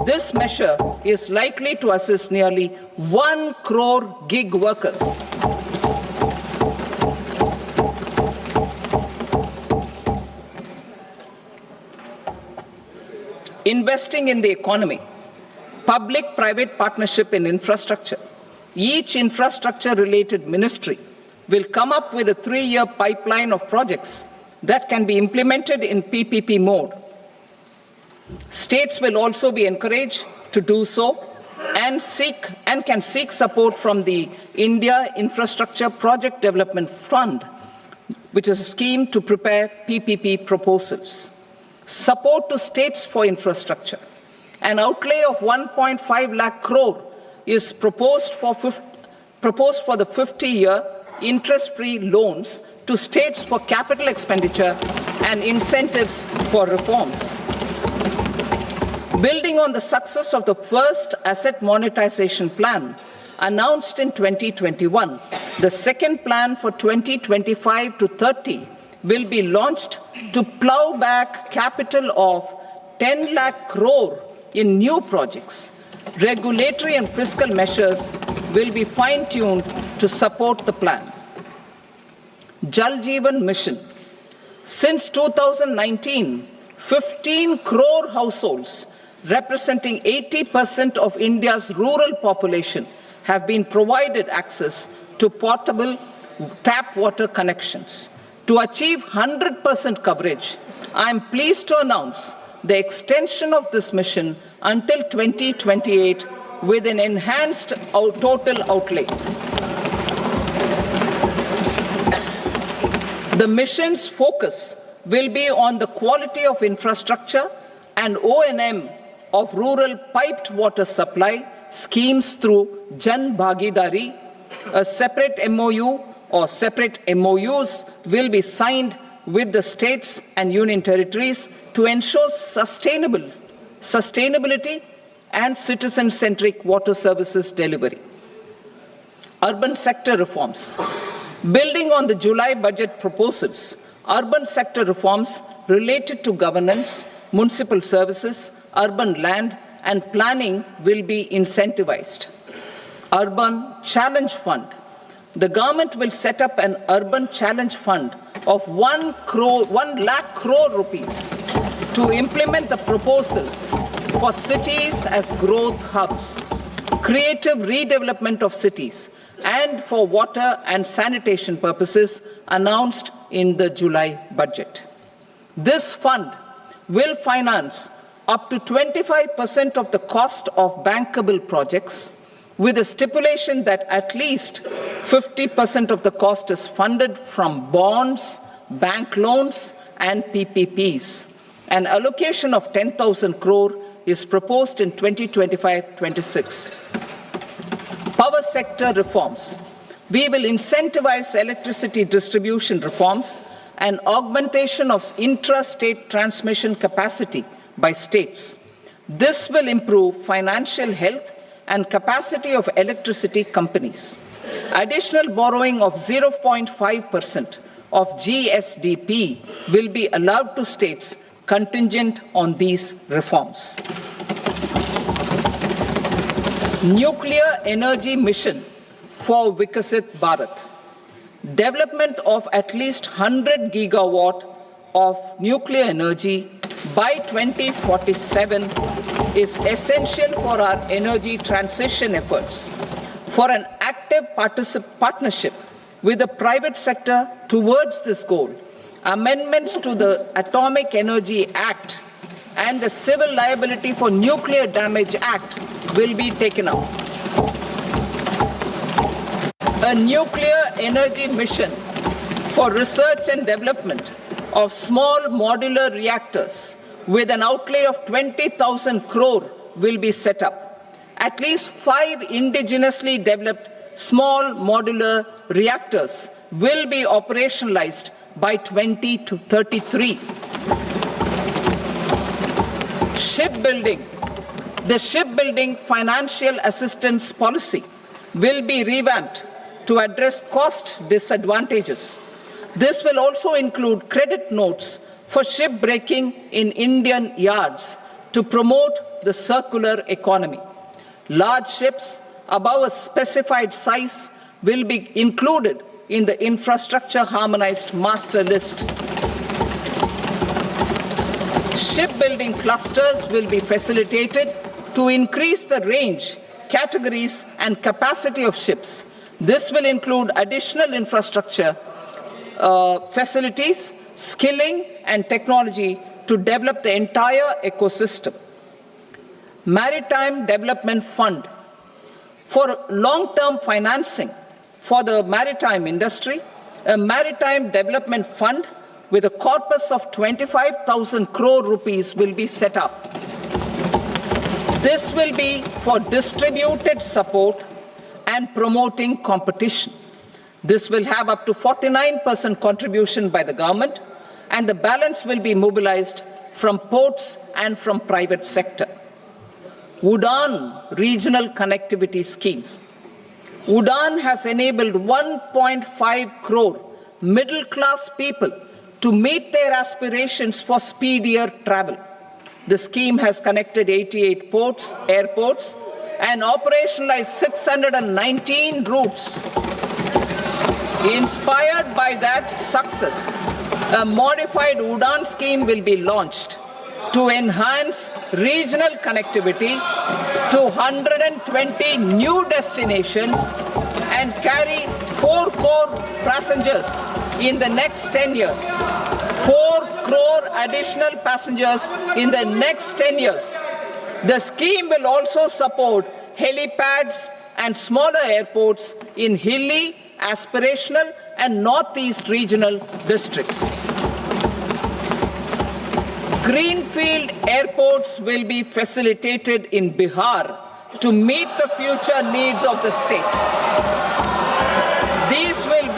This measure is likely to assist nearly 1 crore gig workers. Investing in the economy, public-private partnership in infrastructure. Each infrastructure-related ministry will come up with a 3-year pipeline of projects that can be implemented in PPP mode. States will also be encouraged to do so and can seek support from the India Infrastructure Project Development Fund, which is a scheme to prepare PPP proposals. Support to states for infrastructure. An outlay of 1.5 lakh crore is proposed for the 50-year interest-free loans to states for capital expenditure and incentives for reforms. Building on the success of the first asset monetization plan announced in 2021, the second plan for 2025 to 30 will be launched to plow back capital of 10 lakh crore in new projects. Regulatory and fiscal measures will be fine-tuned to support the plan. Jal Jeevan Mission. Since 2019, 15 crore households, representing 80% of India's rural population, have been provided access to portable tap water connections. To achieve 100% coverage, I am pleased to announce the extension of this mission until 2028 with an enhanced total outlay. The mission's focus will be on the quality of infrastructure and O&M of rural piped water supply schemes through Jan Bhagidari. A separate MOU or separate MOUs will be signed with the states and union territories to ensure sustainability and citizen-centric water services delivery. Urban sector reforms. Building on the July budget proposals, urban sector reforms related to governance, municipal services, urban land and planning will be incentivized. Urban Challenge Fund. The government will set up an urban challenge fund of 1 lakh crore rupees to implement the proposals for cities as growth hubs, creative redevelopment of cities, and for water and sanitation purposes announced in the July budget. This fund will finance up to 25% of the cost of bankable projects, with a stipulation that at least 50% of the cost is funded from bonds, bank loans, and PPPs. An allocation of 10,000 crore is proposed in 2025-26. Power sector reforms. We will incentivize electricity distribution reforms and augmentation of intrastate transmission capacity by states. This will improve financial health and capacity of electricity companies. Additional borrowing of 0.5% of GSDP will be allowed to states contingent on these reforms. Nuclear energy mission for Vikasit Bharat. Development of at least 100 gigawatt of nuclear energy by 2047 is essential for our energy transition efforts. For an active partnership with the private sector towards this goal, amendments to the Atomic Energy Act and the Civil Liability for Nuclear Damage Act will be taken up. A nuclear energy mission for research and development of small modular reactors with an outlay of 20,000 crore will be set up. At least 5 indigenously developed small modular reactors will be operationalized by 2033. Shipbuilding. The shipbuilding financial assistance policy will be revamped to address cost disadvantages. This will also include credit notes for shipbreaking in Indian yards to promote the circular economy. Large ships above a specified size will be included in the infrastructure harmonized master list. Shipbuilding clusters will be facilitated to increase the range, categories, and capacity of ships. This will include additional infrastructure, facilities, skilling, and technology to develop the entire ecosystem. Maritime Development Fund. For long-term financing for the maritime industry, a Maritime Development Fund with a corpus of 25,000 crore rupees will be set up. This will be for distributed support and promoting competition. This will have up to 49% contribution by the government, and the balance will be mobilized from ports and from private sector. UDAN regional connectivity schemes. UDAN has enabled 1.5 crore middle-class people to meet their aspirations for speedier travel. The scheme has connected 88 airports, and operationalized 619 routes. Inspired by that success, a modified UDAN scheme will be launched to enhance regional connectivity to 120 new destinations and carry 4 crore passengers in the next 10 years. 4 crore additional passengers in the next 10 years. The scheme will also support helipads and smaller airports in hilly, aspirational, and northeast regional districts. Greenfield airports will be facilitated in Bihar to meet the future needs of the state. These will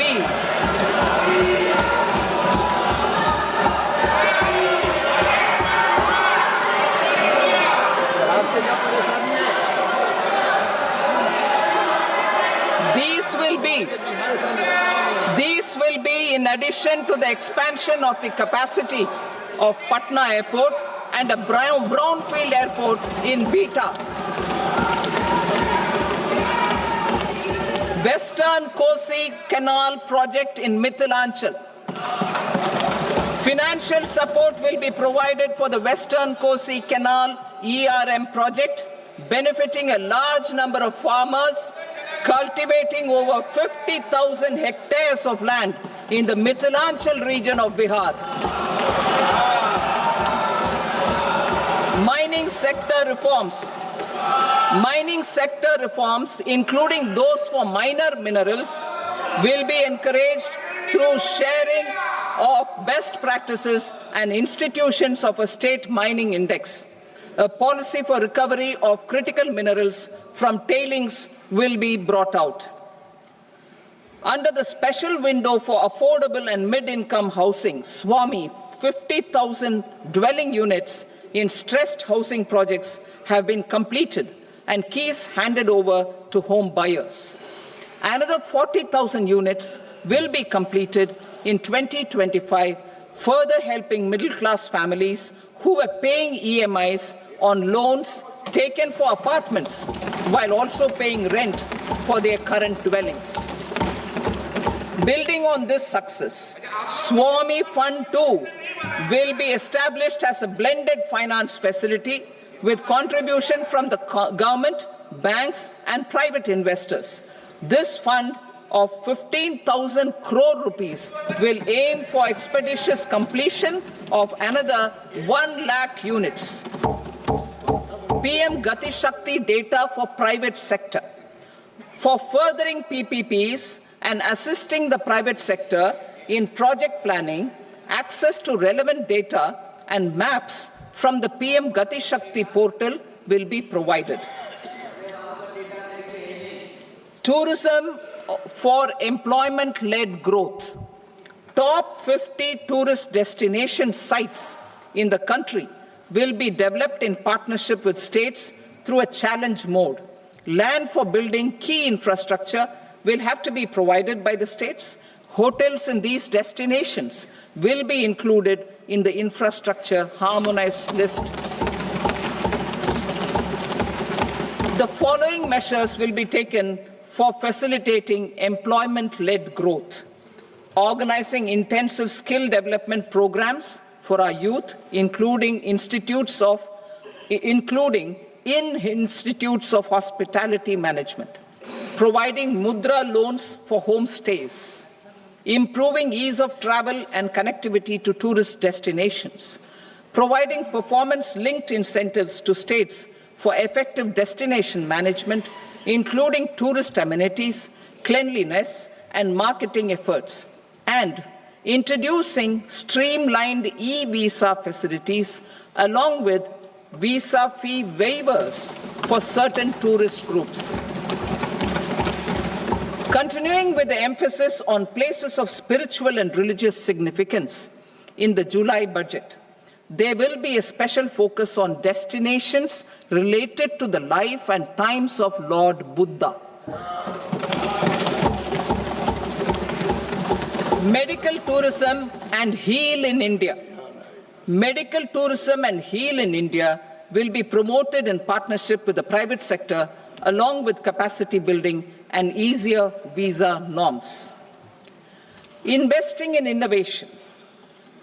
be in addition to the expansion of the capacity of Patna Airport and a brownfield airport in Beta. Western Kosi Canal project in Mithilanchal. Financial support will be provided for the Western Kosi Canal ERM project, benefiting a large number of farmers cultivating over 50,000 hectares of land in the Mithilanchal region of Bihar. Mining sector reforms. Mining sector reforms, including those for minor minerals, will be encouraged through sharing of best practices and institutions of a state mining index. A policy for recovery of critical minerals from tailings will be brought out. Under the special window for affordable and mid-income housing, SWAMI, 50,000 dwelling units in stressed housing projects have been completed and keys handed over to home buyers. Another 40,000 units will be completed in 2025, further helping middle-class families who were paying EMIs on loans taken for apartments while also paying rent for their current dwellings. Building on this success, SWAMI Fund 2 will be established as a blended finance facility with contribution from the government, banks, and private investors. This fund of 15,000 crore rupees will aim for expeditious completion of another 1 lakh units. PM Gati Shakti data for private sector. For furthering PPPs and assisting the private sector in project planning, access to relevant data and maps from the PM Gati Shakti portal will be provided. Tourism for employment-led growth. Top 50 tourist destination sites in the country will be developed in partnership with states through a challenge mode. Land for building key infrastructure will have to be provided by the states. Hotels in these destinations will be included in the infrastructure harmonized list. The following measures will be taken for facilitating employment-led growth: organizing intensive skill development programs for our youth, including in institutes of hospitality management, providing mudra loans for homestays, improving ease of travel and connectivity to tourist destinations, providing performance-linked incentives to states for effective destination management, including tourist amenities, cleanliness, and marketing efforts, and introducing streamlined e-visa facilities along with visa fee waivers for certain tourist groups. Continuing with the emphasis on places of spiritual and religious significance in the July budget, there will be a special focus on destinations related to the life and times of Lord Buddha. Medical tourism and heal in India. Medical tourism and heal in India will be promoted in partnership with the private sector, along with capacity building and easier visa norms. Investing in innovation.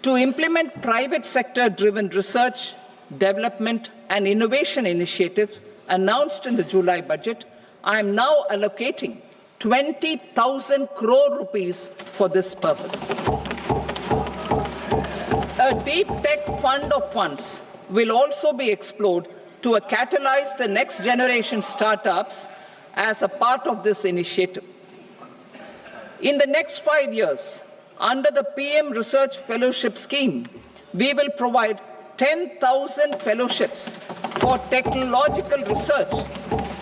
To implement private sector-driven research, development, and innovation initiatives announced in the July budget, I am now allocating 20,000 crore rupees for this purpose. A deep tech fund of funds will also be explored to catalyze the next generation startups as a part of this initiative. In the next 5 years, under the PM Research Fellowship Scheme, we will provide 10,000 fellowships for technological research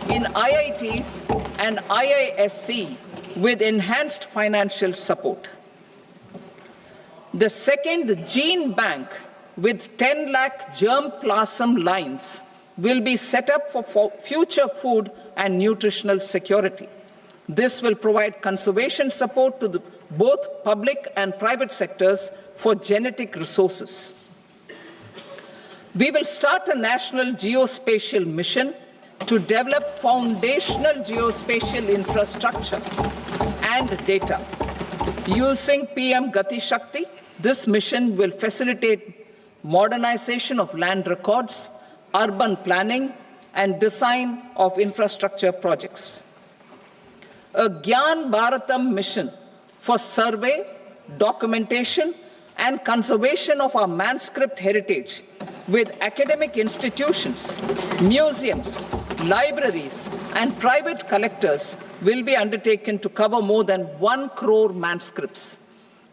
in IITs and IISc with enhanced financial support. The second gene bank with 10 lakh germplasm lines will be set up for future food and nutritional security. This will provide conservation support to both public and private sectors for genetic resources. We will start a national geospatial mission to develop foundational geospatial infrastructure and data. Using PM Gati Shakti, this mission will facilitate modernization of land records, urban planning, and design of infrastructure projects. A Gyan Bharatam mission for survey, documentation, and conservation of our manuscript heritage with academic institutions, museums, libraries, and private collectors will be undertaken to cover more than 1 crore manuscripts.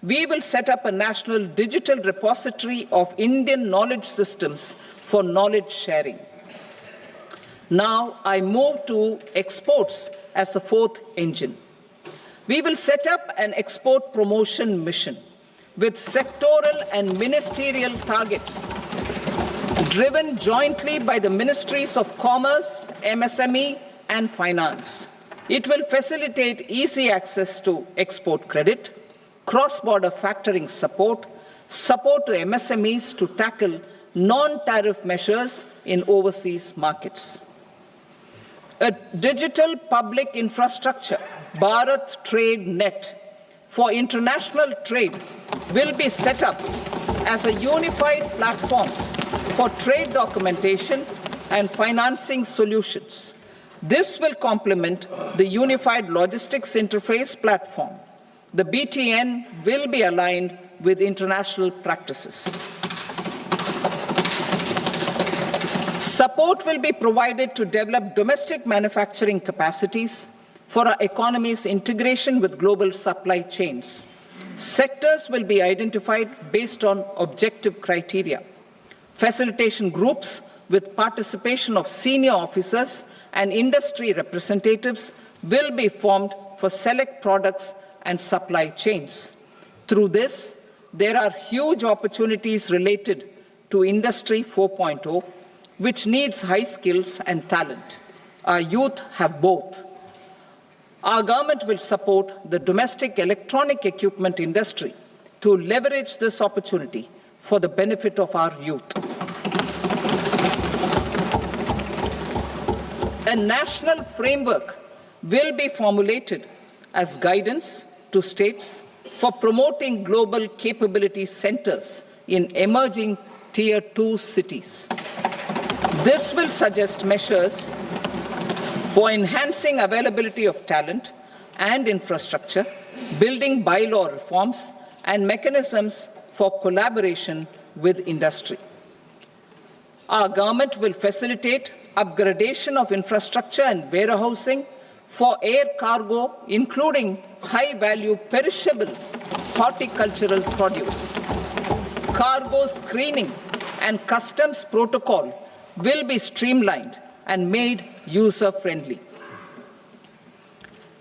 We will set up a national digital repository of Indian knowledge systems for knowledge sharing. Now I move to exports as the fourth engine. We will set up an export promotion mission with sectoral and ministerial targets driven jointly by the Ministries of Commerce, MSME, and Finance. It will facilitate easy access to export credit, cross-border factoring support, support to MSMEs to tackle non-tariff measures in overseas markets. A digital public infrastructure, Bharat Trade Net, for international trade will be set up as a unified platform for trade documentation and financing solutions. This will complement the Unified Logistics Interface platform. The BTN will be aligned with international practices. Support will be provided to develop domestic manufacturing capacities for our economy's integration with global supply chains. Sectors will be identified based on objective criteria. Facilitation groups with participation of senior officers and industry representatives will be formed for select products and supply chains. Through this, there are huge opportunities related to Industry 4.0, which needs high skills and talent. Our youth have both. Our government will support the domestic electronic equipment industry to leverage this opportunity for the benefit of our youth. A national framework will be formulated as guidance to states for promoting global capability centers in emerging Tier 2 cities. This will suggest measures for enhancing availability of talent and infrastructure, building bylaw reforms, and mechanisms for collaboration with industry. Our government will facilitate upgradation of infrastructure and warehousing for air cargo, including high-value perishable horticultural produce. Cargo screening and customs protocol will be streamlined and made user-friendly.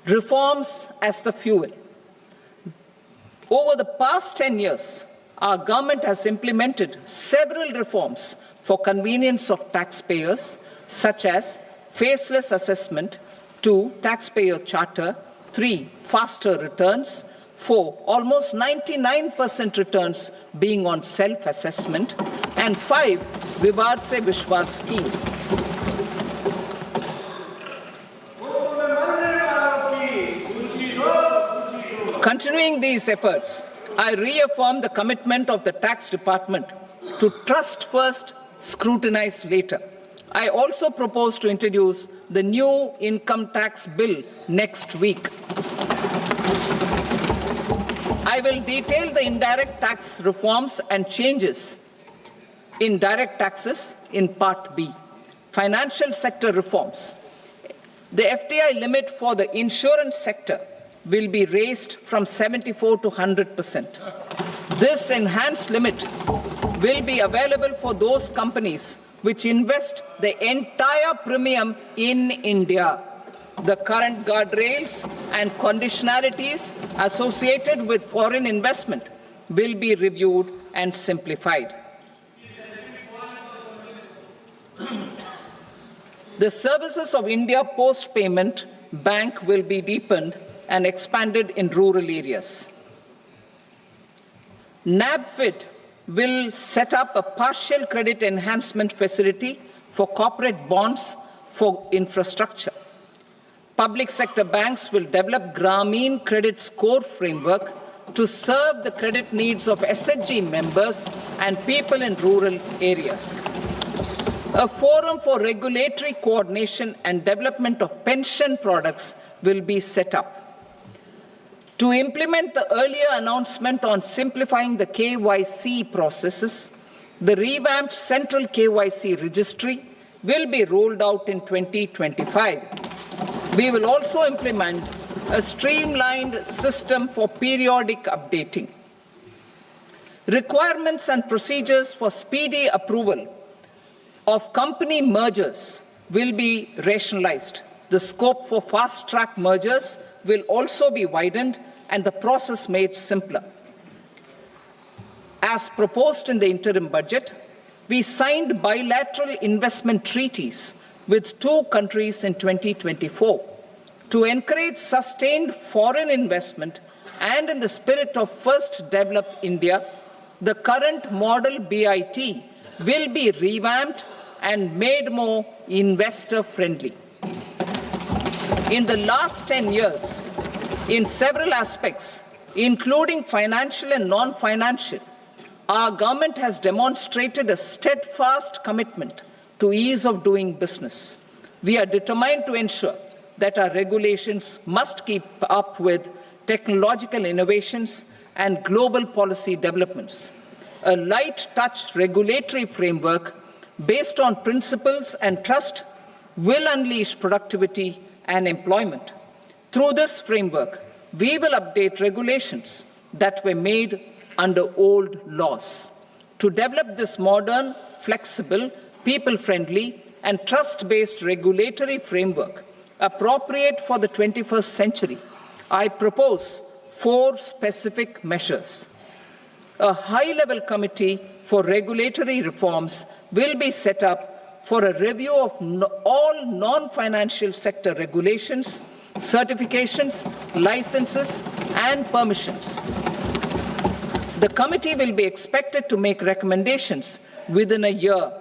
Reforms as the fuel. Over the past 10 years, our government has implemented several reforms for convenience of taxpayers, such as faceless assessment, 2, taxpayer charter, 3, faster returns, 4, almost 99% returns being on self-assessment, and 5, Vivad Se Vishwas scheme. Continuing these efforts, I reaffirm the commitment of the Tax Department to trust first, scrutinize later. I also propose to introduce the new income tax bill next week. I will detail the indirect tax reforms and changes in direct taxes in Part B. Financial sector reforms. The FDI limit for the insurance sector will be raised from 74 to 100%. This enhanced limit will be available for those companies which invest the entire premium in India. The current guardrails and conditionalities associated with foreign investment will be reviewed and simplified. The services of India Post Payment Bank will be deepened and expanded in rural areas. NABFID will set up a partial credit enhancement facility for corporate bonds for infrastructure. Public sector banks will develop Grameen Credit Score Framework to serve the credit needs of SHG members and people in rural areas. A forum for regulatory coordination and development of pension products will be set up. To implement the earlier announcement on simplifying the KYC processes, the revamped Central KYC Registry will be rolled out in 2025. We will also implement a streamlined system for periodic updating. Requirements and procedures for speedy approval of company mergers will be rationalized. The scope for fast-track mergers will also be widened and the process made simpler. As proposed in the interim budget, we signed bilateral investment treaties with 2 countries in 2024 to encourage sustained foreign investment, and in the spirit of First Develop India, the current model BIT will be revamped and made more investor-friendly. In the last 10 years, in several aspects, including financial and non-financial, our government has demonstrated a steadfast commitment to ease of doing business. We are determined to ensure that our regulations must keep up with technological innovations and global policy developments. A light-touch regulatory framework based on principles and trust will unleash productivity and employment. Through this framework, we will update regulations that were made under old laws. To develop this modern, flexible, people-friendly, and trust-based regulatory framework appropriate for the 21st century, I propose 4 specific measures. A high-level committee for regulatory reforms will be set up for a review of all non-financial sector regulations, certifications, licenses, and permissions. The committee will be expected to make recommendations within a year.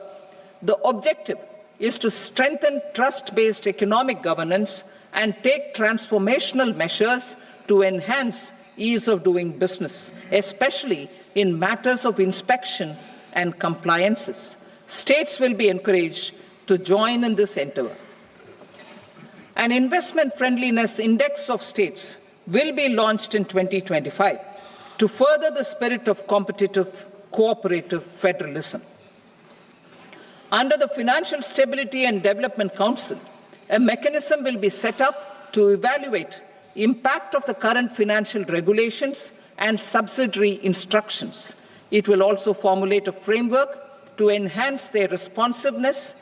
The objective is to strengthen trust-based economic governance and take transformational measures to enhance ease of doing business, especially in matters of inspection and compliances. States will be encouraged to join in this endeavor. An investment friendliness index of states will be launched in 2025 to further the spirit of competitive, cooperative federalism. Under the Financial Stability and Development Council, a mechanism will be set up to evaluate impact of the current financial regulations and subsidiary instructions. It will also formulate a framework to enhance their responsiveness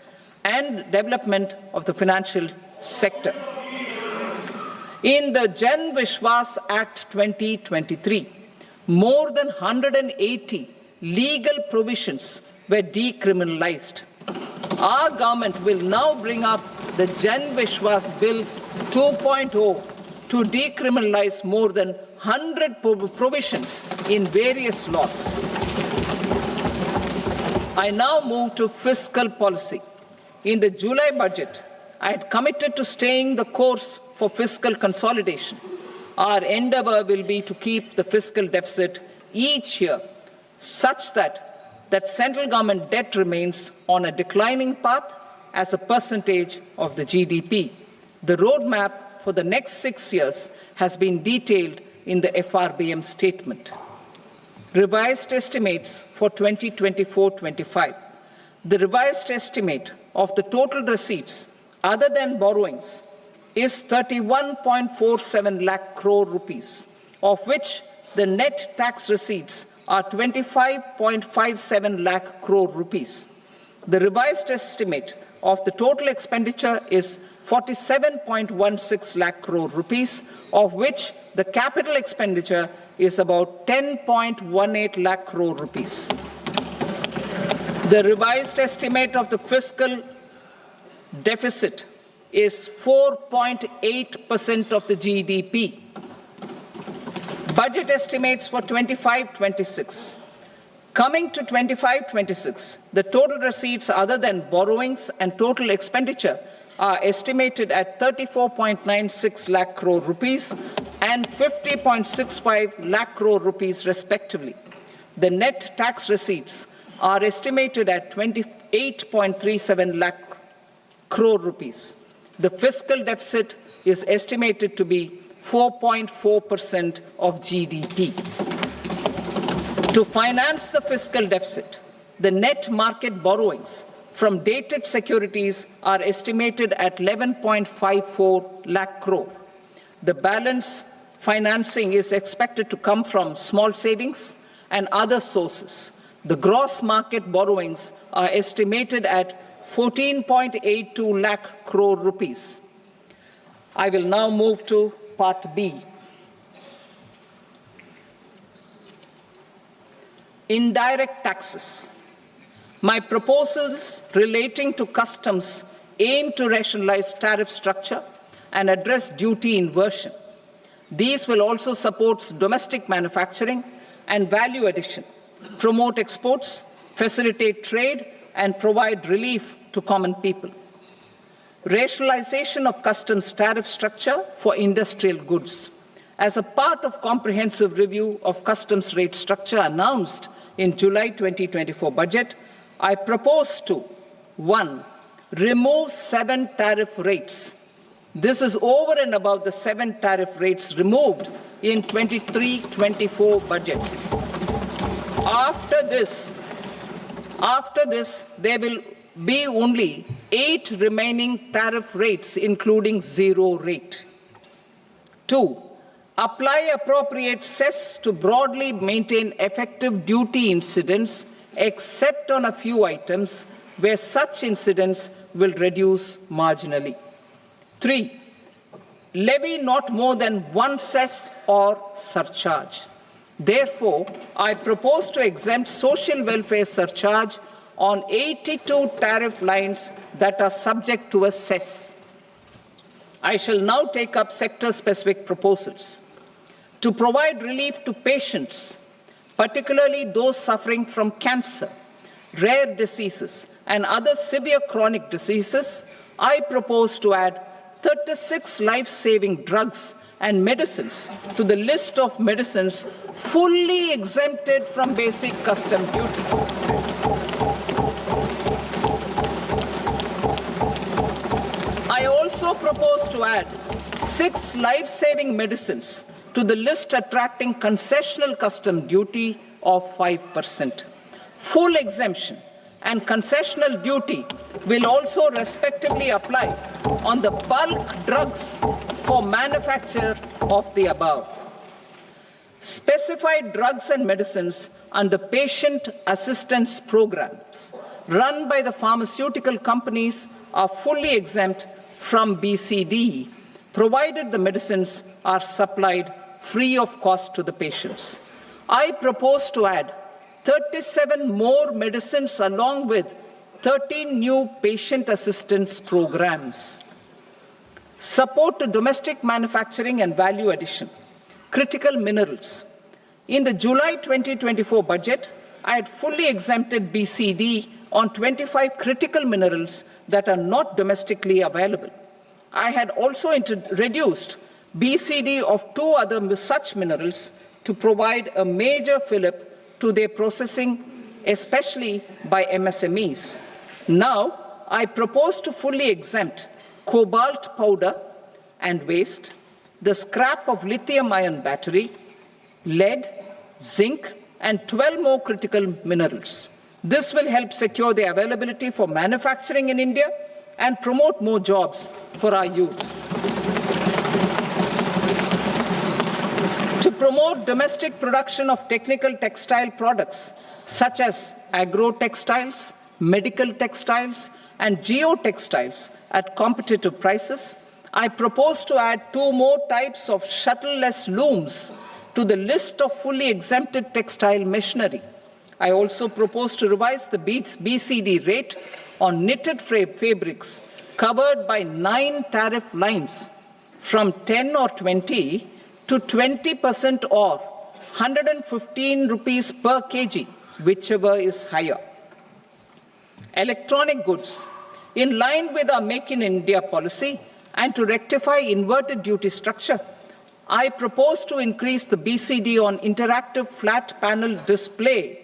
and development of the financial sector. In the Jan Vishwas Act 2023, more than 180 legal provisions were decriminalized. Our government will now bring up the Jan Vishwas Bill 2.0 to decriminalize more than 100 provisions in various laws. I now move to fiscal policy. In the July budget, I had committed to staying the course for fiscal consolidation. Our endeavor will be to keep the fiscal deficit each year such that central government debt remains on a declining path as a percentage of the GDP. The roadmap for the next 6 years has been detailed in the FRBM statement. Revised estimates for 2024-25. The revised estimate of the total receipts other than borrowings is 31.47 lakh crore rupees, of which the net tax receipts are 25.57 lakh crore rupees. The revised estimate of the total expenditure is 47.16 lakh crore rupees, of which the capital expenditure is about 10.18 lakh crore rupees. The revised estimate of the fiscal deficit is 4.8% of the GDP. Budget estimates for 25-26. Coming to 25-26, the total receipts other than borrowings and total expenditure are estimated at 34.96 lakh crore rupees and 50.65 lakh crore rupees respectively. The net tax receipts are estimated at 28.37 lakh crore rupees. The fiscal deficit is estimated to be 4.4% of GDP. To finance the fiscal deficit, the net market borrowings from dated securities are estimated at 11.54 lakh crore. The balance financing is expected to come from small savings and other sources. The gross market borrowings are estimated at 14.82 lakh crore rupees. I will now move to Part B. Indirect taxes. My proposals relating to customs aim to rationalize tariff structure and address duty inversion. These will also support domestic manufacturing and value addition, promote exports, facilitate trade, and provide relief to common people. Rationalization of customs tariff structure for industrial goods. As a part of comprehensive review of customs rate structure announced in July 2024 budget, I propose to 1. Remove 7 tariff rates. This is over and above the 7 tariff rates removed in 23-24 budget. After this, there will be only 8 remaining tariff rates, including 0 rate. 2. Apply appropriate cess to broadly maintain effective duty incidence, except on a few items where such incidence will reduce marginally. 3. Levy not more than 1 cess or surcharge. Therefore, I propose to exempt social welfare surcharge on 82 tariff lines that are subject to a cess. I shall now take up sector-specific proposals. To provide relief to patients, particularly those suffering from cancer, rare diseases, and other severe chronic diseases, I propose to add 36 life-saving drugs and medicines to the list of medicines fully exempted from basic custom duty. I also propose to add 6 life-saving medicines to the list attracting concessional custom duty of 5%. Full exemption and concessional duty will also respectively apply on the bulk drugs for manufacture of the above. Specified drugs and medicines under patient assistance programs run by the pharmaceutical companies are fully exempt from BCD, provided the medicines are supplied free of cost to the patients. I propose to add 37 more medicines along with 13 new patient assistance programs. Support to domestic manufacturing and value addition. Critical minerals. In the July 2024 budget, I had fully exempted BCD on 25 critical minerals that are not domestically available. I had also reduced BCD of 2 other such minerals to provide a major fillip to their processing, especially by MSMEs. Now, I propose to fully exempt cobalt powder and waste, the scrap of lithium-ion battery, lead, zinc, and 12 more critical minerals. This will help secure their availability for manufacturing in India and promote more jobs for our youth. To promote domestic production of technical textile products such as agro-textiles, medical textiles, and geotextiles at competitive prices, I propose to add 2 more types of shuttle-less looms to the list of fully exempted textile machinery. I also propose to revise the BCD rate on knitted fabrics covered by 9 tariff lines from 10 or 20 to 20% or 115 rupees per kg, whichever is higher. Electronic goods. In line with our Make in India policy and to rectify inverted duty structure, I propose to increase the BCD on interactive flat panel display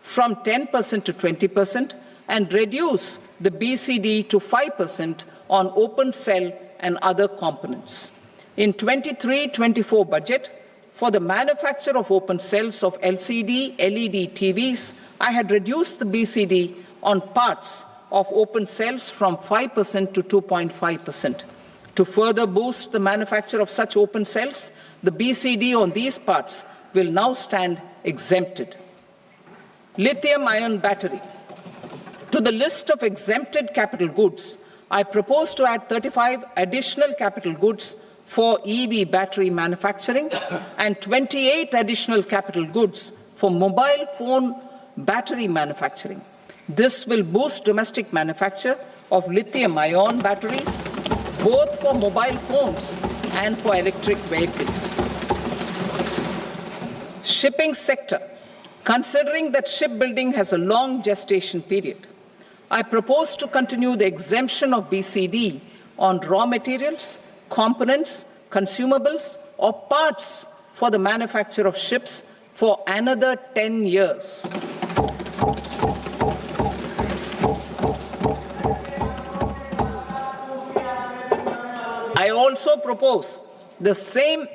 from 10% to 20% and reduce the BCD to 5% on open cell and other components. In 23-24 budget, for the manufacture of open cells of LCD, LED TVs, I had reduced the BCD on parts of open cells from 5% to 2.5%. To further boost the manufacture of such open cells, the BCD on these parts will now stand exempted. Lithium-ion battery. To the list of exempted capital goods, I propose to add 35 additional capital goods for EV battery manufacturing and 28 additional capital goods for mobile phone battery manufacturing. This will boost domestic manufacture of lithium-ion batteries, both for mobile phones and for electric vehicles. Shipping sector. Considering that shipbuilding has a long gestation period, I propose to continue the exemption of BCD on raw materials, components, consumables, or parts for the manufacture of ships for another 10 years. I also propose the same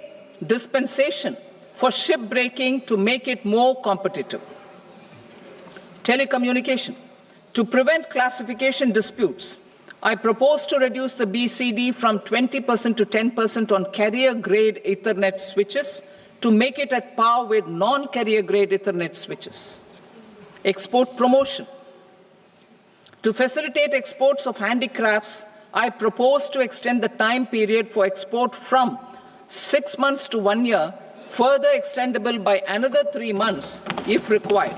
dispensation for shipbreaking to make it more competitive. Telecommunication. To prevent classification disputes, I propose to reduce the BCD from 20% to 10% on carrier-grade Ethernet switches to make it at par with non-carrier-grade Ethernet switches. Export promotion. To facilitate exports of handicrafts, I propose to extend the time period for export from 6 months to 1 year, further extendable by another 3 months if required.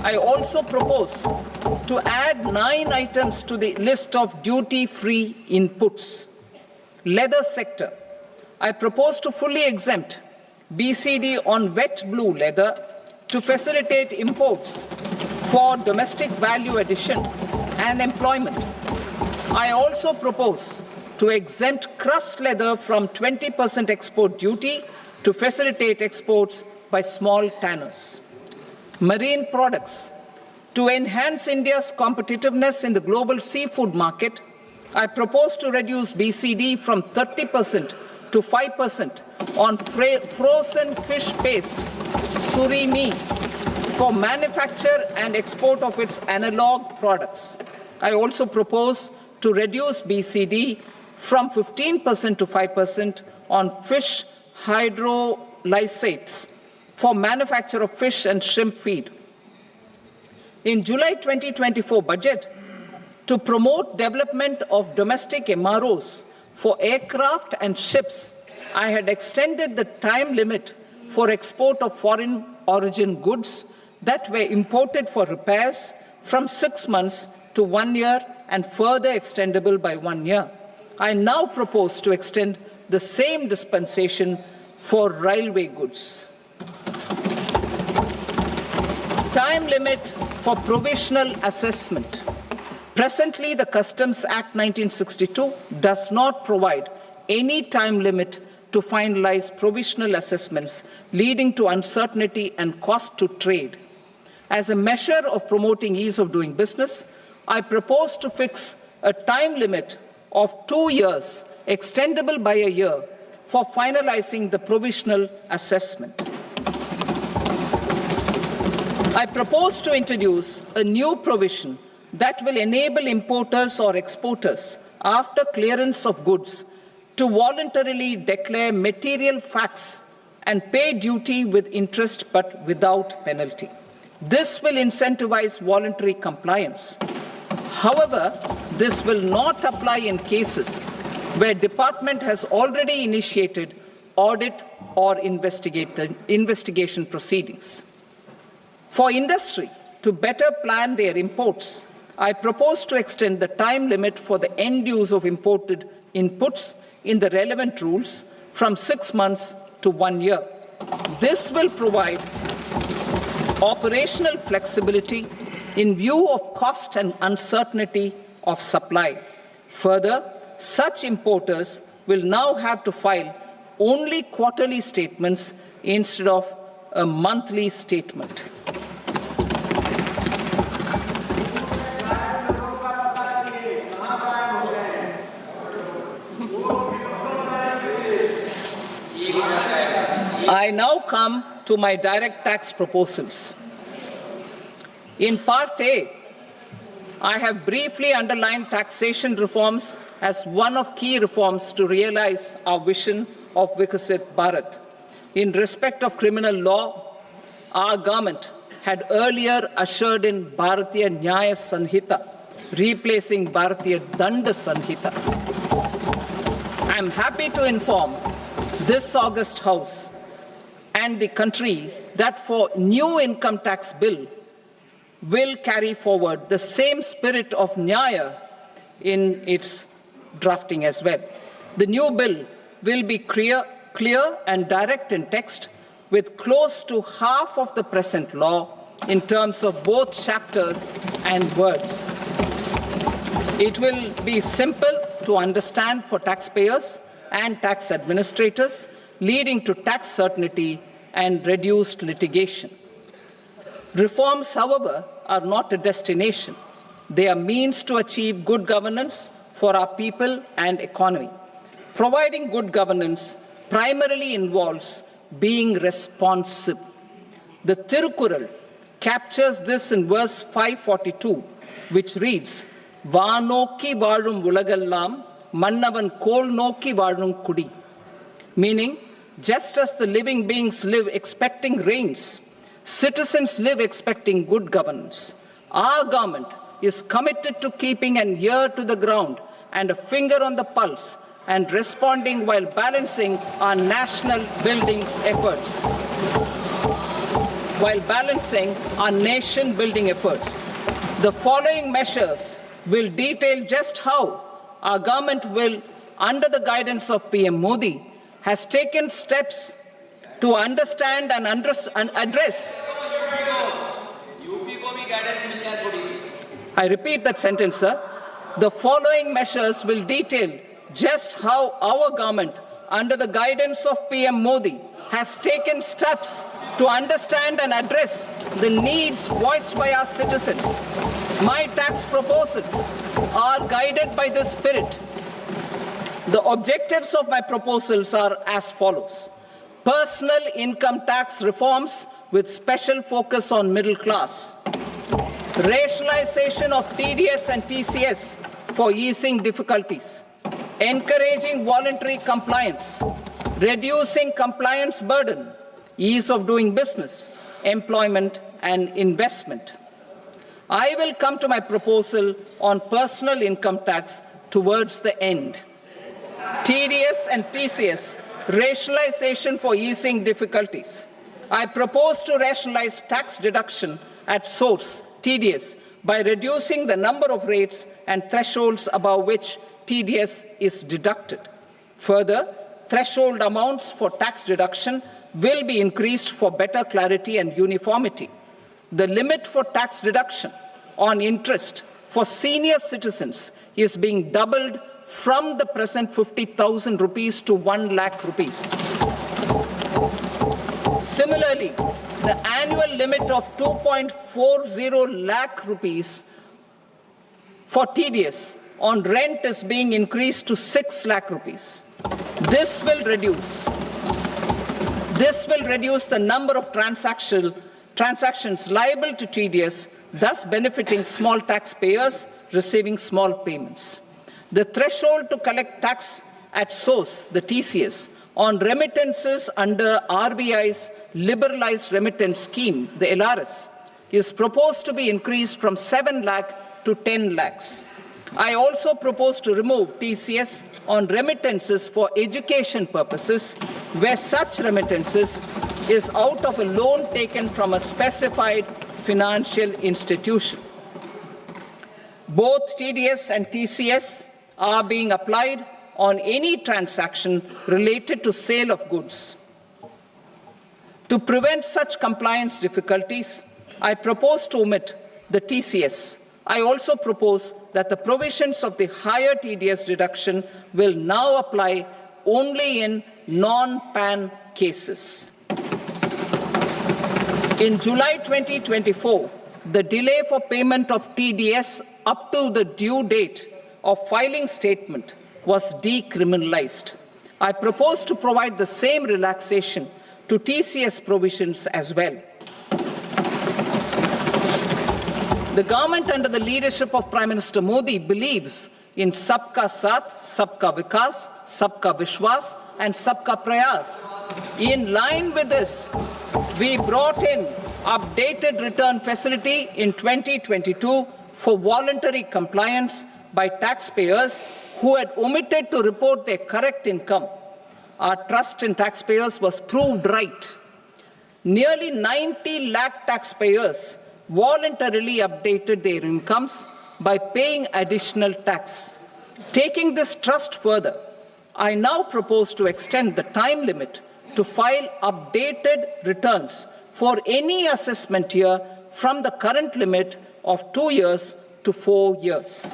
I also propose to add 9 items to the list of duty-free inputs. Leather sector. I propose to fully exempt BCD on wet blue leather to facilitate imports for domestic value addition and employment. I also propose to exempt crushed leather from 20% export duty to facilitate exports by small tanners. Marine products. To enhance India's competitiveness in the global seafood market, I propose to reduce BCD from 30% to 5% on frozen fish paste, surimi, for manufacture and export of its analog products. I also propose to reduce BCD from 15% to 5% on fish hydrolysates for manufacture of fish and shrimp feed. In July 2024 budget, to promote development of domestic MROs for aircraft and ships, I had extended the time limit for export of foreign origin goods that were imported for repairs from 6 months to 1 year and further extendable by 1 year. I now propose to extend the same dispensation for railway goods. Time limit for provisional assessment. Presently, the Customs Act 1962 does not provide any time limit to finalize provisional assessments, leading to uncertainty and cost to trade. As a measure of promoting ease of doing business, I propose to fix a time limit of 2 years, extendable by a year, for finalizing the provisional assessment. I propose to introduce a new provision that will enable importers or exporters, after clearance of goods, to voluntarily declare material facts and pay duty with interest but without penalty. This will incentivize voluntary compliance. However, this will not apply in cases where department has already initiated audit or investigation proceedings. For industry to better plan their imports, I propose to extend the time limit for the end use of imported inputs in the relevant rules from 6 months to 1 year. This will provide operational flexibility in view of cost and uncertainty of supply. Further, such importers will now have to file only quarterly statements instead of a monthly statement. I now come to my direct tax proposals. In Part A, I have briefly underlined taxation reforms as one of key reforms to realize our vision of Vikasit Bharat. In respect of criminal law, our government had earlier ushered in Bharatiya Nyaya Sanhita, replacing Bharatiya Danda Sanhita. I am happy to inform this august House and the country that for new income tax bill will carry forward the same spirit of Nyaya in its drafting as well. The new bill will be clear and direct in text, with close to half of the present law in terms of both chapters and words. It will be simple to understand for taxpayers and tax administrators, leading to tax certainty and reduced litigation. Reforms, however, are not a destination. They are means to achieve good governance for our people and economy. Providing good governance primarily involves being responsive. The Tirukkural captures this in verse 542, which reads, "Vaanokki vaazhum ulagallam, mannavan kol nokki vaazhum kudi," meaning, just as the living beings live expecting rains, citizens live expecting good governance. Our government is committed to keeping an ear to the ground and a finger on the pulse and responding while balancing our national building efforts. The following measures will detail just how our government will, under the guidance of PM Modi, has taken steps to understand and address I repeat that sentence, sir. The following measures will detail just how our government, under the guidance of PM Modi, has taken steps to understand and address the needs voiced by our citizens. My tax proposals are guided by this spirit. The objectives of my proposals are as follows. Personal income tax reforms with special focus on middle class. Rationalization of TDS and TCS for easing difficulties. Encouraging voluntary compliance. Reducing compliance burden. Ease of doing business. Employment and investment. I will come to my proposal on personal income tax towards the end. TDS and TCS, rationalization for easing difficulties. I propose to rationalize tax deduction at source, TDS, by reducing the number of rates and thresholds above which TDS is deducted. Further, threshold amounts for tax deduction will be increased for better clarity and uniformity. The limit for tax deduction on interest for senior citizens is being doubled from the present 50,000 rupees to 1 lakh rupees. Similarly, the annual limit of 2.40 lakh rupees for TDS on rent is being increased to 6 lakh rupees. This will reduce the number of transactions liable to TDS, thus benefiting small taxpayers receiving small payments. The threshold to collect tax at source, the TCS, on remittances under RBI's liberalized remittance scheme, the LRS, is proposed to be increased from 7 lakh to 10 lakhs. I also propose to remove TCS on remittances for education purposes, where such remittances is out of a loan taken from a specified financial institution. Both TDS and TCS are being applied on any transaction related to sale of goods. To prevent such compliance difficulties, I propose to omit the TCS. I also propose that the provisions of the higher TDS deduction will now apply only in non-PAN cases. In July 2024, the delay for payment of TDS up to the due date of filing statement was decriminalized. I propose to provide the same relaxation to TCS provisions as well. The government under the leadership of Prime Minister Modi believes in Sabka Saath, Sabka Vikas, Sabka Vishwas and Sabka Prayas. In line with this, we brought in updated return facility in 2022 for voluntary compliance by taxpayers who had omitted to report their correct income. Our trust in taxpayers was proved right. Nearly 90 lakh taxpayers voluntarily updated their incomes by paying additional tax. Taking this trust further, I now propose to extend the time limit to file updated returns for any assessment year from the current limit of 2 years to 4 years.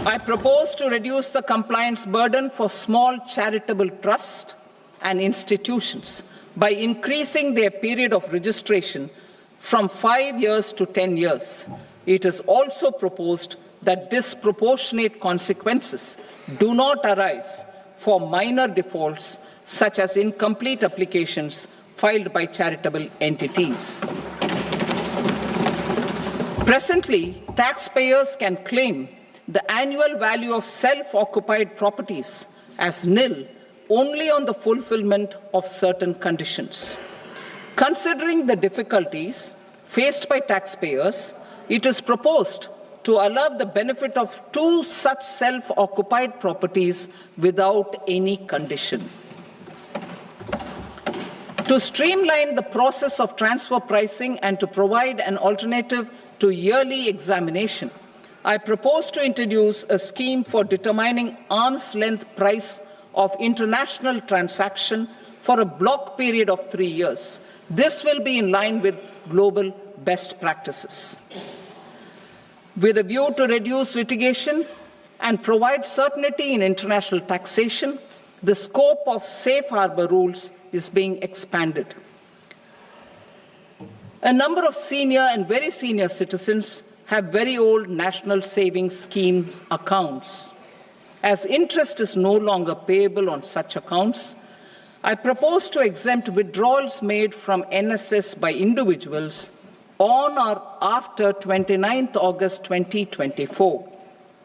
I propose to reduce the compliance burden for small charitable trusts and institutions by increasing their period of registration from 5 years to 10 years. It is also proposed that disproportionate consequences do not arise for minor defaults such as incomplete applications filed by charitable entities. Presently, taxpayers can claim the annual value of self-occupied properties as nil only on the fulfillment of certain conditions. Considering the difficulties faced by taxpayers, it is proposed to allow the benefit of 2 such self-occupied properties without any condition. To streamline the process of transfer pricing and to provide an alternative to yearly examination, I propose to introduce a scheme for determining arm's length price of international transaction for a block period of 3 years. This will be in line with global best practices. With a view to reduce litigation and provide certainty in international taxation, the scope of safe harbor rules is being expanded. A number of senior and very senior citizens have very old national savings schemes accounts. As interest is no longer payable on such accounts, I propose to exempt withdrawals made from NSS by individuals on or after 29th August 2024.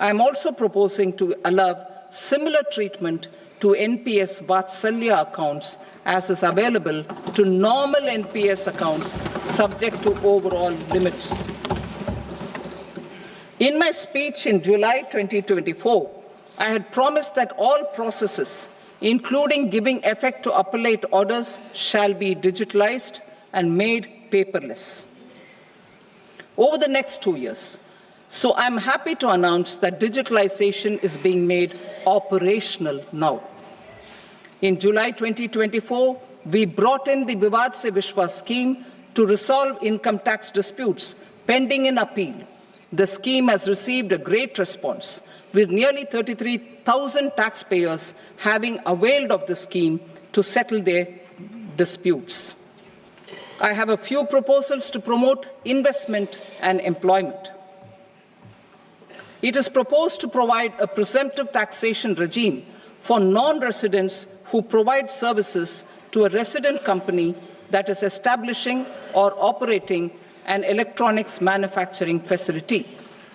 I am also proposing to allow similar treatment to NPS Vatsalya accounts as is available to normal NPS accounts subject to overall limits. In my speech in July 2024, I had promised that all processes, including giving effect to appellate orders, shall be digitalized and made paperless over the next 2 years. So I'm happy to announce that digitalization is being made operational now. In July 2024, we brought in the Vivad Se Vishwas scheme to resolve income tax disputes pending in appeal. The scheme has received a great response, with nearly 33,000 taxpayers having availed of the scheme to settle their disputes. I have a few proposals to promote investment and employment. It is proposed to provide a presumptive taxation regime for non-residents who provide services to a resident company that is establishing or operating an electronics manufacturing facility.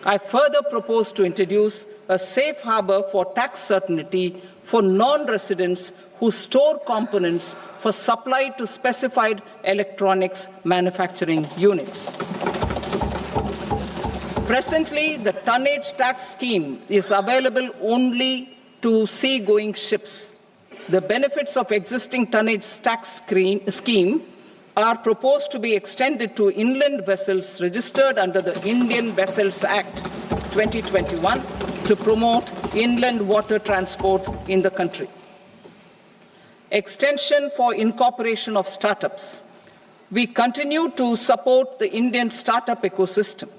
I further propose to introduce a safe harbor for tax certainty for non-residents who store components for supply to specified electronics manufacturing units. Presently, the tonnage tax scheme is available only to sea-going ships. The benefits of existing tonnage tax scheme are proposed to be extended to inland vessels registered under the Indian Vessels Act 2021 to promote inland water transport in the country. Extension for incorporation of startups. We continue to support the Indian startup ecosystem.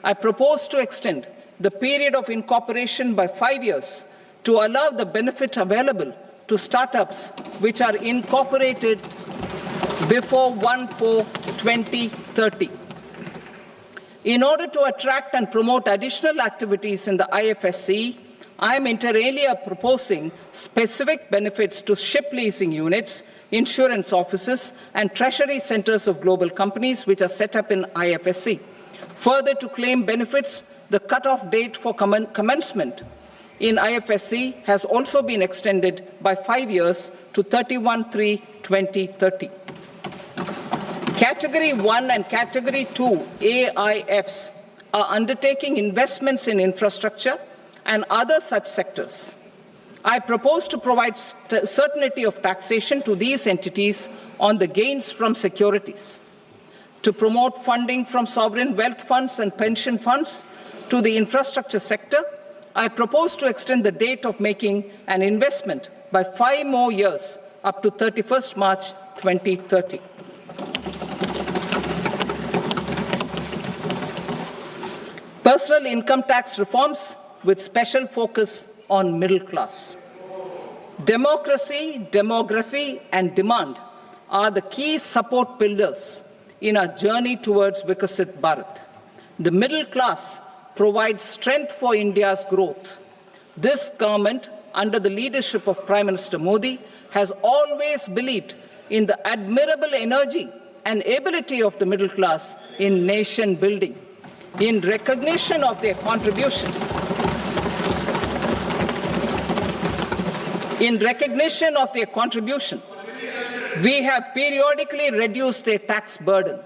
I propose to extend the period of incorporation by 5 years to allow the benefit available to startups which are incorporated before 1/4/2030. In order to attract and promote additional activities in the IFSC, I am inter alia proposing specific benefits to ship leasing units, insurance offices, and treasury centers of global companies which are set up in IFSC. Further, to claim benefits, the cut-off date for commencement in IFSC has also been extended by 5 years to 31/3/2030. Category 1 and Category 2 AIFs are undertaking investments in infrastructure and other such sectors. I propose to provide certainty of taxation to these entities on the gains from securities, to promote funding from sovereign wealth funds and pension funds to the infrastructure sector. I propose to extend the date of making an investment by 5 more years up to 31st March 2030. Personal income tax reforms with special focus on middle class. Democracy, demography, and demand are the key support pillars in our journey towards Vikasit Bharat. The middle class provides strength for India's growth. This government, under the leadership of Prime Minister Modi, has always believed in the admirable energy and ability of the middle class in nation building. In recognition of their contribution, we have periodically reduced their tax burden.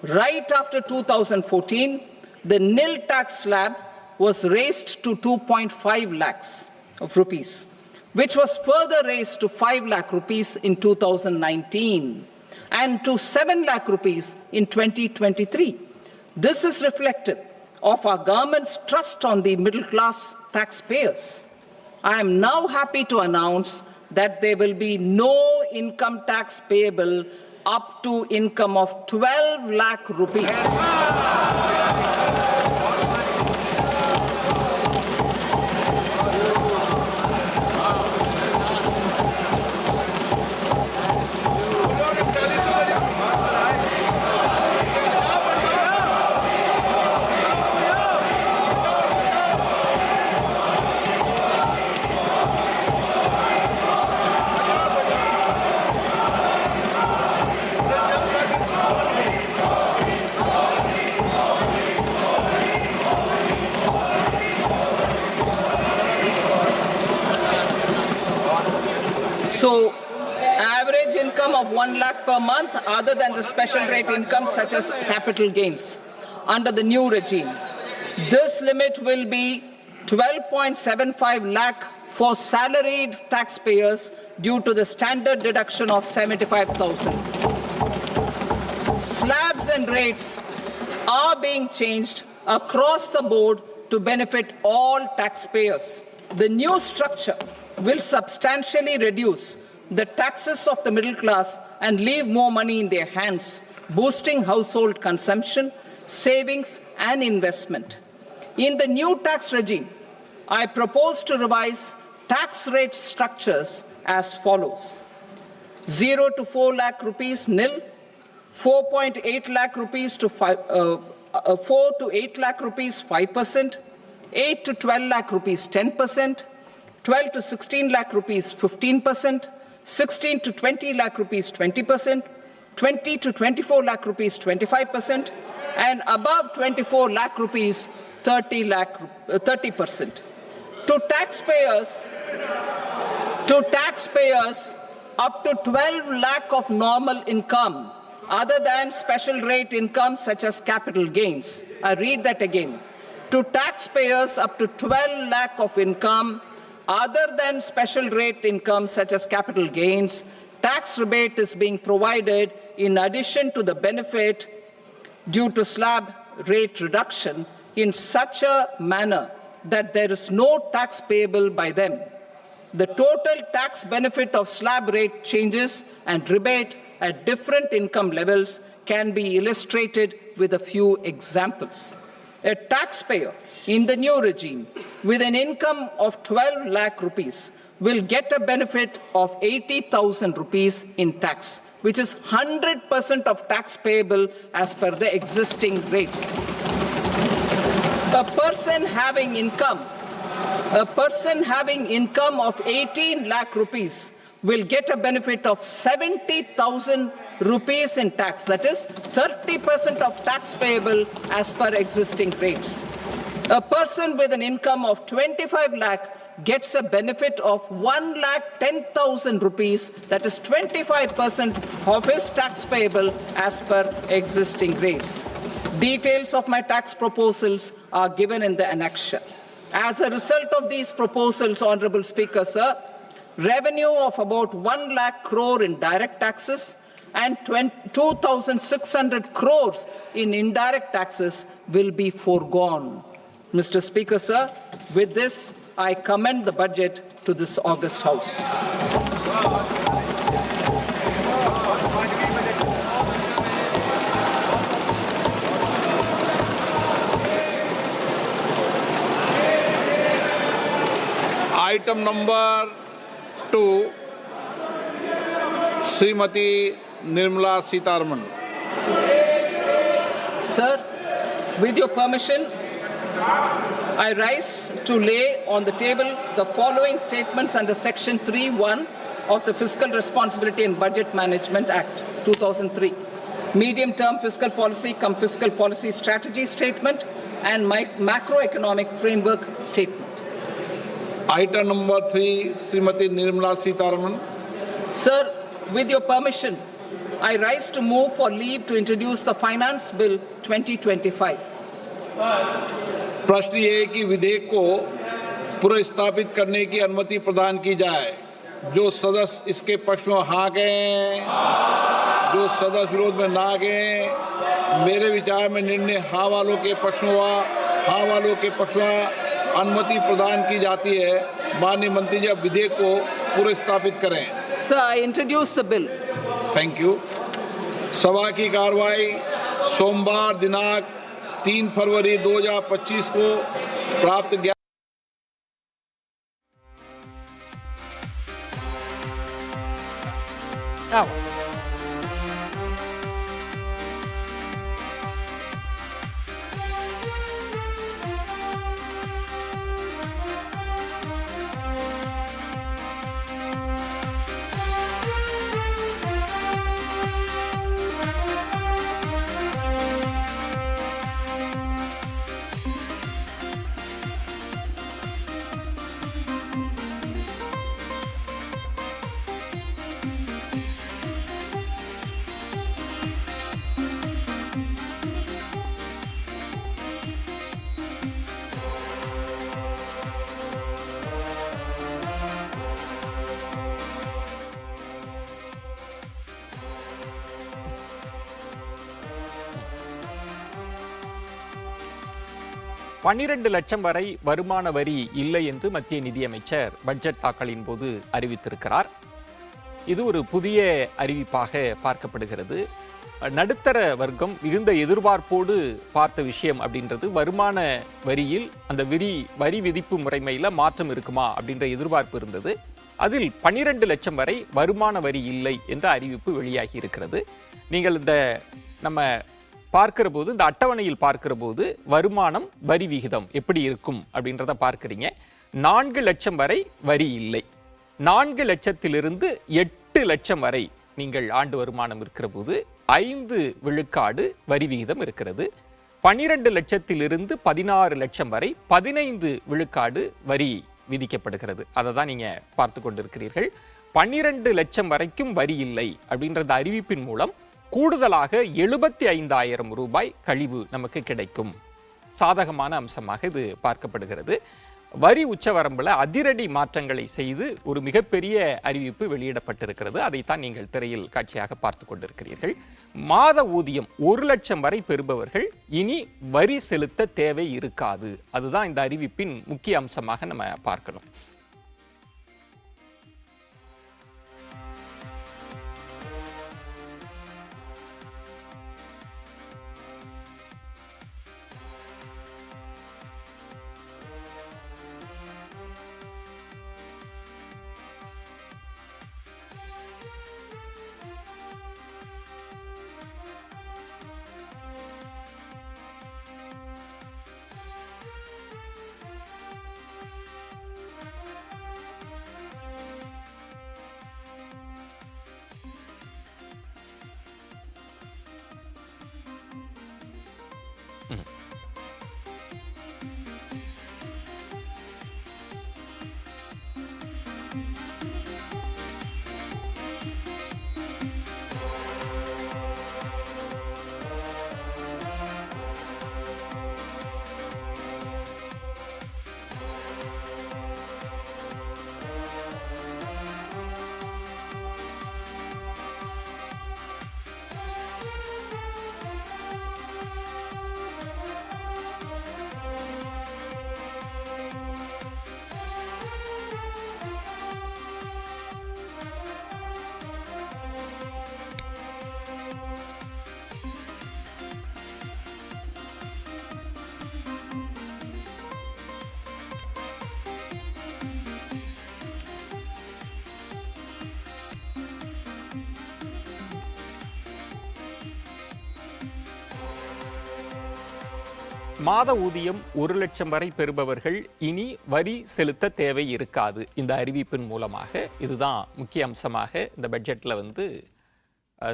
Right after 2014, the nil tax slab was raised to 2.5 lakhs of rupees, which was further raised to 5 lakh rupees in 2019 and to 7 lakh rupees in 2023. This is reflective of our government's trust on the middle class taxpayers. I am now happy to announce that there will be no income tax payable up to income of 12 lakh rupees. So, average income of 1 lakh per month other than the special rate income such as capital gains under the new regime. This limit will be 12.75 lakh for salaried taxpayers due to the standard deduction of 75,000. Slabs and rates are being changed across the board to benefit all taxpayers. The new structure will substantially reduce the taxes of the middle class and leave more money in their hands, boosting household consumption, savings, and investment. In the new tax regime, I propose to revise tax rate structures as follows: 0 to 4 lakh rupees nil, 4.8 lakh rupees to 4 to 8 lakh rupees 5%, 8 to 12 lakh rupees 10%, 12 to 16 lakh rupees 15%, 16 to 20 lakh rupees 20%, 20 to 24 lakh rupees 25%, and above 24 lakh rupees 30%. To taxpayers up to 12 lakh of normal income other than special rate income such as capital gains. I read that again. To taxpayers up to 12 lakh of income other than special rate income such as capital gains, tax rebate is being provided in addition to the benefit due to slab rate reduction in such a manner that there is no tax payable by them. The total tax benefit of slab rate changes and rebate at different income levels can be illustrated with a few examples. A taxpayer in the new regime with an income of 12 lakh rupees will get a benefit of 80,000 rupees in tax, which is 100% of tax payable as per the existing rates. A person having income of 18 lakh rupees will get a benefit of 70,000 rupees in tax, that is 30% of tax payable as per existing rates. A person with an income of 25 lakh gets a benefit of 1,10,000 rupees, that is 25% of his tax payable as per existing rates. Details of my tax proposals are given in the annexure. As a result of these proposals, Honorable Speaker, sir, revenue of about 1 lakh crore in direct taxes and 2,600 crores in indirect taxes will be foregone. Mr. Speaker, sir, with this, I commend the budget to this august House. Item number 2, Srimati Nirmala Sitharaman. Sir, with your permission, I rise to lay on the table the following statements under Section 3(1) of the Fiscal Responsibility and Budget Management Act, 2003. Medium-term fiscal policy cum fiscal policy strategy statement and macroeconomic framework statement. Item number 3, Srimati Nirmala Sitharaman. Sir, with your permission, I rise to move for leave to introduce the Finance Bill 2025. प्रश्न ये है कि विधेयक को पुनर्स्थापित करने की अनुमति प्रदान की जाए। जो सदस्य इसके पक्ष में हाँ गए, जो सदस्य विरोध में ना गए, मेरे विचार में निर्णय हाँ वालों के पक्ष में हुआ, हाँ वालों के पक्ष में अनुमति प्रदान की जाती है। माननीय मंत्री जी, अब विधेयक को पुनर्स्थापित करें। Sir, I introduce the bill. Thank you. सभा की कार्रवाई सोमवार दिनांक 3 फरवरी 2025 को प्राप्त $12 லட்சம் வரை வருமான வரி இல்லை என்று மத்திய நிதியமைச்சர் பட்ஜெட் தாக்கலின் போது அறிவித்திருக்கிறார். இது ஒரு புதிய அறிவிப்பாக பார்க்கப்படுகிறது. நடுத்தர வர்க்கம் மிகுந்த எதிர்பார்ப்போடு பார்த்த விஷயம் அப்படின்றது வருமான வரியில் அந்த வரி விதிப்பு முறைமையில் மாற்றம் இருக்குமா அப்படின்ற எதிர்பார்ப்பு இருந்தது. அதில் 12 லட்சம் வரை வருமான வரி இல்லை என்ற அறிவிப்பு வெளியாகி இருக்கிறது. நீங்கள் நம்ம பார்க்கிற போது இந்த அட்டவணையில் பார்க்கிற போது வருமானம் வரி விகிதம் எப்படி இருக்கும் அப்படின்றத பார்க்கிறீங்க. 4 லட்சம் வரை வரி இல்லை. 4 லட்சத்திலிருந்து 8 லட்சம் வரை நீங்கள் ஆண்டு வருமானம் இருக்கிற போது 5 விழுக்காடு வரி விகிதம் இருக்கிறது. 12 லட்சத்திலிருந்து 16 லட்சம் வரை 15 விழுக்காடு வரி விதிக்கப்படுகிறது. அதை தான் நீங்க பார்த்து கொண்டிருக்கிறீர்கள். 12 லட்சம் வரைக்கும் வரி இல்லை அப்படின்ற அறிவிப்பின் மூலம் கூடுதலாக 75,000 ரூபாய் கழிவு நமக்கு கிடைக்கும். சாதகமான அம்சமாக இது பார்க்கப்படுகிறது. வரி உச்சவரம்பில் அதிரடி மாற்றங்களை செய்து ஒரு மிகப்பெரிய அறிவிப்பு வெளியிடப்பட்டிருக்கிறது. அதைத்தான் நீங்கள் திரையில் காட்சியாக பார்த்து கொண்டிருக்கிறீர்கள். மாத ஊதியம் 1 லட்சம் வரை பெறுபவர்கள் இனி வரி செலுத்த தேவை இருக்காது. அதுதான் இந்த அறிவிப்பின் முக்கிய அம்சமாக நம்ம பார்க்கணும். மாத ஊதியம் 1 லட்சம் வரை பெறுபவர்கள் இனி வரி செலுத்த தேவை இருக்காது. இந்த அறிவிப்பின் மூலமாக இதுதான் முக்கிய அம்சமாக இந்த பட்ஜெட்ல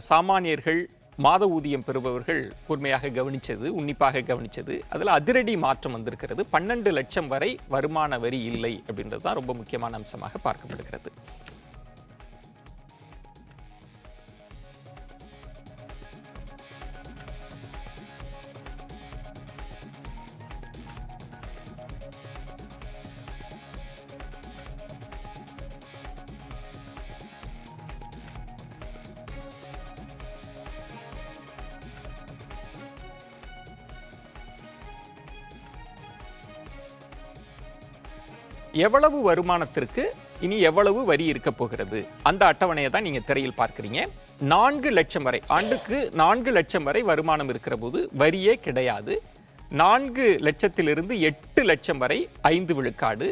சாமானியர்கள் மாத ஊதியம் பெறுபவர்கள் கூர்மையாக கவனிச்சது, உன்னிப்பாக கவனிச்சது. அதில் அதிரடி மாற்றம் வந்திருக்கிறது. 12 லட்சம் வரை வருமான வரி இல்லை அப்படின்றது தான் ரொம்ப முக்கியமான அம்சமாக பார்க்கப்படுகிறது. எவ்வளவு வருமானத்திற்கு இனி எவ்வளவு வரி இருக்க போகிறது அந்த அட்டவணையை தான் நீங்க திரையில் பார்க்கிறீங்க. 4 லட்சம் வரை, ஆண்டுக்கு 4 லட்சம் வரை வருமானம் இருக்கிற போது வரியே கிடையாது. 4 லட்சத்திலிருந்து 8 லட்சம் வரை 5 விழுக்காடு,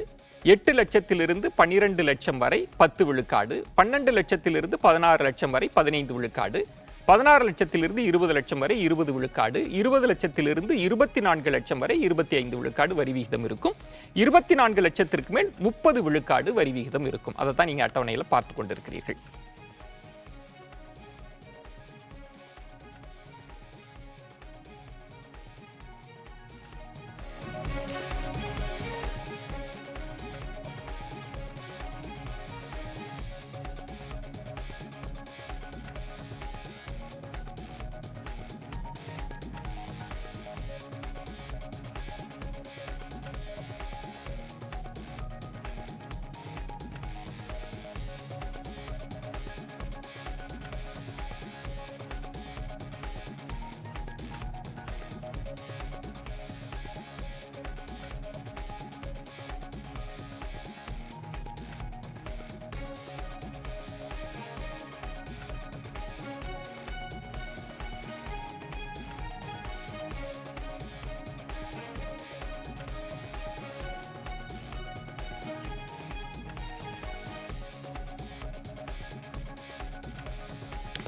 8 லட்சத்திலிருந்து 12 லட்சம் வரை 10 விழுக்காடு, 12 லட்சத்திலிருந்து 16 லட்சம் வரை 15 விழுக்காடு, 16 லட்சத்திலிருந்து 20 லட்சம் வரை 20 விழுக்காடு, 20 லட்சத்திலிருந்து 24 லட்சம் வரை 25 விழுக்காடு வரி விகிதம் இருக்கும். 24 லட்சத்திற்கு மேல் 30 விழுக்காடு வரி விகிதம் இருக்கும். அதை தான் நீங்க அட்டவணையில் பார்த்து கொண்டிருக்கிறீர்கள்.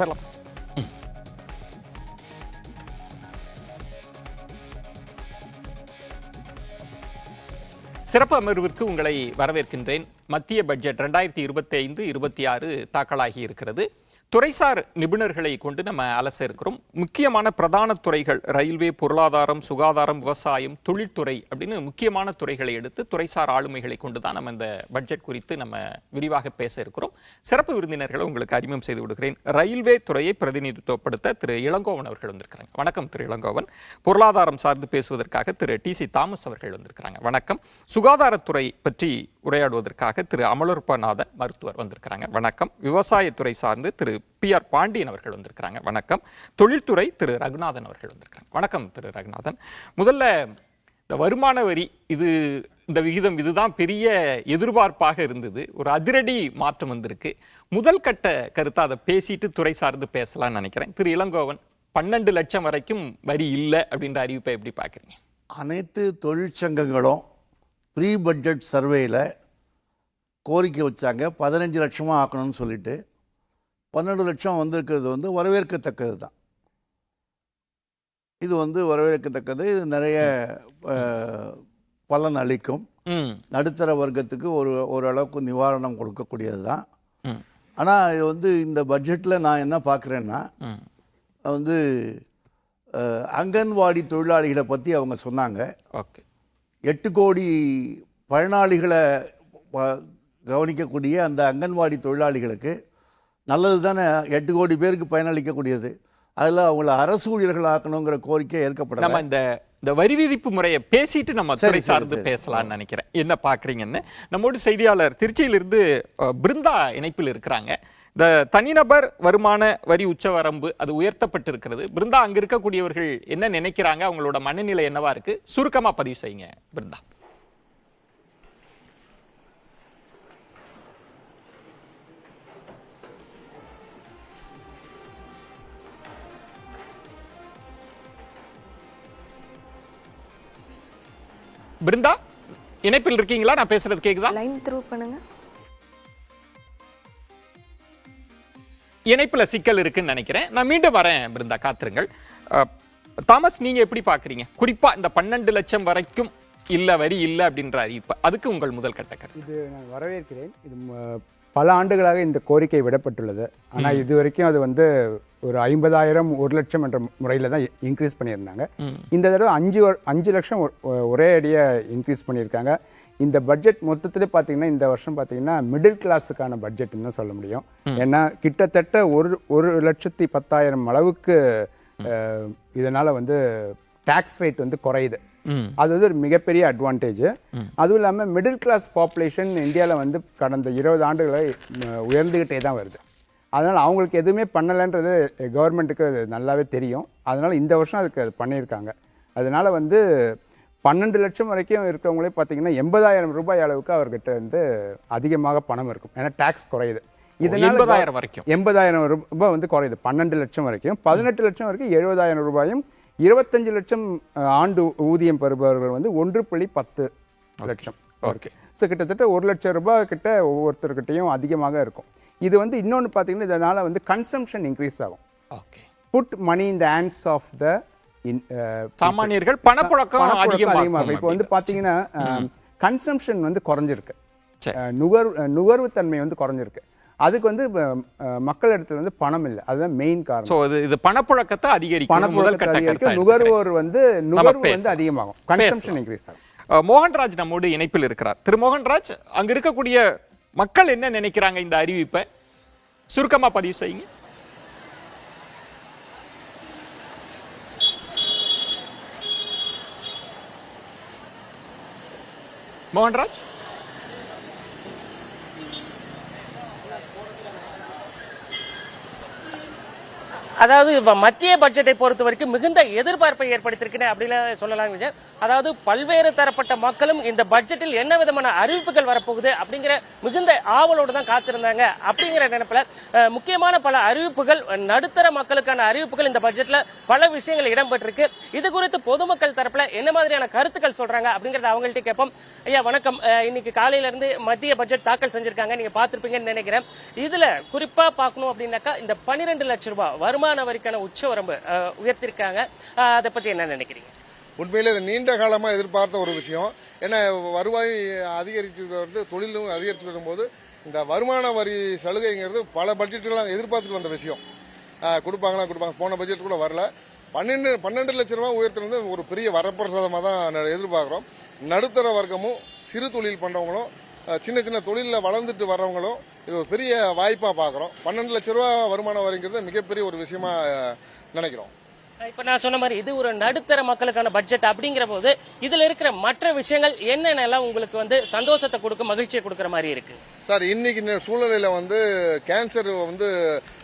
பெறலாம். சிறப்பு அமர்விற்கு உங்களை வரவேற்கின்றேன். மத்திய பட்ஜெட் 2025-26 தாக்கலாகி இருக்கிறது. துறைசார் நிபுணர்களை கொண்டு நம்ம அலச இருக்கிறோம். முக்கியமான பிரதான துறைகள் ரயில்வே, பொருளாதாரம், சுகாதாரம், விவசாயம், தொழில்துறை அப்படின்னு முக்கியமான துறைகளை எடுத்து துறைசார் ஆளுமைகளை கொண்டு தான் நம்ம இந்த பட்ஜெட் குறித்து நம்ம விரிவாக பேச இருக்கிறோம். சிறப்பு விருந்தினர்களை உங்களுக்கு அறிமுகம் செய்து விடுகிறேன். ரயில்வே துறையை பிரதிநிதித்துவப்படுத்த திரு இளங்கோவன் அவர்கள் வந்திருக்கிறாங்க. வணக்கம் திரு இளங்கோவன். பொருளாதாரம் சார்ந்து பேசுவதற்காக திரு TC தாமஸ் அவர்கள் வந்திருக்கிறாங்க. வணக்கம். சுகாதாரத்துறை பற்றி உரையாடுவதற்காக திரு அமலோற்பநாதன் மருத்துவர் வந்திருக்கிறாங்க. வணக்கம். விவசாயத்துறை சார்ந்து திரு PR பாண்டியன் அவர்கள் வந்திருக்கிறாங்க. வணக்கம். தொழில்துறை திரு ரகுநாதன் அவர்கள் வந்திருக்கிறாங்க. வணக்கம் திரு ரகுநாதன். முதல்ல இந்த வருமான வரி இந்த விகிதம் இதுதான் பெரிய எதிர்பார்ப்பாக இருந்தது. ஒரு அதிரடி மாற்றம் வந்திருக்கு. முதல் கட்ட கருத்தை அதை பேசிட்டு துறை சார்ந்து பேசலாம்னு நினைக்கிறேன். திரு இளங்கோவன், 12 லட்சம் வரைக்கும் வரி இல்லை அப்படின்ற அறிவிப்பை எப்படி பார்க்குறீங்க? அனைத்து தொழிற்சங்கங்களும் ப்ரீ பட்ஜெட் சர்வேயில் கோரிக்கை வச்சாங்க 15 லட்சமாக ஆக்கணும்னு சொல்லிட்டு. 12 லட்சம் வந்திருக்கிறது வரவேற்கத்தக்கது தான். இது வரவேற்கத்தக்கது. இது நிறைய பலன் அளிக்கும். நடுத்தர வர்க்கத்துக்கு ஓரளவுக்கு நிவாரணம் கொடுக்கக்கூடியது தான். ஆனால் இது இந்த பட்ஜெட்டில் நான் என்ன பார்க்குறேன்னா, அங்கன்வாடி தொழிலாளிகளை பற்றி அவங்க சொன்னாங்க. 8 கோடி பயனாளிகளை கவனிக்கக்கூடிய அந்த அங்கன்வாடி தொழிலாளிகளுக்கு நல்லது தானே. 8 கோடி பேருக்கு பயனளிக்கக்கூடியது. அதில் அவங்கள அரசு ஊழியர்கள் ஆக்கணுங்கிற கோரிக்கை ஏற்கப்படல. நம்ம இந்த வரி விதிப்பு முறையை பேசிட்டு நம்ம துறை சார்ந்து பேசலாம்னு நினைக்கிறேன். என்ன பார்க்குறீங்கன்னு. நம்மோடு செய்தியாளர் திருச்சியிலிருந்து பிருந்தா இணைப்பில் இருக்கிறாங்க. இந்த தனிநபர் வருமான வரி உச்சவரம்பு அது உயர்த்தப்பட்டிருக்கிறது. பிருந்தா, அங்க இருக்கக்கூடியவர்கள் என்ன நினைக்கிறாங்க, அவங்களோட மனநிலை என்னவா இருக்கு, சுருக்கமா பதிவு செய்யுங்க பிருந்தா. பிருந்தா, இணைப்பில் இருக்கீங்களா? நான் பேசுறது கேக்குதா? லைன் த்ரூ பண்ணுங்க. இணைப்புல சிக்கல் இருக்குன்னு நினைக்கிறேன். நான் மீண்டும் வரேன் பிருந்தா, காத்திருங்கள். தாமஸ், நீங்க எப்படி பாக்குறீங்க? குறிப்பா இந்த 12 லட்சம் வரைக்கும் இல்ல வரி இல்ல அப்படின்ற அறிவிப்பு, அதுக்கு உங்கள் முதல் கட்டக்கர். இது நான் வரவேற்கிறேன். இது பல ஆண்டுகளாக இந்த கோரிக்கை விடப்பட்டுள்ளது. ஆனால் இது வரைக்கும் அது ஒரு 50,000 1 லட்சம் என்ற முறையில் தான் இன்க்ரீஸ் பண்ணியிருந்தாங்க. இந்த தடவை 5 லட்சம் ஒரே அடியாக இன்க்ரீஸ் பண்ணியிருக்காங்க. இந்த பட்ஜெட் மொத்தத்திலே பார்த்தீங்கன்னா இந்த வருஷம் பார்த்தீங்கன்னா மிடில் கிளாஸுக்கான பட்ஜெட்னு தான் சொல்ல முடியும். ஏன்னா கிட்டத்தட்ட 1,10,000 அளவுக்கு இதனால் டேக்ஸ் ரேட் குறையுது. அது ஒரு மிகப்பெரிய அட்வான்டேஜ். அதுவும் இல்லாமல் மிடில் கிளாஸ் பாப்புலேஷன் இந்தியாவில் கடந்த 20 ஆண்டுகளை உயர்ந்துக்கிட்டே தான் வருது. அதனால் அவங்களுக்கு எதுவுமே பண்ணலைன்றது கவர்மெண்ட்டுக்கு அது நல்லாவே தெரியும். அதனால் இந்த வருஷம் அதுக்கு அது பண்ணியிருக்காங்க. அதனால் 12 லட்சம் வரைக்கும் இருக்கிறவங்களே பார்த்தீங்கன்னா 80,000 ரூபாய் அளவுக்கு அவர்கிட்ட அதிகமாக பணம் இருக்கும். ஏன்னா டேக்ஸ் குறையுது. இதனால 80,000 வரைக்கும் 80,000 ரூபாய் வந்து குறையுது. 12 லட்சம் வரைக்கும், 18 லட்சம் வரைக்கும் 70,000 ரூபாயும், 25 லட்சம் ஆண்டு ஊதியம் பெறுபவர்கள் வந்து 1.10 லட்சம். ஓகே. ஸோ கிட்டத்தட்ட 1 லட்சம் ரூபாய் கிட்ட ஒவ்வொருத்தர்கிட்டையும் அதிகமாக இருக்கும். இது வந்து இன்னொன்று பார்த்தீங்கன்னா இதனால் வந்து கன்சம்ஷன் இன்க்ரீஸ் ஆகும். Okay. Put money in the hands of த சாமானியர்கள் பணப்புழக்கம் அதிகமாக இருக்கும். இப்போ வந்து பார்த்தீங்கன்னா கன்சம்ஷன் வந்து குறைஞ்சிருக்கு, நுகர்வு தன்மை வந்து குறைஞ்சிருக்கு. அதுக்கு வந்து மக்கள் இடத்துல வந்து பணம் இல்லை, அதுதான் மெயின் காரணம். ஸோ இது பணப்புழக்கத்தை அதிகரிக்கும், நுகர்வோர் வந்து நுகர்வு வந்து அதிகமாகும், கன்சம்ஷன் இன்க்ரீஸ் ஆகும். மோகன்ராஜ் நம்மோடு இணைப்பில் இருக்கிறார். திரு மோகன்ராஜ், அங்க இருக்கக்கூடிய மக்கள் என்ன நினைக்கிறாங்க இந்த அறிவிப்பை சுருக்கமா பதிவு செய்யுங்க. மோகன்ராஜ். அதாவது மத்திய பட்ஜெட்டை பொறுத்த வரைக்கும் மிகுந்த எதிர்பார்ப்பை ஏற்படுத்தியிருக்கிறேன் அப்படின்னு சொல்லலாம். அதாவது பல்வேறு தரப்பட்ட மக்களும் இந்த பட்ஜெட்டில் என்ன விதமான அறிவிப்புகள் வரப்போகுது அப்படிங்கிற மிகுந்த ஆவலோடு தான் காத்திருந்தாங்க. அப்படிங்கிற நினைப்புல முக்கியமான பல அறிவிப்புகள், நடுத்தர மக்களுக்கான அறிவிப்புகள் இந்த பட்ஜெட்ல பல விஷயங்கள் இடம்பெற்றிருக்கு. இது குறித்து பொதுமக்கள் தரப்புல என்ன மாதிரியான கருத்துக்கள் சொல்றாங்க அப்படிங்கறத அவங்கள்ட்ட கேட்போம். ஐயா வணக்கம். இன்னைக்கு காலையில இருந்து மத்திய பட்ஜெட் தாக்கல் செஞ்சிருக்காங்க, நீங்க பார்த்திருப்பீங்கன்னு நினைக்கிறேன். இதுல குறிப்பா பார்க்கணும் அப்படின்னாக்கா இந்த 12 லட்சம் ரூபாய் வருமான வரிக்கான உச்சவரம்பு உயர்த்திருக்காங்க. அதை பத்தி என்ன நினைக்கிறீங்க? உண்மையிலே இது நீண்ட காலமா எதிர்பார்த்த ஒரு விஷயம். ஏன்னா வருவாய் அதிகரிச்சு வருது, தொழிலும் அதிகரிச்சு வரும்போது இந்த வருமான வரி சலுகைங்கிறது பல பட்ஜெட்டுலாம் எதிர்பார்த்துட்டு வந்த விஷயம். கொடுப்பாங்க, போன பட்ஜெட் கூட வரல. 12 லட்சம் ரூபாய் உயர்த்தினது ஒரு பெரிய வரப்பிரசாதமாக தான் எதிர்பார்க்கிறோம். நடுத்தர வர்க்கமும் சிறு தொழில் பண்றவங்களும் சின்ன சின்ன தொழிலில் வளர்ந்துட்டு வர்றவங்களும் இது ஒரு பெரிய வாய்ப்பா பார்க்குறோம். 12 லட்சம் ரூபாய் வருமான வரிங்கிறது மிகப்பெரிய ஒரு விஷயமா நினைக்கிறோம். இப்ப நான் சொன்ன மாதிரி இது ஒரு நடுத்தர மக்களுக்கான பட்ஜெட் அப்படிங்கிற போது இதுல இருக்கிற மற்ற விஷயங்கள் என்னென்னலாம் உங்களுக்கு வந்து சந்தோஷத்தை கொடுக்க, மகிழ்ச்சியை கொடுக்கிற மாதிரி இருக்கு சார்? இன்னைக்கு சூழ்நிலையில வந்து கேன்சர் வந்து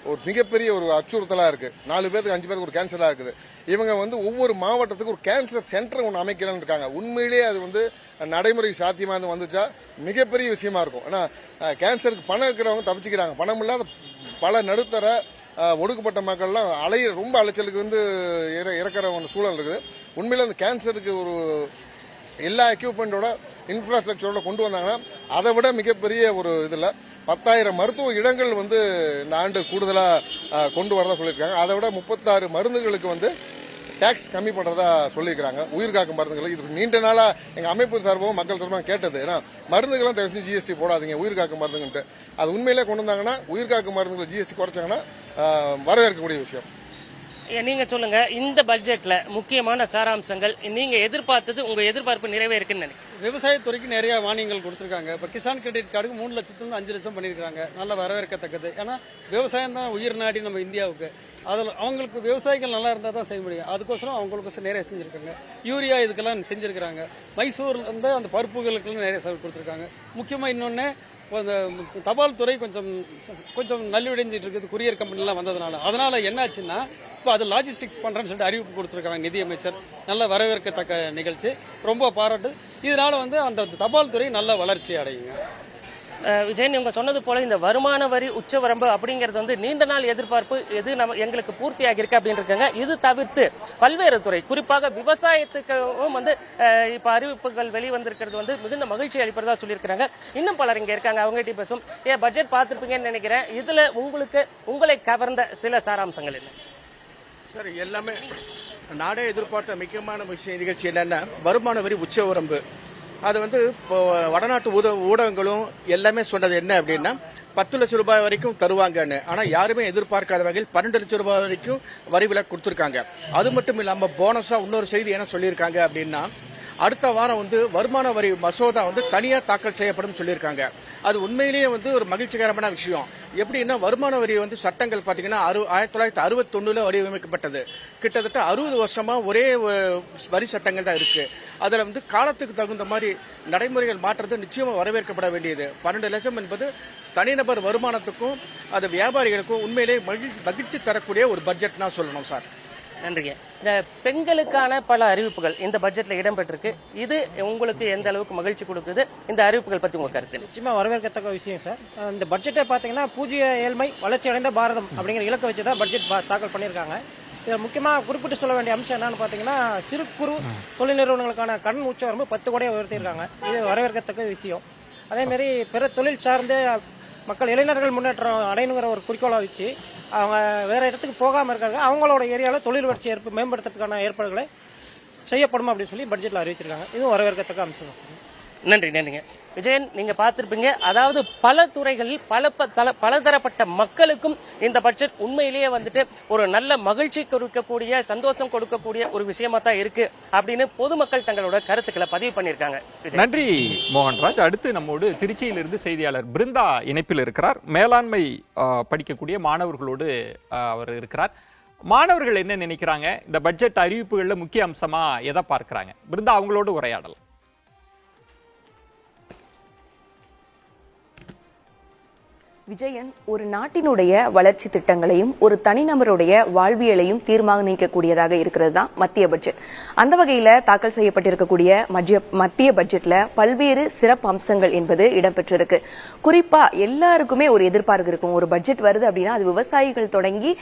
ஒரு மிகப்பெரிய ஒரு அச்சுறுத்தலா இருக்கு. 4 பேருக்கு 5 பேருக்கு ஒரு கேன்சரா இருக்குது. இவங்க வந்து ஒவ்வொரு மாவட்டத்துக்கு ஒரு கேன்சர் சென்டர் ஒன்று அமைக்கலாம்னு இருக்காங்க. உண்மையிலேயே அது வந்து நடைமுறை சாத்தியமா வந்துச்சா மிகப்பெரிய விஷயமா இருக்கும். ஏன்னா கேன்சருக்கு பணம் இருக்கிறவங்க தப்பிச்சுக்கிறாங்க, பணம் இல்லாத பல நடுத்தர ஒடுக்கப்பட்ட மக்கள்லாம் ரொம்ப அலைச்சலுக்கு வந்து இறக்கிற ஒரு சூழல் இருக்குது. உண்மையில அந்த கேன்சருக்கு ஒரு எல்லா எக்யூப்மெண்டோட இன்ஃப்ராஸ்ட்ரக்சரோட கொண்டு வந்தாங்கன்னா அதை விட மிகப்பெரிய ஒரு இதில் 10,000 மருத்துவ இடங்கள் வந்து இந்த ஆண்டு கூடுதலாக கொண்டு வரதா சொல்லியிருக்காங்க. அதை விட 36 மருந்துகளுக்கு வந்து டாக்ஸ் கம்மி பண்றதா சொல்லியிருக்காங்க. உயிர்காக்கும் மருந்துகள் இது நீண்ட நாளா எங்க அமைப்பு சார்பும் மக்கள் சார்பும் கேட்டது. ஏன்னா மருந்துகள்லாம் தயவு செஞ்சு ஜிஎஸ்டி போடாதீங்க, உயிர்காக்கும் மருந்துன்ட்டு. அது உண்மையிலே கொண்டு வந்தாங்கன்னா உயிர்காக்கும் மருந்துகளை ஜிஎஸ்டி குறைச்சாங்கன்னா வரவேற்கக்கூடிய விஷயம். நீங்க சொல்லுங்க, இந்த பட்ஜெட்ல முக்கியமான சாராம்சங்கள் நீங்க எதிர்பார்த்தது, உங்க எதிர்பார்ப்பு நிறைவேறுக்குன்னு நினைக்கிறேன். விவசாயத்துறைக்கு நிறைய மானியங்கள் கொடுத்திருக்காங்க. இப்ப கிசான் கிரெடிட் கார்டுக்கு 3 லட்சத்துல 5 லட்சம் பண்ணிருக்காங்க. நல்ல வரவேற்கத்தக்கது. ஏன்னா விவசாயம் தான் உயிர் நாடி நம்ம இந்தியாவுக்கு. அதில் அவங்களுக்கு விவசாயிகள் நல்லா இருந்தால் தான் செய்ய முடியும். அதுக்கோசரம் அவங்களுக்கு நிறைய செஞ்சிருக்காங்க. யூரியா இதுக்கெல்லாம் செஞ்சிருக்கிறாங்க. மைசூர்ல இருந்து அந்த பருப்புகளுக்கெல்லாம் நிறைய கொடுத்துருக்காங்க. முக்கியமா இன்னொன்னு அந்த தபால் துறை கொஞ்சம் நலிவடைஞ்சிட்டு இருக்குது, குரியர் கம்பெனிலாம் வந்ததுனால. அதனால என்னாச்சுன்னா இப்போ அது லாஜிஸ்டிக்ஸ் பண்றேன்னு சொல்லிட்டு அறிவிப்பு கொடுத்துருக்காங்க நிதியமைச்சர். நல்ல வரவேற்கத்தக்க நிகழ்ச்சி, ரொம்ப பாராட்டு. இதனால வந்து அந்த தபால் துறை நல்ல வளர்ச்சி அடையுங்க. விஜயன், இவங்க சொன்னது போல இந்த வருமான வரி உச்சவரம்பு அப்படிங்கிறது வந்து நீண்ட நாள் எதிர்பார்ப்பு, எது எங்களுக்கு பூர்த்தியாகி இருக்கு அப்படின்னு இருக்காங்க. இது தவிர்த்து பல்வேறு துறை, குறிப்பாக விவசாயத்துக்கும் வந்து இப்ப அறிவிப்புகள் வெளிவந்திருக்கிறது வந்து மிகுந்த மகிழ்ச்சி அளிப்பதா சொல்லியிருக்காங்க. இன்னும் பலர் இங்க இருக்காங்க, அவங்ககிட்ட பேசும். பட்ஜெட் பார்த்திருப்பீங்கன்னு நினைக்கிறேன். இதுல உங்களை கவர்ந்த சில சாராம்சங்கள் என்ன சார்? எல்லாமே நாடே எதிர்பார்த்த முக்கியமான விஷயம் நிகழ்ச்சி என்னன்னா வருமான வரி உச்சவரம்பு. அது வந்து இப்போ வடநாட்டு ஊடகங்களும் எல்லாமே சொன்னது என்ன அப்படின்னா 10 லட்சம் ரூபாய் வரைக்கும் தருவாங்கன்னு. ஆனா யாருமே எதிர்பார்க்காத வகையில் 12 லட்சம் ரூபாய் வரைக்கும் வரி விலக்கு கொடுத்திருக்காங்க. அது மட்டும் இல்லாம போனஸா இன்னொரு செய்தி என்ன சொல்லியிருக்காங்க அப்படின்னா அடுத்த வாரம் வந்து வருமான வரி மசோதா வந்து தனியா தாக்கல் செய்யப்படும் சொல்லியிருக்காங்க. அது உண்மையிலேயே வந்து ஒரு மகிழ்ச்சிகரமான விஷயம். எப்படின்னா வருமான வரி வந்து சட்டங்கள் பாத்தீங்கன்னா 1961 வடிவமைக்கப்பட்டது. கிட்டத்தட்ட 60 வருஷமா ஒரே வரி சட்டங்கள் தான் இருக்கு. அதுல வந்து காலத்துக்கு தகுந்த மாதிரி நடைமுறைகள் மாற்றது நிச்சயமா வரவேற்கப்பட வேண்டியது. 12 லட்சம் என்பது தனிநபர் வருமானத்துக்கும் அது வியாபாரிகளுக்கும் உண்மையிலேயே மகிழ்ச்சி தரக்கூடிய ஒரு பட்ஜெட் தான் சொல்லணும் சார். நன்றிங்க. இந்த பெண்களுக்கான பல அறிவிப்புகள் இந்த பட்ஜெட்ல இடம்பெற்றிருக்கு. இது உங்களுக்கு எந்த அளவுக்கு மகிழ்ச்சி கொடுக்குது? இந்த அறிவிப்புகள் பத்தி உங்க கருத்து? நிச்சயமா வரவேற்கத்தக்க விஷயம் சார். இந்த பட்ஜெட்டை பார்த்தீங்கன்னா பூஜ்ய ஏழ்மை வளர்ச்சி அடைந்த பாரதம் அப்படிங்கிற இலக்கை வச்சு தான் பட்ஜெட் தாக்கல் பண்ணியிருக்காங்க. இதில் முக்கியமாக குறிப்பிட்டு சொல்ல வேண்டிய அம்சம் என்னன்னு பார்த்தீங்கன்னா சிறு குறு தொழில் நிறுவனங்களுக்கான கடன் உச்சவரம்பு 10 கோடியை உயர்த்தியிருக்காங்க. இது வரவேற்கத்தக்க விஷயம். அதேமாரி பிற தொழில் சார்ந்த மக்கள் இளைஞர்கள் முன்னேற்றம் அடையணுங்கிற ஒரு குறிக்கோளை வச்சு அவங்க வேற இடத்துக்கு போகாமல் இருக்காங்க. அவங்களோட ஏரியாவில் தொழில் வளர்ச்சி மேம்படுத்துறதுக்கான ஏற்பாடுகளை செய்யப்படும் அப்படின்னு சொல்லி பட்ஜெட்டில் அறிவிச்சிருக்காங்க. இதுவும் வரவேற்கத்தக்க அம்சம். நன்றிங்க. விஜயன், நீங்க பார்த்திருப்பீங்க, அதாவது பல துறைகளில் பலதரப்பட்ட மக்களுக்கும் இந்த பட்ஜெட் உண்மையிலேயே வந்துட்டு ஒரு நல்ல மகிழ்ச்சி கொடுக்கக்கூடிய, சந்தோஷம் கொடுக்கக்கூடிய ஒரு விஷயமா தான் இருக்கு அப்படின்னு பொதுமக்கள் தங்களோட கருத்துக்களை பதிவு பண்ணியிருக்காங்க. நன்றி மோகன்ராஜ். அடுத்து நம்மோடு திருச்சியிலிருந்து செய்தியாளர் பிருந்தா இணைப்பில் இருக்கிறார். மேலாண்மை படிக்கக்கூடிய மாணவர்களோடு அவர் இருக்கிறார். மாணவர்கள் என்ன நினைக்கிறாங்க? இந்த பட்ஜெட் அறிவிப்புகளில் முக்கிய அம்சமா எதை பார்க்கிறாங்க? பிருந்தா, அவங்களோடு உரையாடலாம். விஜயன், ஒரு நாட்டினுடைய வளர்ச்சி திட்டங்களையும் ஒரு தனிநபருடைய வாழ்வியலையும் தீர்மானிக்கக்கூடியதாக இருக்கிறது தான் மத்திய பட்ஜெட். அந்த வகையில தாக்கல் செய்யப்பட்டிருக்கக்கூடிய மத்திய பட்ஜெட்ல பல்வேறு சிறப்பு அம்சங்கள் என்பது இடம்பெற்றிருக்கு. குறிப்பா எல்லாருக்குமே ஒரு எதிர்பார்ப்பு இருக்கும். ஒரு பட்ஜெட் வருது அப்படின்னா அது விவசாயிகள் தொடங்கி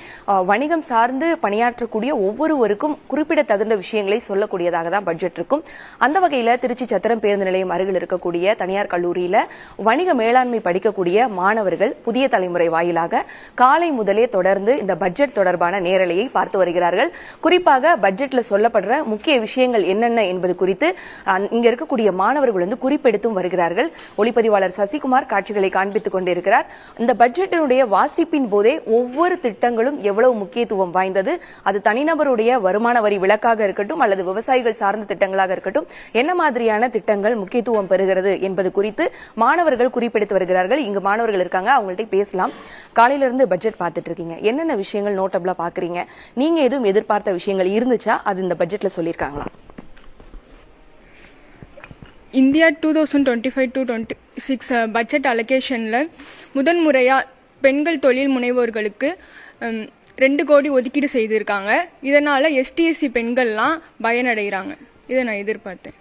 வணிகம் சார்ந்து பணியாற்றக்கூடிய ஒவ்வொருவருக்கும் குறிப்பிடத்தகுந்த விஷயங்களை சொல்லக்கூடியதாக தான் பட்ஜெட் இருக்கும். அந்த வகையில திருச்சி சத்திரம் பேருந்து நிலையம் அருகில் இருக்கக்கூடிய தனியார் கல்லூரியில வணிக மேலாண்மை படிக்கக்கூடிய மாணவர்கள் புதிய தலைமுறை வாயிலாக காலை முதலே தொடர்ந்து இந்த பட்ஜெட் தொடர்பான நேரலையை பார்த்து வருகிறார்கள். குறிப்பாக பட்ஜெட்ல சொல்லப்படுற முக்கிய விஷயங்கள் என்னென்ன என்பது குறித்து இங்க இருக்கக்கூடிய மாணவர்கள் வந்து குறிப்பெடுத்தும் வருகிறார்கள். ஒளிப்பதிவாளர் சசிகுமார் காட்சிகளை காண்பித்துக் கொண்டிருக்கிறார். இந்த பட்ஜெட்டினுடைய வாசிப்பின் போதே ஒவ்வொரு திட்டங்களும் எவ்வளவு முக்கியத்துவம் வாய்ந்தது, அது தனிநபருடைய வருமான வரி விலக்காக இருக்கட்டும் அல்லது விவசாயிகள் சார்ந்த திட்டங்களாக இருக்கட்டும், என்ன மாதிரியான திட்டங்கள் முக்கியத்துவம் பெறுகிறது என்பது குறித்து மாணவர்கள் குறிப்பெடுத்து வருகிறார்கள். இங்கு மாணவர்கள் இருக்காங்க, அவங்கள்ட்ட பேசலாம். காலையில இருந்து பட்ஜெட் பார்த்துட்டு இருக்கீங்க, என்னென்ன விஷயங்கள் நோட்டபிளா பாக்குறீங்க? நீங்க எதுவும் எதிர்பார்த்த விஷயங்கள் இருந்துச்சா? அது இந்த பட்ஜெட்ல சொல்லியிருக்காங்களா? இந்தியா 2025-26 பட்ஜெட் அலோகேஷனில் முதன்முறையாக பெண்கள் தொழில் முனைவோர்களுக்கு 2 கோடி ஒதுக்கீடு செய்திருக்காங்க. இதனால் எஸ்டிஎஸ்சி பெண்கள்லாம் பயனடைகிறாங்க. இதை நான் எதிர்பார்த்தேன்.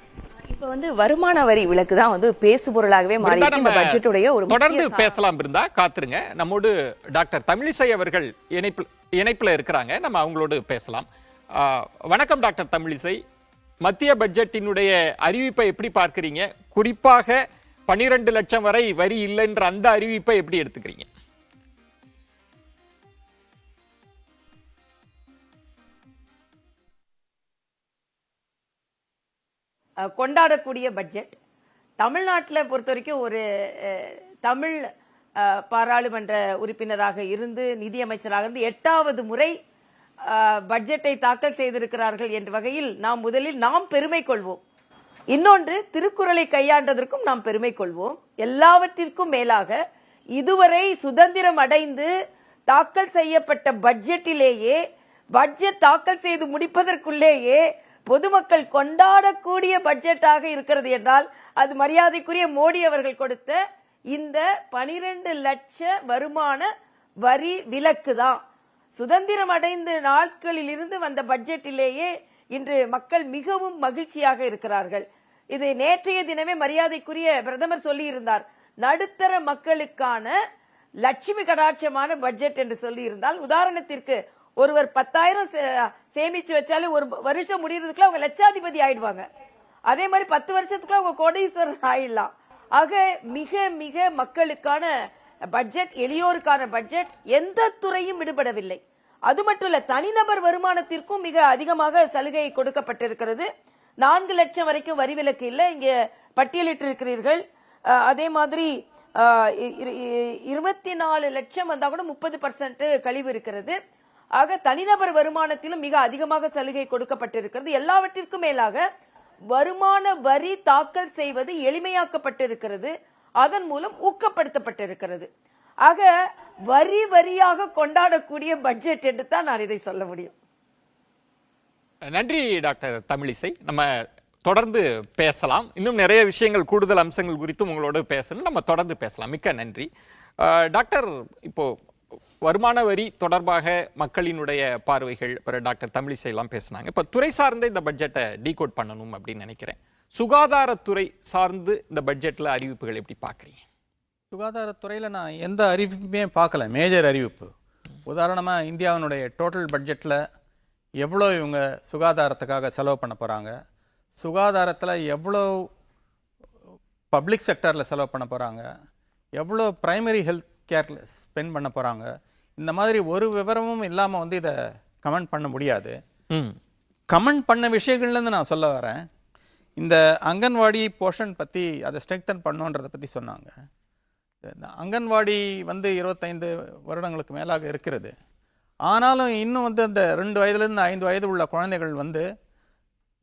இப்ப வந்து வருமான வரி விலக்கு தான் வந்து பேசு பொருளாகவே மாறி இந்த பட்ஜெட்டுடைய ஒரு தொடர்ந்து பேசலாம் இருந்தா காத்துருங்க. நம்மோடு டாக்டர் தமிழிசை அவர்கள் இணைப்புல இருக்கிறாங்க. நம்ம அவங்களோடு பேசலாம். வணக்கம் டாக்டர் தமிழிசை. மத்திய பட்ஜெட்டினுடைய அறிவிப்பை எப்படி பார்க்கிறீங்க? குறிப்பாக 12 லட்சம் வரை வரி இல்லைன்ற அந்த அறிவிப்பை எப்படி எடுத்துக்கிறீங்க? கொண்டாடக்கூடிய பட்ஜெட். தமிழ்நாட்டில் பொறுத்த வரைக்கும் ஒரு தமிழ் பாராளுமன்ற உறுப்பினராக இருந்து நிதியமைச்சராக இருந்து 8வது முறை பட்ஜெட்டை தாக்கல் செய்திருக்கிறார்கள் என்ற வகையில் முதலில் நாம் பெருமை கொள்வோம். இன்னொன்று, திருக்குறளை கையாண்டதற்கும் நாம் பெருமை கொள்வோம். எல்லாவற்றிற்கும் மேலாக இதுவரை சுதந்திரம் அடைந்து தாக்கல் செய்யப்பட்ட பட்ஜெட்டிலேயே பட்ஜெட் தாக்கல் செய்து முடிப்பதற்குள்ளேயே பொதுமக்கள் கொண்டாடக்கூடிய பட்ஜெட்டாக இருக்கிறது என்றால் அது மரியாதைக்குரிய மோடி அவர்கள் கொடுத்த இந்த 12 லட்ச வருமான வரி விலக்கு தான். சுதந்திரம் அடைந்த நாட்களில் இருந்து வந்த பட்ஜெட்டிலேயே இன்று மக்கள் மிகவும் மகிழ்ச்சியாக இருக்கிறார்கள். இது நேற்றைய தினமே மரியாதைக்குரிய பிரதமர் சொல்லி இருந்தார், நடுத்தர மக்களுக்கான லட்சுமி கடாட்சமான பட்ஜெட் என்று சொல்லி இருந்தால், உதாரணத்திற்கு ஒருவர் 10,000 சேமிச்சு வச்சாலே ஒரு வருஷம் முடியறதுக்குள்ள அவங்க லட்சாதிபதி ஆயிடுவாங்க. அதே மாதிரி 10 வருஷத்துக்குள்ள அவங்க கோடீஸ்வரர் ஆயிடலாம். ஆக மிக மிக மக்களுக்கான பட்ஜெட், எளியோருக்கான பட்ஜெட், எந்த துறையும் விடுபடவில்லை. அது மட்டும் இல்ல, தனிநபர் வருமானத்திற்கும் மிக அதிகமாக சலுகை கொடுக்கப்பட்டிருக்கிறது. 4 லட்சம் வரைக்கும் வரி விலக்கு இல்லை, இங்க பட்டியலிட்டு இருக்கிறீர்கள். அதே மாதிரி 24 லட்சம் வந்தா கூட 30% கழிவு இருக்கிறது. ஆக தனிநபர் வருமானத்திலும் மிக அதிகமாக சலுகை கொடுக்கப்பட்டிருக்கிறது. எல்லாவற்றிற்கும் மேலாக வருமான வரி தாக்கல் செய்வது எளிமையாக்கப்பட்டிருக்கிறது, அதன் மூலம் ஊக்கப்படுத்தப்பட்டிருக்கிறது. ஆக வரி வரியாக கொண்டாடக்கூடிய பட்ஜெட் என்று தான் நான் இதை சொல்ல முடியும். நன்றி டாக்டர் தமிழிசை. நம்ம தொடர்ந்து பேசலாம். இன்னும் நிறைய விஷயங்கள், கூடுதல் அம்சங்கள் குறித்தும் உங்களோட பேசணும். நம்ம தொடர்ந்து பேசலாம். மிக்க நன்றி டாக்டர். இப்போ வருமான வரி தொடர்பாக மக்களினுடைய பார்வைகள் டாக்டர் தமிழிசை எல்லாம் பேசினாங்க. இப்போ துறை சார்ந்த இந்த பட்ஜெட்டை டீகோட் பண்ணணும் அப்படின்னு நினைக்கிறேன். சுகாதாரத்துறை சார்ந்து இந்த பட்ஜெட்டில் அறிவிப்புகள் எப்படி பார்க்குறீங்க? சுகாதாரத்துறையில் நான் எந்த அறிவிப்புமே பார்க்கல, மேஜர் அறிவிப்பு. உதாரணமாக இந்தியாவினுடைய டோட்டல் பட்ஜெட்டில் எவ்வளோ இவங்க சுகாதாரத்துக்காக செலவு பண்ண போகிறாங்க, சுகாதாரத்தில் எவ்வளோ பப்ளிக் செக்டரில் செலவு பண்ண போகிறாங்க, எவ்வளோ ப்ரைமரி ஹெல்த் கேரில் ஸ்பெண்ட் பண்ண போகிறாங்க, இந்த மாதிரி ஒரு விவரமும் இல்லாமல் வந்து இதை கமெண்ட் பண்ண முடியாது. கமெண்ட் பண்ண விஷயங்கள்லேருந்து நான் சொல்ல வரேன். இந்த அங்கன்வாடி போர்ஷன் பற்றி அதை ஸ்ட்ரெங்தன் பண்ணுன்றதை பற்றி சொன்னாங்க. அங்கன்வாடி வந்து 25 வருடங்களுக்கு மேலாக இருக்கிறது. ஆனாலும் இன்னும் வந்து அந்த 2 வயதுலேருந்து 5 வயது உள்ள குழந்தைகள் வந்து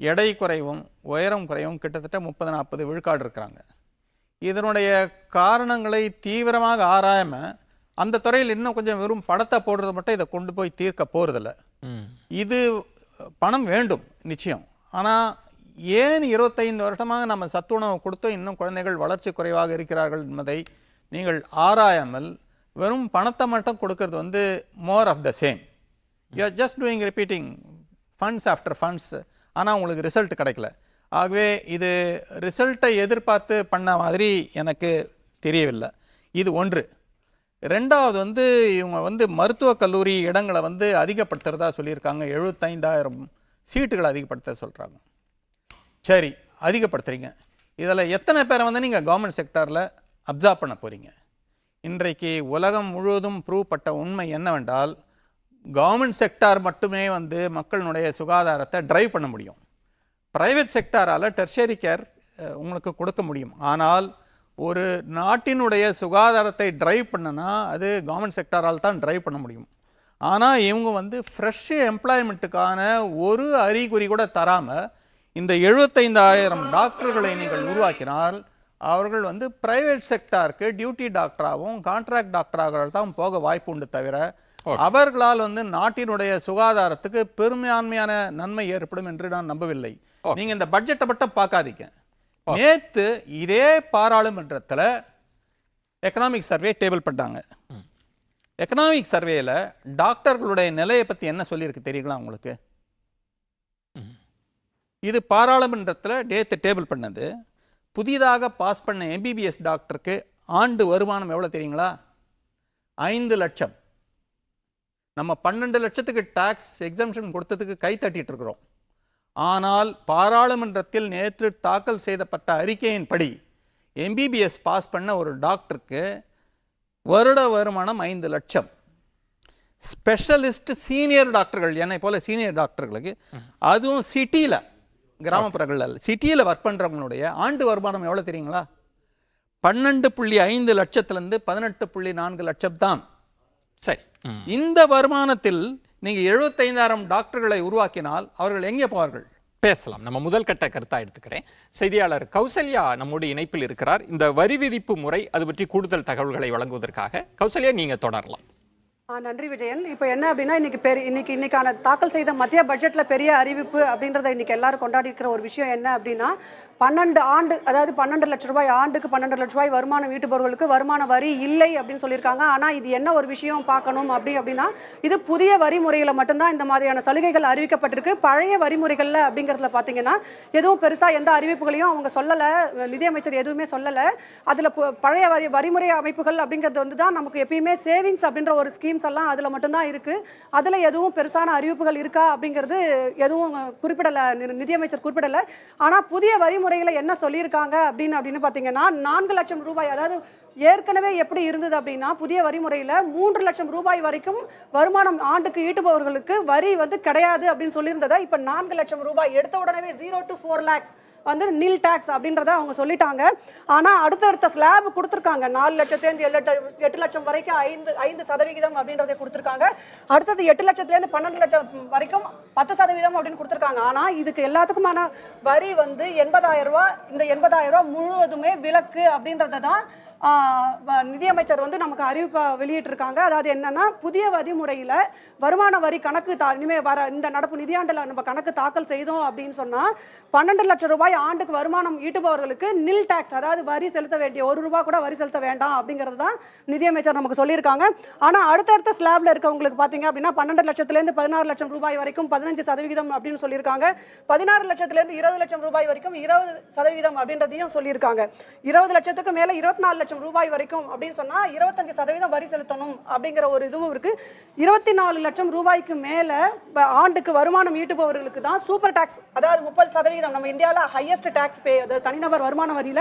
எடை குறைவும் உயரம் குறைவும் கிட்டத்தட்ட 30-40 விழுக்காடு இருக்கிறாங்க. இதனுடைய காரணங்களை தீவிரமாக ஆராயாமல் அந்த துறையில் இன்னும் கொஞ்சம் வெறும் பணத்தை போடுறது மட்டும் இதை கொண்டு போய் தீர்க்க போகிறதில்ல. இது பணம் வேண்டும் நிச்சயம். ஆனால் ஏன் 25 வருஷமாக நம்ம சத்துணவு கொடுத்தோம் இன்னும் குழந்தைகள் வளர்ச்சி குறைவாக இருக்கிறார்கள் என்பதை நீங்கள் ஆராயாமல் வெறும் பணத்தை மட்டும் கொடுக்கறது வந்து more of the same. You are just doing repeating funds after funds, ஆனால் உங்களுக்கு ரிசல்ட் கிடைக்கல. ஆகவே இது ரிசல்ட்டை எதிர்பார்த்து பண்ண மாதிரி எனக்கு தெரியவில்லை. இது ஒன்று. ரெண்டாவது வந்து இவங்க வந்து மருத்துவக் கல்லூரி இடங்களை வந்து அதிகப்படுத்துறதா சொல்லியிருக்காங்க. 75,000 சீட்டுகள் அதிகப்படுத்த சொல்கிறாங்க. சரி, அதிகப்படுத்துறீங்க. இதில் எத்தனை பேரை வந்து நீங்கள் கவர்மெண்ட் செக்டாரில் அப்சார்ப் பண்ண போகிறீங்க? இன்றைக்கு உலகம் முழுவதும் ப்ரூவ் பட்ட உண்மை என்னவென்றால் கவர்மெண்ட் செக்டார் மட்டுமே வந்து மக்களினுடைய சுகாதாரத்தை ட்ரைவ் பண்ண முடியும். ப்ரைவேட் செக்டாரால் டெர்ஷரி கேர் உங்களுக்கு கொடுக்க முடியும். ஆனால் ஒரு நாட்டினுடைய சுகாதாரத்தை ட்ரைவ் பண்ணனா அது கவர்மெண்ட் செக்டாரால் தான் ட்ரைவ் பண்ண முடியும். ஆனால் இவங்க வந்து ஃப்ரெஷ் எம்ப்ளாய்மெண்ட்டுக்கான ஒரு அறிகுறி கூட தராமல் இந்த 75,000 டாக்டர்களை நீங்கள் உருவாக்கினால் அவர்கள் வந்து பிரைவேட் செக்டாருக்கு டியூட்டி டாக்டராகவும் கான்ட்ராக்ட் டாக்டராக தான் போக வாய்ப்பு உண்டு. தவிர அவர்களால் வந்து நாட்டினுடைய சுகாதாரத்துக்கு பெரும்பான்மையான நன்மை ஏற்படும் என்று நான் நம்பவில்லை. நீங்க இந்த பட்ஜெட்டை மட்டும் பார்க்காதீங்க. நேத்து இதே பாராளுமன்றத்தில் எக்கனாமிக் சர்வே டேபிள் பண்ணாங்க. எக்கனாமிக் சர்வேல டாக்டர்களுடைய நிலையை பத்தி என்ன சொல்லியிருக்கு தெரியுங்களா உங்களுக்கு? இது பாராளுமன்றத்தில் நேத்து டேபிள் பண்ணது. புதிதாக பாஸ் பண்ண எம்பிபிஎஸ் டாக்டருக்கு ஆண்டு வருமானம் எவ்வளோ தெரியுங்களா? 5 லட்சம். நம்ம 12 லட்சத்துக்கு டாக்ஸ் எக்ஸம்ஷன் கொடுத்ததுக்கு கை தட்டிட்டு இருக்கிறோம். ஆனால் பாராளுமன்றத்தில் நேற்று தாக்கல் செய்யப்பட்ட அறிக்கையின்படி எம்பிபிஎஸ் பாஸ் பண்ண ஒரு டாக்டருக்கு வருட வருமானம் 5 லட்சம். ஸ்பெஷலிஸ்ட் சீனியர் டாக்டர்கள், என்னை போல சீனியர் டாக்டர்களுக்கு, அதுவும் சிட்டியில், கிராமப்புறங்களில் சிட்டியில் ஒர்க் பண்ணுறவங்களுடைய ஆண்டு வருமானம் எவ்வளோ தெரியுங்களா? 12.5 லட்சத்திலிருந்து 18.4 லட்சம் தான். சரி, இந்த வருமானத்தில் நீங்கள் 75,000 டாக்டர்களை உருவாக்கினால் அவர்கள் எங்கே போவார்கள்? பேசலாம். நம்ம முதல் கட்ட கருத்தா எடுத்துக்கிறேன். செய்தியாளர் கௌசல்யா நம்மோடு இணைப்பில் இருக்கிறார். இந்த வரி விதிப்பு முறை அது பற்றி கூடுதல் தகவல்களை வழங்குவதற்காக கௌசல்யா நீங்க தொடரலாம். நன்றி விஜயன். இப்போ என்ன அப்படின்னா இன்னைக்கான தாக்கல் செய்த மத்திய பட்ஜெட்ல பெரிய அறிவிப்பு அப்படின்றத இன்னைக்கு எல்லாரும் கொண்டாடி இருக்கிற ஒரு விஷயம் என்ன அப்படின்னா 12 ஆண்டு, அதாவது 12 லட்ச ரூபாய், ஆண்டுக்கு 12 லட்ச ரூபாய் வருமானம் ஈட்டுபவர்களுக்கு வருமான வரி இல்லை அப்படின்னு சொல்லியிருக்காங்க. ஆனால் இது என்ன ஒரு விஷயம் பார்க்கணும் அப்படின்னா இது புதிய வரிமுறைகளை மட்டும்தான் இந்த மாதிரியான சலுகைகள் அறிவிக்கப்பட்டிருக்கு. பழைய வரிமுறைகளில் அப்படிங்கிறதுல பார்த்தீங்கன்னா எதுவும் பெருசாக எந்த அறிவிப்புகளையும் அவங்க சொல்லலை, நிதியமைச்சர் எதுவுமே சொல்லலை. அதில் பழைய வரிமுறை அமைப்புகள் அப்படிங்கிறது வந்து தான் நமக்கு எப்பயுமே சேவிங்ஸ் அப்படின்ற ஒரு ஸ்கீம்ஸ் எல்லாம் அதில் மட்டும்தான் இருக்குது. அதில் எதுவும் பெருசான அறிவிப்புகள் இருக்கா அப்படிங்கிறது எதுவும் குறிப்பிடலை, நிதியமைச்சர் குறிப்பிடலை. ஆனால் புதிய வரிமுறை என்ன சொல்லியிருக்காங்க அப்படின்னு பார்த்தீங்கன்னா 4 லட்சம் ரூபாய், அதாவது ஏற்கனவே எப்படி இருந்தது அப்படின்னா புதிய வரிமுறையில் 3 லட்சம் ரூபாய் வரைக்கும் வருமானம் ஆண்டுக்கு ஈட்டுபவர்களுக்கு வரி வந்து கிடையாது அப்படின்னு சொல்லியிருந்ததை இப்போ 4 லட்சம் ரூபாய் எடுத்த உடனே 0 to 4 lakhs வந்து நில் டாக்ஸ் அப்படின்றத அவங்க சொல்லிட்டாங்க. ஆனால் அடுத்தடுத்த ஸ்லாப் கொடுத்துருக்காங்க. 4 லட்சத்துலேருந்து 8 லட்சம் வரைக்கும் 5% அப்படின்றத கொடுத்துருக்காங்க. அடுத்தது 8 லட்சத்துலேருந்து 12 லட்சம் வரைக்கும் 10% அப்படின்னு கொடுத்துருக்காங்க. ஆனால் இதுக்கு எல்லாத்துக்குமான வரி வந்து 80,000 ரூபாய். இந்த 80,000 ரூபாய் முழுவதுமே விலக்கு அப்படின்றத தான் நிதியமைச்சர் வந்து நமக்கு அறிவிப்பை வெளியிட்டிருக்காங்க. அதாவது என்னன்னா புதிய வரிமுறையில் வருமான வரி கணக்கு இனிமேல் வர இந்த நடப்பு நிதியாண்டில் நம்ம கணக்கு தாக்கல் செய்தோம் அப்படின்னு சொன்னால் 12 லட்சம் ரூபாய் ரூபாய் ஆண்டுக்கு வருமானம் ஈட்டுபவர்களுக்கு நில் டாக்ஸ், அதாவது வரி செலுத்த வேண்டிய ₹1 கூட வரி செலுத்த வேண்டாம் அப்படிங்கிறது தான் நிதியமைச்சர் நமக்கு சொல்லியிருக்காங்க. ஆனால் அடுத்தடுத்த ஸ்லாப்ல இருக்கவங்களுக்கு பார்த்தீங்க அப்படின்னா 12 லட்சத்திலேருந்து 16 லட்சம் ரூபாய் வரைக்கும் 15% அப்படின்னு சொல்லியிருக்காங்க. 16 லட்சத்திலேருந்து 20 லட்சம் ரூபாய் வரைக்கும் 20% அப்படின்றதையும் சொல்லியிருக்காங்க. 20 லட்சத்துக்கு மேலே 24 லட்சம் ரூபாய் வரைக்கும் அப்படின்னு சொன்னா 25% வரி செலுத்தணும் அப்படிங்கிற ஒரு இதுவும் இருக்கு. 24 லட்சம் ரூபாய்க்கு மேல ஆண்டுக்கு வருமானம் ஈட்டுபவர்களுக்கு தான் சூப்பர் டாக்ஸ், அதாவது 30%. நம்ம இந்தியாவில் ஹையஸ்ட் டாக்ஸ் பே, அதாவது தனிநபர் வருமான வரியில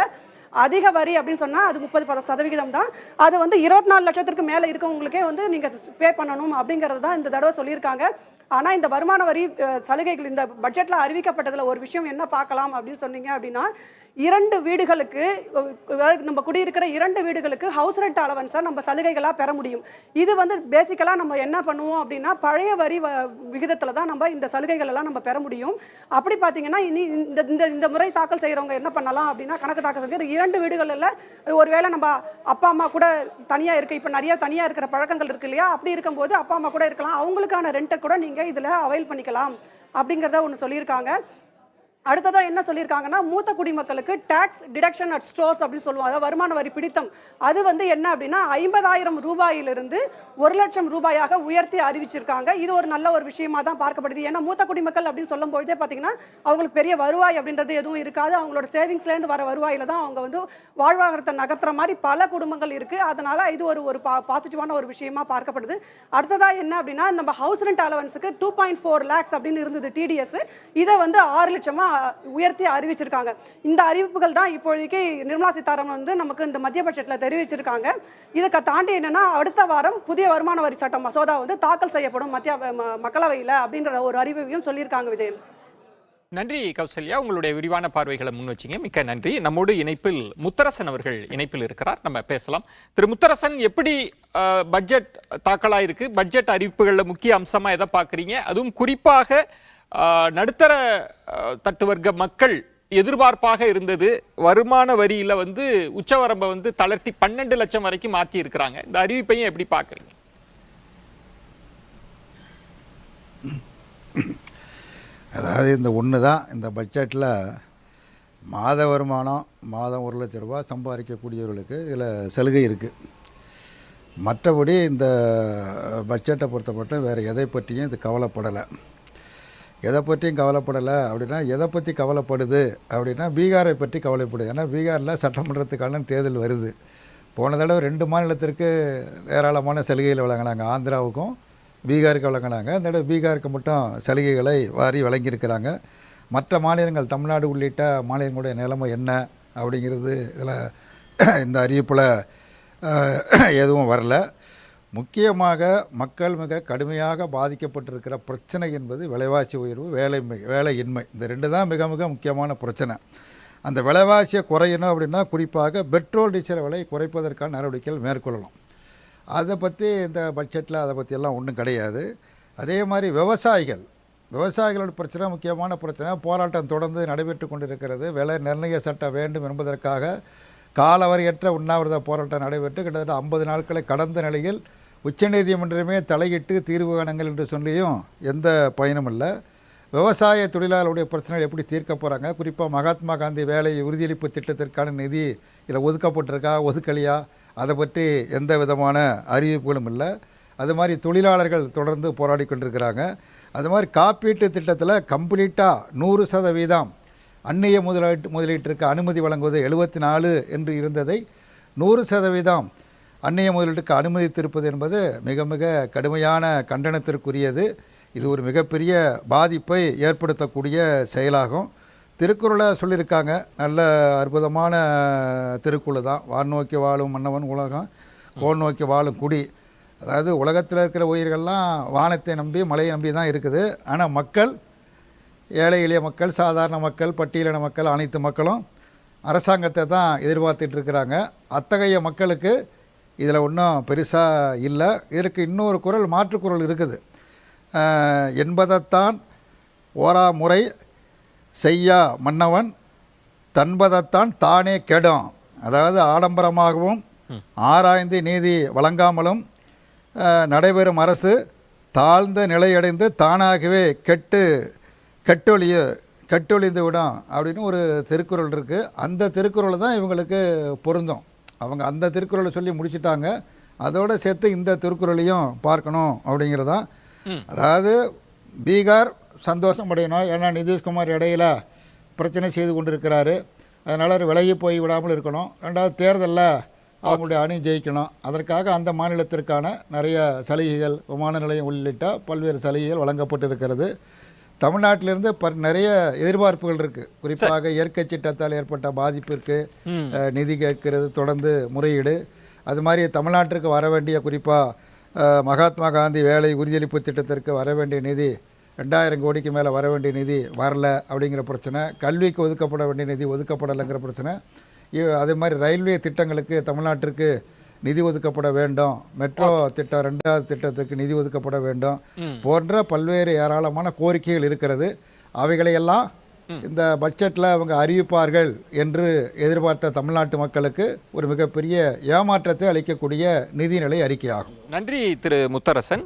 அதிக வரி அப்படின்னு சொன்னா அது 30% தான். அது வந்து 24 லட்சத்திற்கு மேல இருக்கவங்களுக்கே வந்து நீங்க பே பண்ணணும் அப்படிங்கிறது தான் இந்த தடவை சொல்லியிருக்காங்க. ஆனா இந்த வருமான வரி சலுகைகள் இந்த பட்ஜெட்ல அறிவிக்கப்பட்டதுல ஒரு விஷயம் என்ன பார்க்கலாம் அப்படின்னு சொன்னீங்க அப்படின்னா, 2 வீடுகளுக்கு, நம்ம குடியிருக்கிற 2 வீடுகளுக்கு ஹவுஸ் ரெண்ட் அலவன்ஸை நம்ம சலுகைகளாக பெற முடியும். இது வந்து பேசிக்கலாக நம்ம என்ன பண்ணுவோம் அப்படின்னா, பழைய வரி விகிதத்தில் தான் நம்ம இந்த சலுகைகள் எல்லாம் நம்ம பெற முடியும். அப்படி பார்த்தீங்கன்னா இனி இந்த முறை தாக்கல் செய்கிறவங்க என்ன பண்ணலாம் அப்படின்னா, கணக்கு தாக்கல் செய்கிற 2 வீடுகளில் ஒருவேளை நம்ம அப்பா அம்மா கூட தனியாக இருக்குது, இப்போ நிறைய தனியாக இருக்கிற பழக்கங்கள் இருக்கு இல்லையா, அப்படி இருக்கும்போது அப்பா அம்மா கூட இருக்கலாம், அவங்களுக்கான ரெண்ட்டை கூட நீங்கள் இதில் அவைல் பண்ணிக்கலாம் அப்படிங்கிறத ஒன்று சொல்லியிருக்காங்க. அடுத்ததா என்ன சொல்லியிருக்காங்கன்னா, மூத்த குடிமக்களுக்கு டாக்ஸ் டிடக்ஷன் அட் ஸ்டோர்ஸ் அப்படின்னு சொல்லுவாங்க, வருமான வரி பிடித்தம். அது வந்து என்ன அப்படின்னா 50,000 ரூபாயிலிருந்து 1 லட்சம் ரூபாயாக உயர்த்தி அறிவிச்சிருக்காங்க. இது ஒரு நல்ல ஒரு விஷயமா தான் பார்க்கப்படுது. ஏன்னா மூத்த குடிமக்கள் அப்படின்னு சொல்லும் போதே பார்த்தீங்கன்னா அவங்களுக்கு பெரிய வருவாய் அப்படின்றது எதுவும் இருக்காது. அவங்களோட சேவிங்ஸ்லேருந்து வர வருவாயில தான் அவங்க வந்து வாழ்வாதாரத்தை நகர்த்துற மாதிரி பல குடும்பங்கள் இருக்கு. அதனால இது ஒரு பாசிட்டிவான ஒரு விஷயமா பார்க்கப்படுது. அடுத்ததா என்ன அப்படின்னா, நம்ம ஹவுஸ் ரெண்ட் அலவன்ஸுக்கு 2.4 lakhs அப்படின்னு இருந்தது TDS, இதை வந்து 6 லட்சமா உயர்த்தி அறிவிச்சிருக்காங்க. இந்த அறிவிப்புகள் தான் இப்போதைக்கு நிர்மலா சீதாராமன் வந்து நமக்கு இந்த மத்திய பட்ஜெட்ல தெரிவிச்சிருக்காங்க. இதுக்கு தாண்டி என்னன்னா, அடுத்த வாரம் புதிய வருமான வரி சட்ட மசோதா வந்து தாக்கல் செய்யப்படும் மத்திய மக்களவையில் அப்படிங்கிற ஒரு அறிவிப்பையும் சொல்லியிருக்காங்க. விஜயன், நன்றி கௌசல்யா, உங்களுடைய விரிவான பார்வைகளை முன் வச்சிங்க, மிக்க நன்றி. நம்மோடு இணைப்பில் முத்தரசன் அவர்கள் இணைப்பில் இருக்கிறார், நம்ம பேசலாம். திரு முத்தரசன், எப்படி பட்ஜெட் தாக்கலாயிருக்கு? பட்ஜெட் அறிவிப்புகளில் முக்கிய அம்சமா எதை பார்க்குறீங்க? அதுவும் குறிப்பாக நடுத்தர தட்டு வர்க்க மக்கள் எதிர்பார்ப்பாக இருந்தது வருமான வரியில வந்து உச்சவரம்பை வந்து தளர்த்தி 12 லட்சம் வரைக்கும் மாற்றி இருக்கிறாங்க. இந்த அறிவிப்பையும் எப்படி பார்க்குறீங்க? அதாவது இந்த ஒன்று தான், இந்த பட்ஜெட்டில் மாத வருமானம் மாதம் 1 லட்ச ரூபா சம்பாதிக்கக்கூடியவர்களுக்கு இதில் சலுகை இருக்குது. மற்றபடி இந்த பட்ஜெட்டை பொறுத்தப்பட்ட வேறு எதை பற்றியும் இது கவலைப்படலை. எதை பற்றியும் கவலைப்படலை அப்படின்னா, எதை பற்றி கவலைப்படுது அப்படின்னா பீகாரை பற்றி கவலைப்படுது. ஏன்னா பீகாரில் சட்டமன்றத்துக்கான தேர்தல் வருது. போன தடவை 2 மாநிலத்திற்கு ஏராளமான சலுகைகள் வழங்கினாங்க, ஆந்திராவுக்கும் பீகாருக்கு வழங்கினாங்க. இந்த தடவை பீகாருக்கு மட்டும் சலுகைகளை வாரி வழங்கியிருக்கிறாங்க. மற்ற மாநிலங்கள், தமிழ்நாடு உள்ளிட்ட மாநிலங்களுடைய நிலைமை என்ன அப்படிங்கிறது இதில் இந்த அறிவிப்பில் எதுவும் வரல. முக்கியமாக மக்கள் மிக கடுமையாக பாதிக்கப்பட்டிருக்கிற பிரச்சனை என்பது விலைவாசி உயர்வு, வேலையின்மை. இந்த 2 தான் மிக மிக முக்கியமான பிரச்சனை. அந்த விலைவாசியை குறையணும் அப்படின்னா குறிப்பாக பெட்ரோல் டீசல் விலை குறைப்பதற்கான நடவடிக்கைகள் மேற்கொள்ளலாம். அதை பற்றி இந்த பட்ஜெட்டில் அதை பற்றியெல்லாம் ஒன்றும் கிடையாது. அதே மாதிரி விவசாயிகளோட பிரச்சனை முக்கியமான பிரச்சனை. போராட்டம் தொடர்ந்து நடைபெற்று கொண்டிருக்கிறது. விலை நிர்ணய சட்டம் வேண்டும் என்பதற்காக காலவரையற்ற உண்ணாவிரத போராட்டம் நடைபெற்று கிட்டத்தட்ட 50 நாட்களை கடந்த நிலையில் உச்சநீதிமன்றமே தலையிட்டு தீர்வு காணுங்கள் என்று சொல்லியும் எந்த பயனும் இல்லை. விவசாய தொழிலாளருடைய பிரச்சனைகள் எப்படி தீர்க்க போகிறாங்க? குறிப்பாக மகாத்மா காந்தி வேலை உறுதியளிப்பு திட்டத்திற்கான நிதி இதில் ஒதுக்கப்பட்டிருக்கா, ஒதுக்கலையா, அதை பற்றி எந்த விதமான அறிவிப்புகளும் இல்லை. அது மாதிரி தொழிலாளர்கள் தொடர்ந்து போராடி கொண்டிருக்கிறாங்க. அது மாதிரி காப்பீட்டு திட்டத்தில் கம்ப்ளீட்டாக 100% அந்நிய முதலீட்டிற்கு அனுமதி வழங்குவது 74 என்று இருந்ததை 100% அந்நிய முதலீட்டுக்கு அனுமதித்திருப்பது என்பது மிக மிக கடுமையான கண்டனத்திற்குரியது. இது ஒரு மிகப்பெரிய பாதிப்பை ஏற்படுத்தக்கூடிய செயலாகும். திருக்குறளை சொல்லியிருக்காங்க, நல்ல அற்புதமான திருக்குறள் தான். வான் நோக்கி வாழும் மன்னவன் உலகம், கோன் நோக்கி வாழும் குடி. அதாவது உலகத்தில் இருக்கிற உயிர்கள்லாம் வானத்தை நம்பி மழையை நம்பி தான் இருக்குது. ஆனால் மக்கள், ஏழை எளிய மக்கள், சாதாரண மக்கள், பட்டியலின மக்கள், அனைத்து மக்களும் அரசாங்கத்தை தான் எதிர்பார்த்துட்டு இருக்கிறாங்க. அத்தகைய மக்களுக்கு இதில் ஒன்றும் பெருசாக இல்லை. இதற்கு இன்னொரு குறள், மாற்றுக்குறள் இருக்குது. என்பதைத்தான் ஓரா முறை செய்யா மன்னவன் தன்பதைத்தான் தானே கெடும். அதாவது ஆடம்பரமாகவும் ஆராய்ந்து நீதி வழங்காமலும் நடைபெறும் அரசு தாழ்ந்த நிலையடைந்து தானாகவே கட்டொழிந்து விடும் அப்படின்னு ஒரு திருக்குறள் இருக்குது. அந்த திருக்குறள் தான் இவங்களுக்கு பொருந்தும். அவங்க அந்த திருக்குறளை சொல்லி முடிச்சிட்டாங்க. அதோடு சேர்த்து இந்த திருக்குறளையும் பார்க்கணும் அப்படிங்கிறதான். அதாவது பீகார் சந்தோஷம் அடையணும். ஏன்னா நிதிஷ்குமார் இடையில பிரச்சனை செய்து கொண்டு இருக்கிறாரு. அதனால் அவர் விலகி போய் விடாமல் இருக்கணும். ரெண்டாவது தேர்தலில் அவங்களுடைய அணி ஜெயிக்கணும். அதற்காக அந்த மாநிலத்திற்கான நிறைய சலுகைகள், விமான நிலையம் உள்ளிட்ட பல்வேறு சலுகைகள் வழங்கப்பட்டு இருக்கிறது. தமிழ்நாட்டிலிருந்து நிறைய எதிர்பார்ப்புகள் இருக்குது. குறிப்பாக இயற்கை சட்டத்தால் ஏற்பட்ட பாதிப்பிற்கு நிதி கேட்கிறது, தொடர்ந்து முறையீடு. அது மாதிரி தமிழ்நாட்டிற்கு வர வேண்டிய, குறிப்பாக மகாத்மா காந்தி வேலை உறுதியளிப்பு திட்டத்திற்கு வர வேண்டிய நிதி 2000 கோடிக்கு மேலே வர வேண்டிய நிதி வரல அப்படிங்கிற பிரச்சனை, கல்விக்கு ஒதுக்கப்பட வேண்டிய நிதி ஒதுக்கப்படலைங்கிற பிரச்சனை. அதே மாதிரி ரயில்வே திட்டங்களுக்கு தமிழ்நாட்டிற்கு நிதி ஒதுக்கப்பட வேண்டும், மெட்ரோ திட்டம் 2வது திட்டத்திற்கு நிதி ஒதுக்கப்பட வேண்டும் போன்ற பல்வேறு ஏராளமான கோரிக்கைகள் இருக்கிறது. அவைகளையெல்லாம் இந்த பட்ஜெட்டில் அவங்க அறிவிப்பார்கள் என்று எதிர்பார்த்த தமிழ்நாட்டு மக்களுக்கு ஒரு மிகப்பெரிய ஏமாற்றத்தை அளிக்கக்கூடிய நிதிநிலை அறிக்கையாகும். நன்றி திரு முத்தரசன்.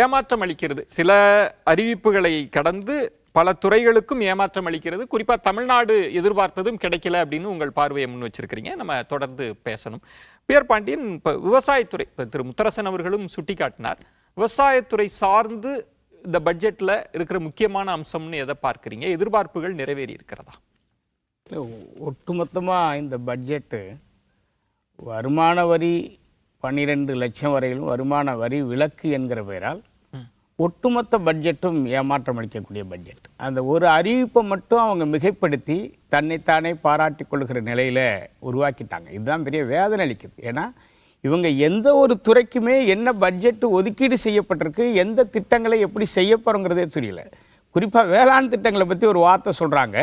ஏமாற்றம் அளிக்கிறது, சில அறிவிப்புகளை கடந்து பல துறைகளுக்கும் ஏமாற்றம் அளிக்கிறது. குறிப்பாக தமிழ்நாடு எதிர்பார்த்ததும் கிடைக்கல அப்படின்னு உங்கள் பார்வையை முன் வச்சிருக்கிறீங்க. நம்ம தொடர்ந்து பேசணும். பியர் பாண்டியன், இப்போ விவசாயத்துறை திரு முத்தரசன் அவர்களும் சுட்டி காட்டினார். விவசாயத்துறை சார்ந்து இந்த பட்ஜெட்டில் இருக்கிற முக்கியமான அம்சம்னு எதை பார்க்குறீங்க? எதிர்பார்ப்புகள் நிறைவேறி இருக்கிறதா? ஒட்டுமொத்தமாக இந்த பட்ஜெட்டு வருமான வரி 12 லட்சம் வரையிலும் வருமான வரி விலக்கு என்கிற பெயரால் ஒட்டுமொத்த பட்ஜெட்டும் ஏமாற்றம் அளிக்கக்கூடிய பட்ஜெட். அந்த ஒரு அறிவிப்பை மட்டும் அவங்க மிகைப்படுத்தி தன்னைத்தானே பாராட்டி கொள்கிற நிலையில் உருவாக்கிட்டாங்க. இதுதான் பெரிய வேதனை அளிக்குது. ஏன்னா இவங்க எந்த ஒரு துறைக்குமே என்ன பட்ஜெட்டு ஒதுக்கீடு செய்யப்பட்டிருக்கு, எந்த திட்டங்களை எப்படி செய்ய போகிறோங்கிறதே தெரியல. குறிப்பாக வேளாண் திட்டங்களை பற்றி ஒரு வார்த்தை சொல்கிறாங்க.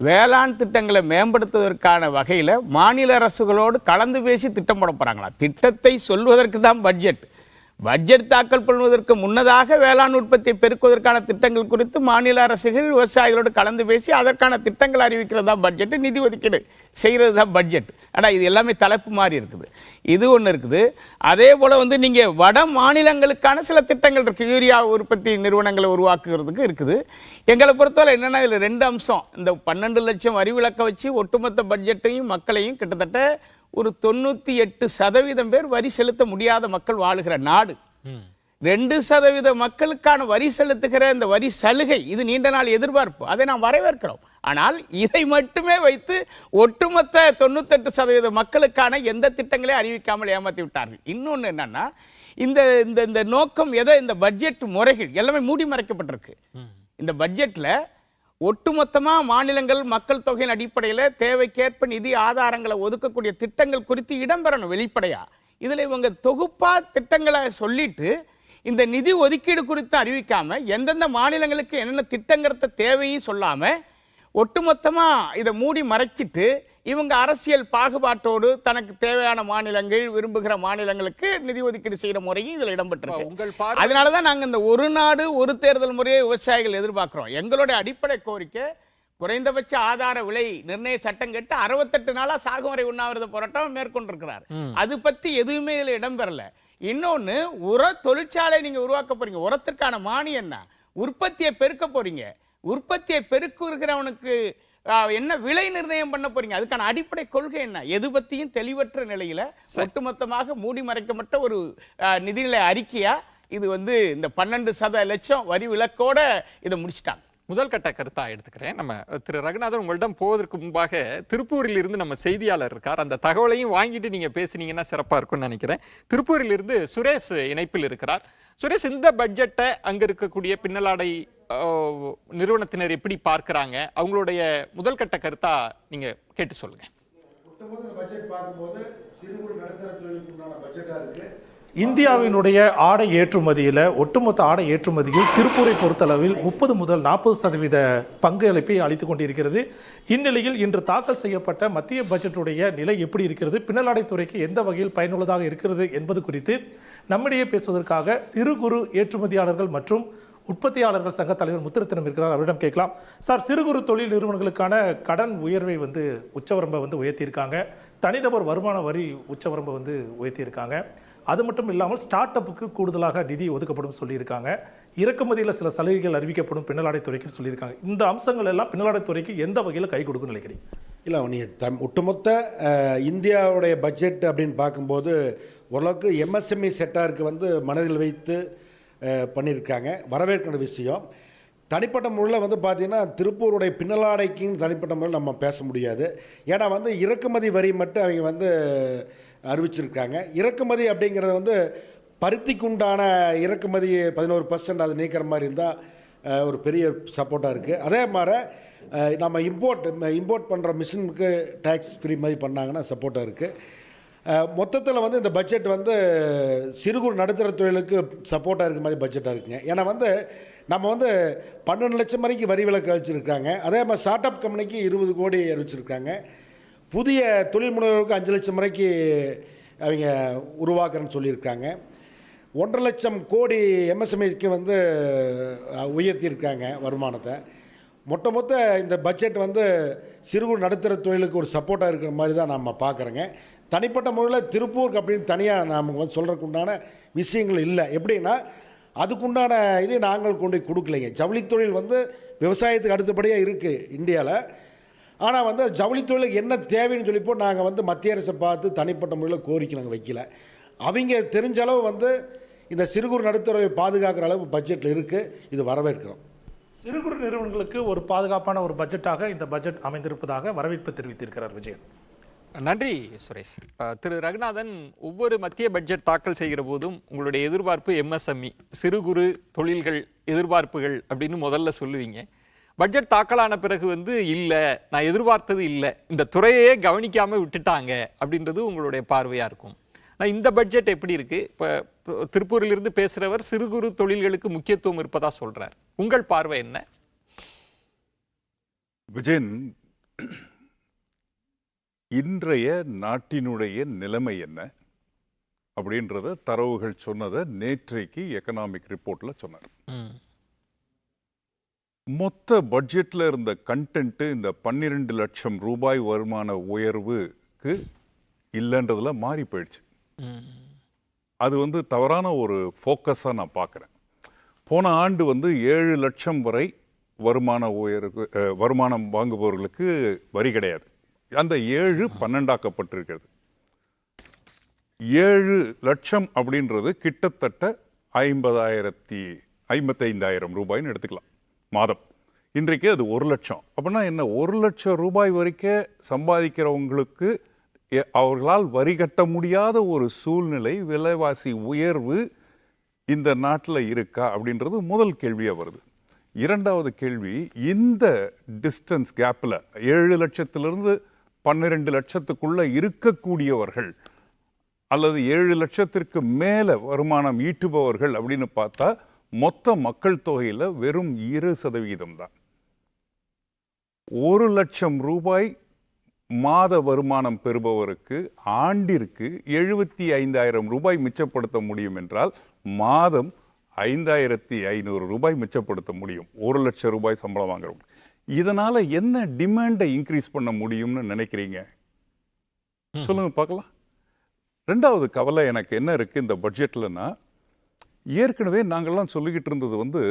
வேளாண் திட்டங்களை மேம்படுத்துவதற்கான வகையில் மாநில அரசுகளோடு கலந்து பேசி திட்டம் போட போகிறாங்களா? திட்டத்தை சொல்வதற்கு தான் பட்ஜெட். பட்ஜெட் தாக்கல் பண்ணுவதற்கு முன்னதாக வேளாண் உற்பத்தியை பெருக்குவதற்கான திட்டங்கள் குறித்து மாநில அரசுகள் விவசாயிகளோடு கலந்து பேசி அதற்கான திட்டங்கள் அறிவிக்கிறது தான் பட்ஜெட், நிதி ஒதுக்கீடு செய்கிறது தான் பட்ஜெட். ஆனால் இது எல்லாமே தலைப்பு மாதிரி இருக்குது. இது ஒன்று இருக்குது. அதே போல் நீங்கள் வட மாநிலங்களுக்கான சில திட்டங்கள் இருக்குது. யூரியா உற்பத்தி நிறுவனங்களை உருவாக்குறதுக்கு இருக்குது. எங்களை பொறுத்தவரை என்னென்னா இதில் 2 அம்சம். இந்த 12 லட்சம் வரி விலக்க வச்சு ஒட்டுமொத்த பட்ஜெட்டையும் மக்களையும் கிட்டத்தட்ட ஒரு 98% பேர் வரி செலுத்த முடியாத மக்கள் வாழுகிற நாடு. 2% மக்களுக்கான வரி செலுத்துகிற இந்த வரி சலுகை, இது நீண்ட நாள் எதிர்பார்ப்பு, அதை நாம் வரவேற்கிறோம். ஆனால் இதை மட்டுமே வைத்து ஒட்டுமொத்த 98% மக்களுக்கான எந்த திட்டங்களையும் அறிவிக்காமல் ஏமாற்றி விட்டார்கள். இன்னொன்று என்னன்னா, இந்த நோக்கம் எதை, இந்த பட்ஜெட் முறைகள் எல்லாமே மூடி மறைக்கப்பட்டிருக்கு. இந்த பட்ஜெட்ல ஒட்டுமொத்தமாக மாநிலங்கள் மக்கள் தொகையின் அடிப்படையில் தேவைக்கேற்ப நிதி ஆதாரங்களை ஒதுக்கக்கூடிய திட்டங்கள் குறித்து இடம்பெறணும் வெளிப்படையா. இதில் இவங்க தொகுப்பா திட்டங்களை சொல்லிட்டு இந்த நிதி ஒதுக்கீடு குறித்து அறிவிக்காம, எந்தெந்த மாநிலங்களுக்கு என்னென்ன திட்டங்கிறத தேவையும் சொல்லாம ஒட்டுமொத்தமாக இதை மூடி மறைச்சிட்டு இவங்க அரசியல் பாகுபாட்டோடு தனக்கு தேவையான மாநிலங்கள், விரும்புகிற மாநிலங்களுக்கு நிதி ஒதுக்கீடு செய்கிற முறையும் இதில் இடம்பெற்றிருக்கு. அதனால தான் நாங்கள் இந்த ஒரு நாடு ஒரு தேர்தல் முறையை விவசாயிகள் எதிர்பார்க்குறோம். எங்களுடைய அடிப்படை கோரிக்கை குறைந்தபட்ச ஆதார விலை நிர்ணய சட்டம் கேட்டு 68 நாளாக சாகுவரை உண்ணாவிரத போராட்டம் மேற்கொண்டிருக்கிறார். அது பற்றி எதுவுமே இதில் இடம்பெறல. இன்னொன்று, உர தொழிற்சாலை நீங்கள் உருவாக்க போறீங்க, உரத்திற்கான மானியம் என்ன, உற்பத்தியை பெருக்க போறீங்க, உற்பத்தியை பெருக்குகிறவனுக்கு என்ன விலை நிர்ணயம் பண்ண போறீங்க, அதுக்கான அடிப்படை கொள்கை என்ன, எது பத்தியும் தெளிவற்ற நிலையில ஒட்டுமொத்தமாக மூடி மறைக்கப்பட்ட ஒரு நிதிநிலை அறிக்கையா இது இந்த 12 லட்சம் வரி விலக்கோட இதை முடிச்சிட்டாங்க. முதல் கட்ட கருத்தா எடுத்துக்கிறேன். நம்ம திரு ரகுநாதன், உங்களிடம் போவதற்கு முன்பாக திருப்பூரில் இருந்து நம்ம செய்தியாளர் இருக்கார். அந்த தகவலையும் வாங்கிட்டு நீங்க பேசுனீங்கன்னா சிறப்பா இருக்கும்னு நினைக்கிறேன். திருப்பூரில் இருந்து சுரேஷ் இணைப்பில் இருக்கிறார். சுரேஷ், இந்த பட்ஜெட்டை அங்க இருக்கக்கூடிய பின்னலாடை நிறுவனத்தினர் எப்படி பார்க்கிறாங்க? அவங்களுடைய முதல் கட்ட கருத்தா நீங்க கேட்டு சொல்லுங்க. இந்தியாவினுடைய ஆடை ஏற்றுமதியில், ஒட்டுமொத்த ஆடை ஏற்றுமதியில் திருப்பூரை பொறுத்தளவில் 30 முதல் 40% பங்களிப்பை அளித்துக் கொண்டிருக்கிறது. இந்நிலையில் இன்று தாக்கல் செய்யப்பட்ட மத்திய பட்ஜெட்டுடைய நிலை எப்படி இருக்கிறது, பின்னலாடைத்துறைக்கு எந்த வகையில் பயனுள்ளதாக இருக்கிறது என்பது குறித்து நம்மிடையே பேசுவதற்காக சிறு குறு ஏற்றுமதியாளர்கள் மற்றும் உற்பத்தியாளர்கள் சங்க தலைவர் முத்துரத்தினம் இருக்கிறார். அவரிடம் கேட்கலாம். சார், சிறு குறு தொழில் நிறுவனங்களுக்கான கடன் உயர்வை உச்சவரம்பை உயர்த்தியிருக்காங்க. தனிநபர் வருமான வரி உச்சவரம்பை உயர்த்தியிருக்காங்க. அது மட்டும் இல்லாமல் ஸ்டார்ட் அப்புக்கு கூடுதலாக நிதி ஒதுக்கப்படும் சொல்லியிருக்காங்க. இறக்குமதியில் சில சலுகைகள் அறிவிக்கப்படும் பின்னலாடைத்துறைக்கு சொல்லியிருக்காங்க. இந்த அம்சங்கள் எல்லாம் பின்னலாடைத்துறைக்கு எந்த வகையில் கை கொடுக்குன்னு நினைக்கிறீங்க? இல்லை, நீங்கள் ஒட்டுமொத்த இந்தியாவுடைய பட்ஜெட் அப்படின்னு பார்க்கும்போது ஓரளவுக்கு எம்எஸ்எம்இ செக்டாருக்கு மனதில் வைத்து பண்ணியிருக்காங்க. வரவேற்கிற விஷயம். தனிப்பட்ட முறையில் பார்த்தீங்கன்னா திருப்பூருடைய பின்னலாடைக்குன்னு தனிப்பட்ட முறையில் நம்ம பேச முடியாது. ஏன்னா இறக்குமதி வரி மட்டும் அவங்க அறிவிச்சிருக்காங்க. இறக்குமதி அப்படிங்கிறது பருத்திக்கு உண்டான இறக்குமதி 11% அது நீக்கிற மாதிரி இருந்தால் ஒரு பெரிய சப்போர்ட்டாக இருக்குது. அதே மாதிரி நம்ம இம்போர்ட் பண்ணுற மிஷினுக்கு டேக்ஸ் ஃப்ரீ மாதிரி பண்ணாங்கன்னா சப்போர்ட்டாக இருக்குது. மொத்தத்தில் இந்த பட்ஜெட் சிறு குறு நடுத்தர தொழிலுக்கு சப்போர்ட்டாக இருக்க மாதிரி பட்ஜெட்டாக இருக்குங்க. ஏன்னா நம்ம 12 லட்சம் வரைக்கும் வரி விலக்கு அறிவிச்சிருக்காங்க. அதே மாதிரி ஸ்டார்ட் அப் கம்பெனிக்கு 20 கோடி அறிவிச்சிருக்காங்க. புதிய தொழில் முனைவோருக்கு 5 லட்சம் வரைக்கும் அவங்க உருவாக்குறேன்னு சொல்லியிருக்காங்க. 1.5 லட்சம் கோடி எம்எஸ்எம்இக்கு உயர்த்தியிருக்காங்க வருமானத்தை. மொத்த இந்த பட்ஜெட் சிறு குறு நடுத்தர தொழிலுக்கு ஒரு சப்போர்ட்டாக இருக்கிற மாதிரி தான் நம்ம பார்க்குறோங்க. தனிப்பட்ட முறையில் திருப்பூருக்கு அப்படின்னு தனியாக நமக்கு சொல்கிறதுக்கு உண்டான விஷயங்கள் இல்லை. எப்படின்னா அதுக்குண்டான இது நாங்கள் கொண்டு கொடுக்கலைங்க. ஜவுளித்தொழில் விவசாயத்துக்கு அடுத்தபடியாக இருக்குது இந்தியாவில். ஆனால் ஜவுளித்தொழிலுக்கு என்ன தேவைன்னு சொல்லிப்போ நாங்கள் மத்திய அரசை பார்த்து தனிப்பட்ட முறையில் கோரிக்கை நாங்கள் வைக்கல. அவங்க தெரிஞ்ச அளவு இந்த சிறு குறு நடுத்தரவை பாதுகாக்கிற அளவு பட்ஜெட்டில் இருக்குது. இது வரவேற்கிறோம். சிறு குறு நிறுவனங்களுக்கு ஒரு பாதுகாப்பான ஒரு பட்ஜெட்டாக இந்த பட்ஜெட் அமைந்திருப்பதாக வரவேற்பு தெரிவித்திருக்கிறார் விஜயன். நன்றி சுரேஷ். திரு ரகுநாதன், ஒவ்வொரு மத்திய பட்ஜெட் தாக்கல் செய்கிற போதும் உங்களுடைய எதிர்பார்ப்பு எம்எஸ்எம்இ சிறு குறு தொழில்கள் எதிர்பார்ப்புகள் அப்படின்னு முதல்ல சொல்லுவீங்க. பட்ஜெட் தாக்கலான பிறகு இல்லை, நான் எதிர்பார்த்தது இல்லை, இந்த துறையே கவனிக்காமல் விட்டுட்டாங்க அப்படின்றது உங்களுடைய பார்வையாக இருக்கும். நான் இந்த பட்ஜெட் எப்படி இருக்கு? இப்போ திருப்பூரிலிருந்து பேசுகிறவர் சிறு குறு தொழில்களுக்கு முக்கியத்துவம் இருப்பதா சொல்றார். உங்கள் பார்வை என்ன? விஜயன், இன்றைய நாட்டினுடைய நிலைமை என்ன அப்படின்றத தரவுகள் சொன்னதை நேற்றைக்கு எக்கனாமிக் ரிப்போர்ட்ல சொன்னார். மொத்த பட்ஜெட்ல இருந்த கண்டென்ட் இந்த 12 லட்சம் ரூபாய் வருமான உயர்வுக்கு இல்லைன்றதுல மாறி போயிடுச்சு. அது தவறான ஒரு ஃபோக்கஸாக நான் பார்க்குறேன். போன ஆண்டு 7 லட்சம் வரை வருமானம் வாங்குபவர்களுக்கு வரி கிடையாது. அந்த 7 12ஆக்கப்பட்டிருக்கிறது. 7 லட்சம் அப்படின்றது கிட்டத்தட்ட 55,000 ரூபாய்னு எடுத்துக்கலாம் மாதம். இன்றைக்கு அது 1 லட்சம். அப்படின்னா என்ன? 1 லட்சம் ரூபாய் வரைக்கும் சம்பாதிக்கிறவங்களுக்கு அவர்களால் வரி கட்ட முடியாத ஒரு சூழ்நிலை, விலைவாசி உயர்வு இந்த நாட்டில் இருக்கா அப்படின்றது முதல் கேள்வியாக வருது. இரண்டாவது கேள்வி, இந்த டிஸ்டன்ஸ் கேப்பில் 7 லட்சத்திலிருந்து 12 லட்சத்துக்குள்ள இருக்கக்கூடியவர்கள் அல்லது 7 லட்சத்திற்கு மேலே வருமானம் ஈட்டுபவர்கள் அப்படின்னு பார்த்தா மொத்த மக்கள் தொகையில் வெறும் 2% தான். 1 லட்சம் ரூபாய் மாத வருமானம் பெறுபவருக்கு ஆண்டிற்கு 75,000 ரூபாய் மிச்சப்படுத்த முடியும் என்றால் மாதம் 5,500 ரூபாய் மிச்சப்படுத்த முடியும் 1 லட்சம் ரூபாய் சம்பளம் வாங்குறவங்க. இதனால என்ன டிமாண்டை இன்க்ரீஸ் பண்ண முடியும்னு நினைக்கிறீங்க? சொல்லுங்க பார்க்கலாம். ரெண்டாவது கவலை எனக்கு என்ன இருக்கு இந்த பட்ஜெட்லன்னா, ஏற்கனவே நாங்கள்லாம் சொல்லிக்கிட்டு இருந்தது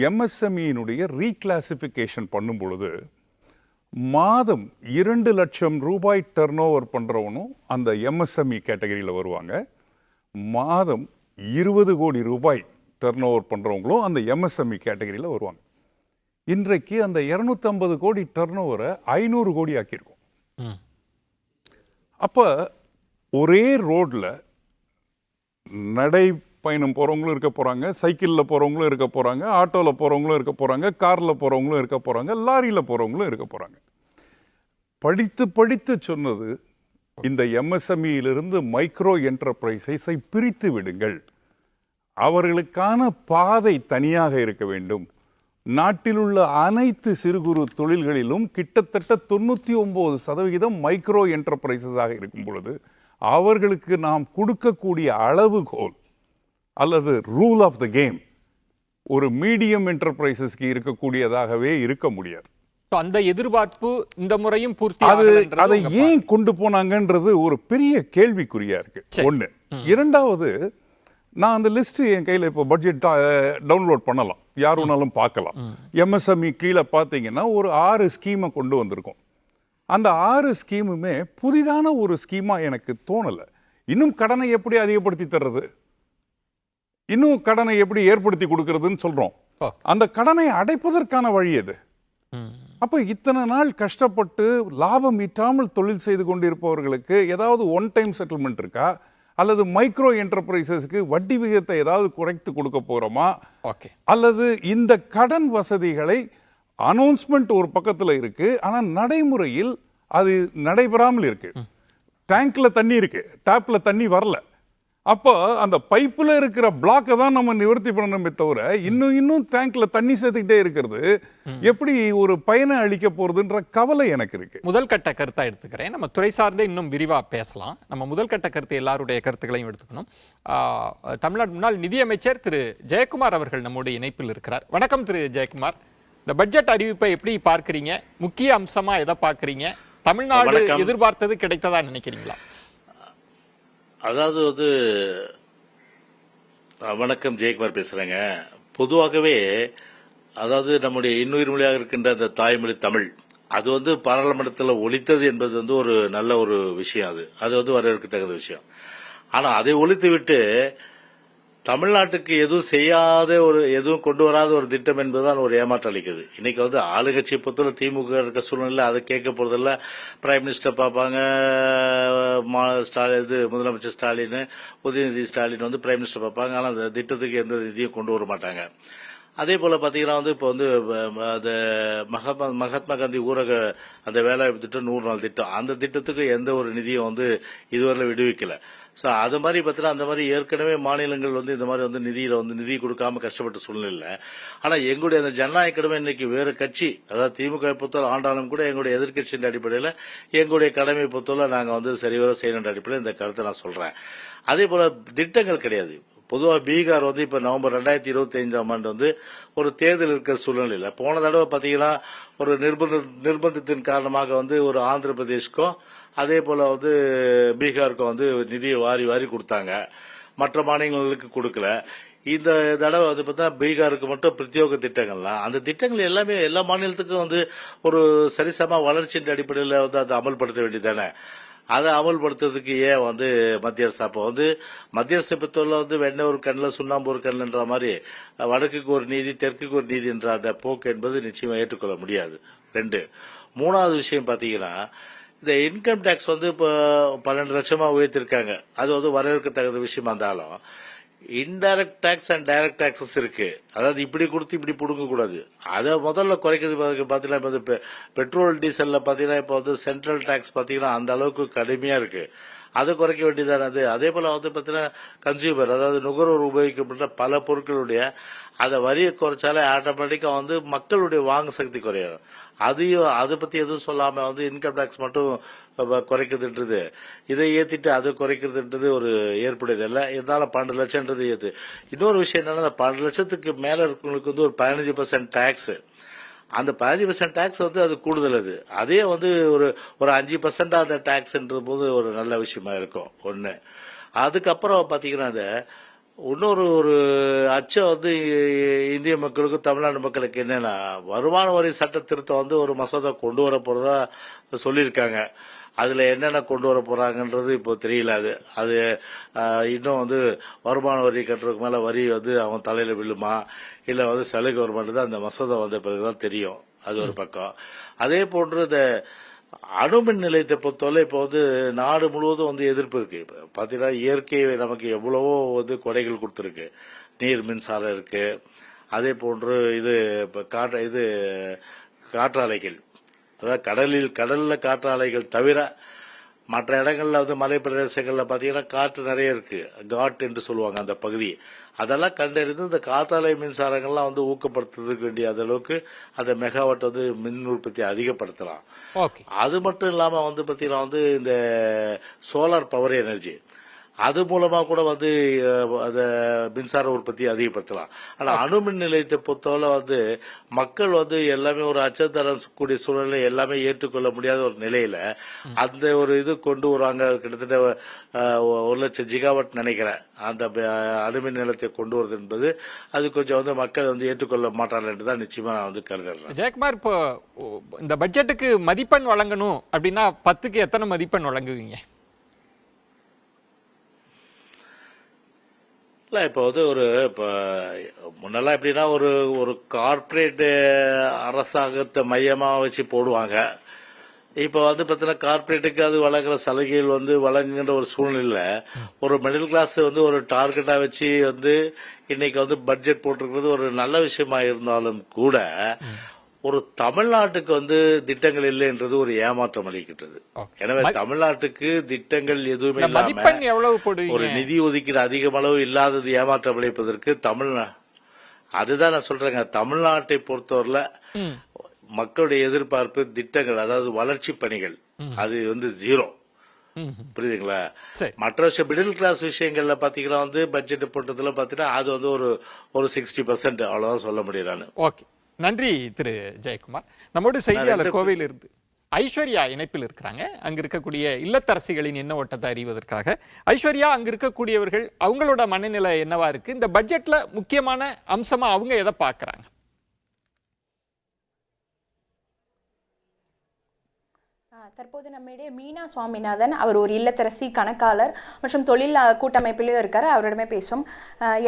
எம்எஸ்எம்இனுடைய ரீகிளாசிஃபிகேஷன் பண்ணும் பொழுது மாதம் 2 லட்சம் ரூபாய் டர்ன் ஓவர் பண்ணுறவனும் அந்த எம்எஸ்எம்இ கேட்டகரியில் வருவாங்க. மாதம் 20 கோடி ரூபாய் டர்ன் ஓவர் பண்ணுறவங்களும் அந்த எம்எஸ்எம்இ கேட்டகரியில் வருவாங்க. இன்றைக்கு அந்த 250 கோடி டர்ன் ஓவரை 500 கோடி ஆக்கியிருக்கோம். அப்போ ஒரே ரோடில் நடை பயணம் போகிறவங்களும் இருக்க போகிறாங்க, சைக்கிளில் போகிறவங்களும் இருக்க போகிறாங்க, ஆட்டோவில் போகிறவங்களும் இருக்க போகிறாங்க, காரில் போகிறவங்களும் இருக்க போகிறாங்க, லாரியில் போகிறவங்களும் இருக்க போகிறாங்க. படித்து சொன்னது இந்த எம்எஸ்எம்இலிருந்து மைக்ரோ என்டர்பிரைசஸை பிரித்து விடுங்கள், அவர்களுக்கான பாதை தனியாக இருக்க வேண்டும். நாட்டில் உள்ள அனைத்து சிறு குறு தொழில்களிலும் கிட்டத்தட்ட 99% மைக்ரோ என்டர்பிரைசஸாக இருக்கும் பொழுது அவர்களுக்கு நாம் கொடுக்கக்கூடிய அளவுகோல் அல்லது ரூல் ஆஃப் த கேம் ஒரு மீடியம் என்டர்பிரைசஸ்க்கு இருக்கக்கூடியதாகவே இருக்க முடியாது. அந்த எதிர்பார்ப்பு இந்த முறையும் பூர்த்தி அதை ஏன் கொண்டு போனாங்கன்றது ஒரு பெரிய கேள்விக்குறியா இருக்கு. ஒண்ணு. இரண்டாவது, நான் அந்த லிஸ்ட் என் கையில் இப்போ பட்ஜெட் டவுன்லோட் பண்ணலாம், யார் வேணாலும் பார்க்கலாம். MSME கீழே பார்த்தீங்கன்னா ஒரு 6 ஸ்கீமை கொண்டு வந்திருக்கோம். அந்த 6 ஸ்கீமுமே புதிதான ஒரு ஸ்கீமா எனக்கு தோணலை. இன்னும் கடனை எப்படி அதிகப்படுத்தி தர்றது, இன்னும் கடனை எப்படி ஏற்படுத்தி கொடுக்கறதுன்னு சொல்றோம். அந்த கடனை அடைப்பதற்கான வழி எது? அப்ப இத்தனை நாள் கஷ்டப்பட்டு லாபம் ஈட்டாமல் தொழில் செய்து கொண்டிருப்பவர்களுக்கு ஏதாவது ஒன் டைம் செட்டில்மெண்ட் இருக்கா, அல்லது மைக்ரோ என்டர்பிரைசஸ்க்கு வட்டி விகிதத்தை ஏதாவது குறைத்து கொடுக்க போறோமா, அல்லது இந்த கடன் வசதிகளை அனௌன்ஸ்மெண்ட் ஒரு பக்கத்தில் இருக்கு, ஆனா நடைமுறையில் அது நடைபெறாமல் இருக்கு. டேங்க்ல தண்ணி இருக்கு, டேப்ல தண்ணி வரல. அப்போ அந்த பைப்புல இருக்கிற பிளாக்கை தான் நம்ம நிவர்த்தி பண்ணணுமே தவிர இன்னும் டேங்க்ல தண்ணி சேர்த்துக்கிட்டே இருக்கிறது எப்படி ஒரு பயனை அளிக்க போறதுன்ற கவலை எனக்கு இருக்கு. முதல் கட்ட கருத்தா எடுத்துக்கிறேன். நம்ம துறை சார்ந்தே இன்னும் விரிவா பேசலாம். நம்ம முதல் கட்ட கருத்து எல்லாருடைய கருத்துக்களையும் எடுத்துக்கணும். தமிழ்நாடு முன்னாள் நிதியமைச்சர் திரு ஜெயக்குமார் அவர்கள் நம்முடைய இணைப்பில் இருக்கிறார். வணக்கம் திரு ஜெயக்குமார். இந்த பட்ஜெட் அறிவிப்பை எப்படி பார்க்கறீங்க? முக்கிய அம்சமா எதை பார்க்கறீங்க? தமிழ்நாடு எதிர்பார்த்தது கிடைத்ததா நினைக்கிறீங்களா? அதாவது வணக்கம், ஜெயக்குமார் பேசுறேங்க. பொதுவாகவே அதாவது நம்முடைய இன்னுயிர் மொழியாக இருக்கின்ற அந்த தாய்மொழி தமிழ், அது பாராளுமன்றத்தில் ஒலித்தது என்பது ஒரு நல்ல ஒரு விஷயம். அது வரவேற்கத்தக்க விஷயம். ஆனா அதை ஒலித்து விட்டு தமிழ்நாட்டுக்கு எதுவும் செய்யாத எதுவும் கொண்டு வராத ஒரு திட்டம் என்பதுதான் ஒரு ஏமாற்றம் அளிக்குது. இன்னைக்கு ஆளுங்கட்சியை பொறுத்தவரை திமுக இருக்க சூழ்நிலை அதை கேட்க போறதில்ல. பிரைம் மினிஸ்டர் பார்ப்பாங்க, முதலமைச்சர் ஸ்டாலின், உதயநிதி ஸ்டாலின் பிரைம் மினிஸ்டர் பார்ப்பாங்க. ஆனா அந்த திட்டத்துக்கு எந்த நிதியும் கொண்டு வர மாட்டாங்க. அதே போல பாத்தீங்கன்னா இப்போ மகாத்மா காந்தி ஊரக அந்த வேலைவாய்ப்பு திட்டம் 100 நாள் திட்டம், அந்த திட்டத்துக்கு எந்த ஒரு நிதியும் இதுவரை விடுவிக்கல. சோ அது மாதிரி பார்த்தீங்கன்னா அந்த மாதிரி ஏற்கனவே மாநிலங்கள் இந்த மாதிரி நிதியில நிதி கொடுக்காம கஷ்டப்பட்ட சூழ்நிலை. ஆனா எங்களுடைய அந்த ஜனநாயக கடமை இன்னைக்கு வேறு கட்சி, அதாவது திமுக பொறுத்தவரை ஆண்டாலும் கூட எங்களுடைய எதிர்கட்சியின் அடிப்படையில் எங்களுடைய கடமையை பொறுத்தவரை நாங்க சரிவர செய்யணும் அடிப்படையில் இந்த கருத்தை நான் சொல்றேன். அதே போல திட்டங்கள் கிடையாது. பொதுவாக பீகார் இப்ப நவம்பர் 2025 ஒரு தேர்தல் இருக்கிற சூழ்நிலையில போன தடவை பாத்தீங்கன்னா ஒரு நிர்பந்தத்தின் காரணமாக ஒரு ஆந்திர பிரதேஷ்க்கும் அதே போல பீகாருக்கும் நிதியை வாரி வாரி கொடுத்தாங்க, மற்ற மாநிலங்களுக்கு கொடுக்கல. இந்த தடவை பார்த்தா பீகாருக்கு மட்டும் பிரத்யோக திட்டங்கள்லாம், அந்த திட்டங்கள் எல்லாமே எல்லா மாநிலத்துக்கும் ஒரு சரிசம வளர்ச்சியின் அடிப்படையில் அதை அமல்படுத்த வேண்டியதானே. அதை அமல்படுத்துறதுக்கு ஏன் மத்திய அரசு அப்போ மத்திய அரசை பொறுத்தவரை வெண்ணெய் ஒரு கண்ணில் சுண்ணாம்பு ஒரு கண்ணுன்ற மாதிரி வடக்குக்கு ஒரு நீதி தெற்குக்கு ஒரு நீதி என்ற அந்த போக்கு என்பது நிச்சயமா ஏற்றுக்கொள்ள முடியாது. 2. 3வது விஷயம் பாத்தீங்கன்னா இந்த இன்கம் டாக்ஸ் இப்போ 12 லட்சமா உயர்த்திருக்காங்க. அது வரவேற்கத்தக்க விஷயமா இருந்தாலும் indirect tax and direct taxes இருக்கு. அதாவது இப்படி கொடுத்து இப்படி புடுங்க கூடாது. அதை முதல்ல குறைக்கிறது பாத்தீங்கன்னா பெட்ரோல் டீசல்ல பாத்தீங்கன்னா இப்போ சென்ட்ரல் டாக்ஸ் பாத்தீங்கன்னா அந்த அளவுக்கு கடுமையா இருக்கு. அதை குறைக்க வேண்டியதானது. அதே போல பாத்தீங்கன்னா கன்சியூமர், அதாவது நுகர்வோர் உபயோகிக்கப்பட்ட பல பொருட்களுடைய அதை வரியை குறைச்சாலே ஆட்டோமேட்டிக்கா மக்களுடைய வாங்க சக்தி குறையும். அதை பத்தி எதுவும் சொல்லாம இன்கம் டாக்ஸ் மட்டும் குறைக்கிறதுன்றது, இதை ஏத்திட்டு அதை குறைக்கிறதுன்றது ஒரு ஏற்புடையது இல்லை. இருந்தாலும் 12 லட்சம்ன்றது ஏத்து. இன்னொரு விஷயம் என்னன்னா 12 லட்சத்துக்கு மேல இருக்கவங்களுக்கு ஒரு 15% டாக்ஸ், அந்த 15% டாக்ஸ் அது கூடுதல். அதே ஒரு 5% அந்த டாக்ஸ்ன்ற போது ஒரு நல்ல விஷயமா இருக்கும். ஒண்ணு. அதுக்கப்புறம் பாத்தீங்கன்னா இன்னொரு அச்சம் இந்திய மக்களுக்கும் தமிழ்நாடு மக்களுக்கு என்னன்னா வருமான வரி சட்ட திருத்தம் ஒரு மசோதா கொண்டு வர போறதா சொல்லியிருக்காங்க. அதுல என்னென்ன கொண்டு வர போறாங்கன்றது இப்போ தெரியல. அது இன்னும் வருமான வரி கட்டுறதுக்கு மேல வரி அவன் தலையில விழுமா இல்ல சலுகை வருமானது அந்த மசோதா வந்த பிறகுதான் தெரியும். அது ஒரு பக்கம். அதே போன்று இந்த அணுமின் நிலையத்தை பொறுத்தவரை இப்போ நாடு முழுவதும் எதிர்ப்பு இருக்கு. பாத்தீங்கன்னா இயற்கை நமக்கு எவ்வளவோ கொடைகள் கொடுத்துருக்கு. நீர் மின்சாரம் இருக்கு. அதே போன்று காற்றாலைகள், அதாவது கடல்ல காற்றாலைகள் தவிர மற்ற இடங்கள்ல மலை பிரதேசங்கள்ல பாத்தீங்கன்னா காற்று நிறைய இருக்கு. காட் என்று சொல்லுவாங்க அந்த பகுதி. அதெல்லாம் கண்டறிந்து இந்த காற்றாலை மின்சாரங்கள்லாம் ஊக்கப்படுத்துறதுக்கு வேண்டிய அளவுக்கு அந்த மெகாவாட் மின் உற்பத்தி அதிகப்படுத்தலாம். அது மட்டும் இல்லாம பாத்தீங்கன்னா இந்த சோலார் பவர் எனர்ஜி, அது மூலமா கூட வந்து அந்த மின்சார உற்பத்தி அதிகப்படுத்தலாம். ஆனா அணுமின் நிலையத்தை பொறுத்தவரை வந்து மக்கள் வந்து எல்லாமே ஒரு அச்சத்தரம் கூடிய சூழ்நிலை எல்லாமே ஏற்றுக்கொள்ள முடியாத ஒரு நிலையில அந்த ஒரு இது கொண்டு வருவாங்க. கிட்டத்தட்ட 1,00,000 ஜிகாவாட் நினைக்கிறேன் அந்த அணுமின் நிலையத்தை கொண்டு வருது என்பது அது கொஞ்சம் வந்து மக்கள் வந்து ஏற்றுக்கொள்ள மாட்டார்கள் என்றுதான் நிச்சயமா நான் வந்து கருதுறேன். ஜெயக்குமார், இப்போ இந்த பட்ஜெட்டுக்கு மதிப்பெண் வழங்கணும் அப்படின்னா 10க்கு எத்தனை மதிப்பெண் வழங்குவீங்க? இல்லை, இப்போ வந்து இப்போ முன்னெல்லாம் எப்படின்னா ஒரு கார்ப்பரேட் அரசாங்கத்தை மையமாக வச்சு போடுவாங்க. இப்போ வந்து பார்த்தீங்கன்னா கார்ப்பரேட்டுக்கு அது வழங்குற சலுகைகள் வந்து வழங்குகின்ற ஒரு சூழ்நிலை ஒரு மிடில் கிளாஸ் வந்து ஒரு டார்கெட்டா வச்சு வந்து இன்னைக்கு வந்து பட்ஜெட் போட்டிருக்கிறது ஒரு நல்ல விஷயமா இருந்தாலும் கூட ஒரு தமிழ்நாட்டுக்கு வந்து திட்டங்கள் இல்லைன்றது ஒரு ஏமாற்றம் அளிக்கின்றது. எனவே தமிழ்நாட்டுக்கு திட்டங்கள் எதுவுமே இல்லாம ஒரு நிதி ஒதுக்கீடு அதிக அளவு இல்லாதது ஏமாற்றம் அளிப்பதற்கு அதுதான் நான் சொல்றேங்க. தமிழ்நாட்டை பொறுத்தவரையில மக்களுடைய எதிர்பார்ப்பு திட்டங்கள், அதாவது வளர்ச்சி பணிகள், அது வந்து 0. புரியுதுங்களா? மற்ற மிடில் கிளாஸ் விஷயங்கள்ல பாத்தீங்கன்னா வந்து பட்ஜெட் போட்டதுல பாத்தீங்கன்னா அது வந்து ஒரு 60% அவ்வளவுதான் சொல்ல முடியும் நான். ஓகே, நன்றி திரு ஜெயக்குமார். நம்மோடு செய்தியாளர் கோவையில் இருந்து ஐஸ்வர்யா இணைப்பில் இருக்கிறாங்க. அங்க இருக்கக்கூடிய இல்லத்தரசிகளின் எண்ண ஓட்டத்தை அறிவதற்காக. ஐஸ்வர்யா, அங்க இருக்கக்கூடியவர்கள் அவங்களோட மனநிலை என்னவா இருக்கு? இந்த பட்ஜெட்ல முக்கியமான அம்சமா அவங்க எதை பாக்குறாங்க? தற்போது நம்மிடையே மீனா சுவாமிநாதன், அவர் ஒரு இல்லத்தரசி, கணக்காளர் மற்றும் தொழில் கூட்டமைப்பிலையும் இருக்காரு. அவரிடமே பேசுவோம்.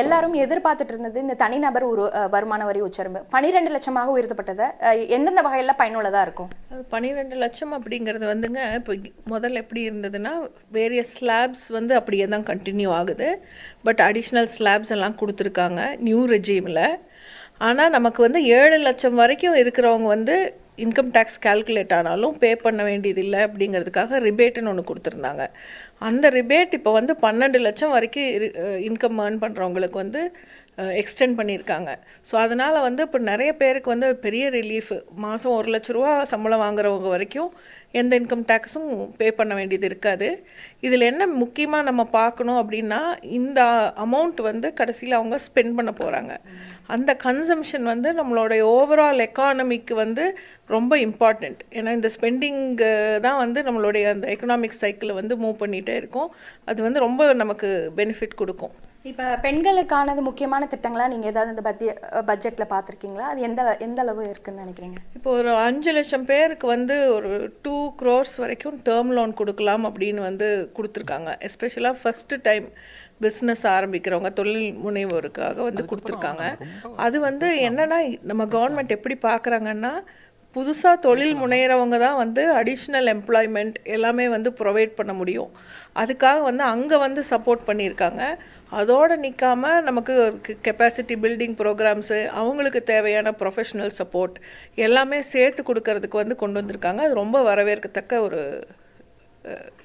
எல்லாரும் எதிர்பார்த்துட்டு இருந்தது இந்த தனிநபர் ஒரு வருமான வரி உச்சரிப்பு 12 லட்சமாக உயர்த்தப்பட்டதை எந்தெந்த வகையில் பயனுள்ளதாக இருக்கும்? 12 லட்சம் அப்படிங்கிறது வந்துங்க, இப்போ முதல்ல எப்படி இருந்ததுன்னா வேரியஸ் ஸ்லாப்ஸ் வந்து அப்படியே தான் கண்டினியூ ஆகுது. பட் அடிஷ்னல் ஸ்லாப்ஸ் எல்லாம் கொடுத்துருக்காங்க நியூ ரெஜீமில். ஆனால் நமக்கு வந்து 7 லட்சம் வரைக்கும் இருக்கிறவங்க வந்து இன்கம் டேக்ஸ் கால்குலேட் ஆனாலும் பே பண்ண வேண்டியதில்லை அப்படிங்கிறதுக்காக ரிபேட்டுன்னு ஒன்று கொடுத்துருந்தாங்க. அந்த ரிபேட் இப்போ வந்து 12 லட்சம் வரைக்கும் இன்கம் ஏர்ன் பண்ணுறவங்களுக்கு வந்து எக்ஸ்டெண்ட் பண்ணியிருக்காங்க. ஸோ அதனால் வந்து இப்போ நிறைய பேருக்கு வந்து பெரிய ரிலீஃப். மாதம் 1 லட்ச ரூபா சம்பளம் வாங்குறவங்க வரைக்கும் எந்த இன்கம் டேக்ஸும் பே பண்ண வேண்டியது இருக்காது. இதில் என்ன முக்கியமாக நம்ம பார்க்கணும் அப்படின்னா, இந்த அமௌண்ட் வந்து கடைசியில் அவங்க ஸ்பெண்ட் பண்ண போகிறாங்க. அந்த கன்சம்ஷன் வந்து நம்மளுடைய ஓவரால் எக்கானமிக்கு வந்து ரொம்ப இம்பார்ட்டண்ட். ஏன்னா இந்த ஸ்பெண்டிங் தான் வந்து நம்மளுடைய அந்த எக்கனாமிக் சைக்கிளை வந்து மூவ் பண்ணிகிட்டே இருக்கும். அது வந்து ரொம்ப நமக்கு பெனிஃபிட் கொடுக்கும். இப்போ பெண்களுக்கானது முக்கியமான திட்டங்களா நீங்கள் ஏதாவது இந்த பட்ஜெட்டில் பார்த்துருக்கீங்களா? அது எந்த அளவு இருக்குன்னு நினைக்கிறீங்க? இப்போ ஒரு 5 லட்சம் பேருக்கு வந்து ஒரு 2 crores வரைக்கும் டேர்ம் லோன் கொடுக்கலாம் அப்படின்னு வந்து கொடுத்துருக்காங்க. எஸ்பெஷலாக ஃபஸ்ட்டு டைம் பிஸ்னஸ் ஆரம்பிக்கிறவங்க, தொழில் முனைவோருக்காக வந்து கொடுத்துருக்காங்க. அது வந்து என்னன்னா, நம்ம கவர்மெண்ட் எப்படி பார்க்குறாங்கன்னா, புதுசாக தொழில் முனைகிறவங்க தான் வந்து அடிஷ்னல் எம்ப்ளாய்மெண்ட் எல்லாமே வந்து ப்ரொவைட் பண்ண முடியும். அதுக்காக வந்து அங்கே வந்து சப்போர்ட் பண்ணியிருக்காங்க. அதோடு நிற்காமல் நமக்கு கெப்பாசிட்டி பில்டிங் ப்ரோக்ராம்ஸு, அவங்களுக்கு தேவையான ப்ரொஃபஷ்னல் சப்போர்ட் எல்லாமே சேர்த்து கொடுக்கறதுக்கு வந்து கொண்டு வந்திருக்காங்க. அது ரொம்ப வரவேற்கத்தக்க ஒரு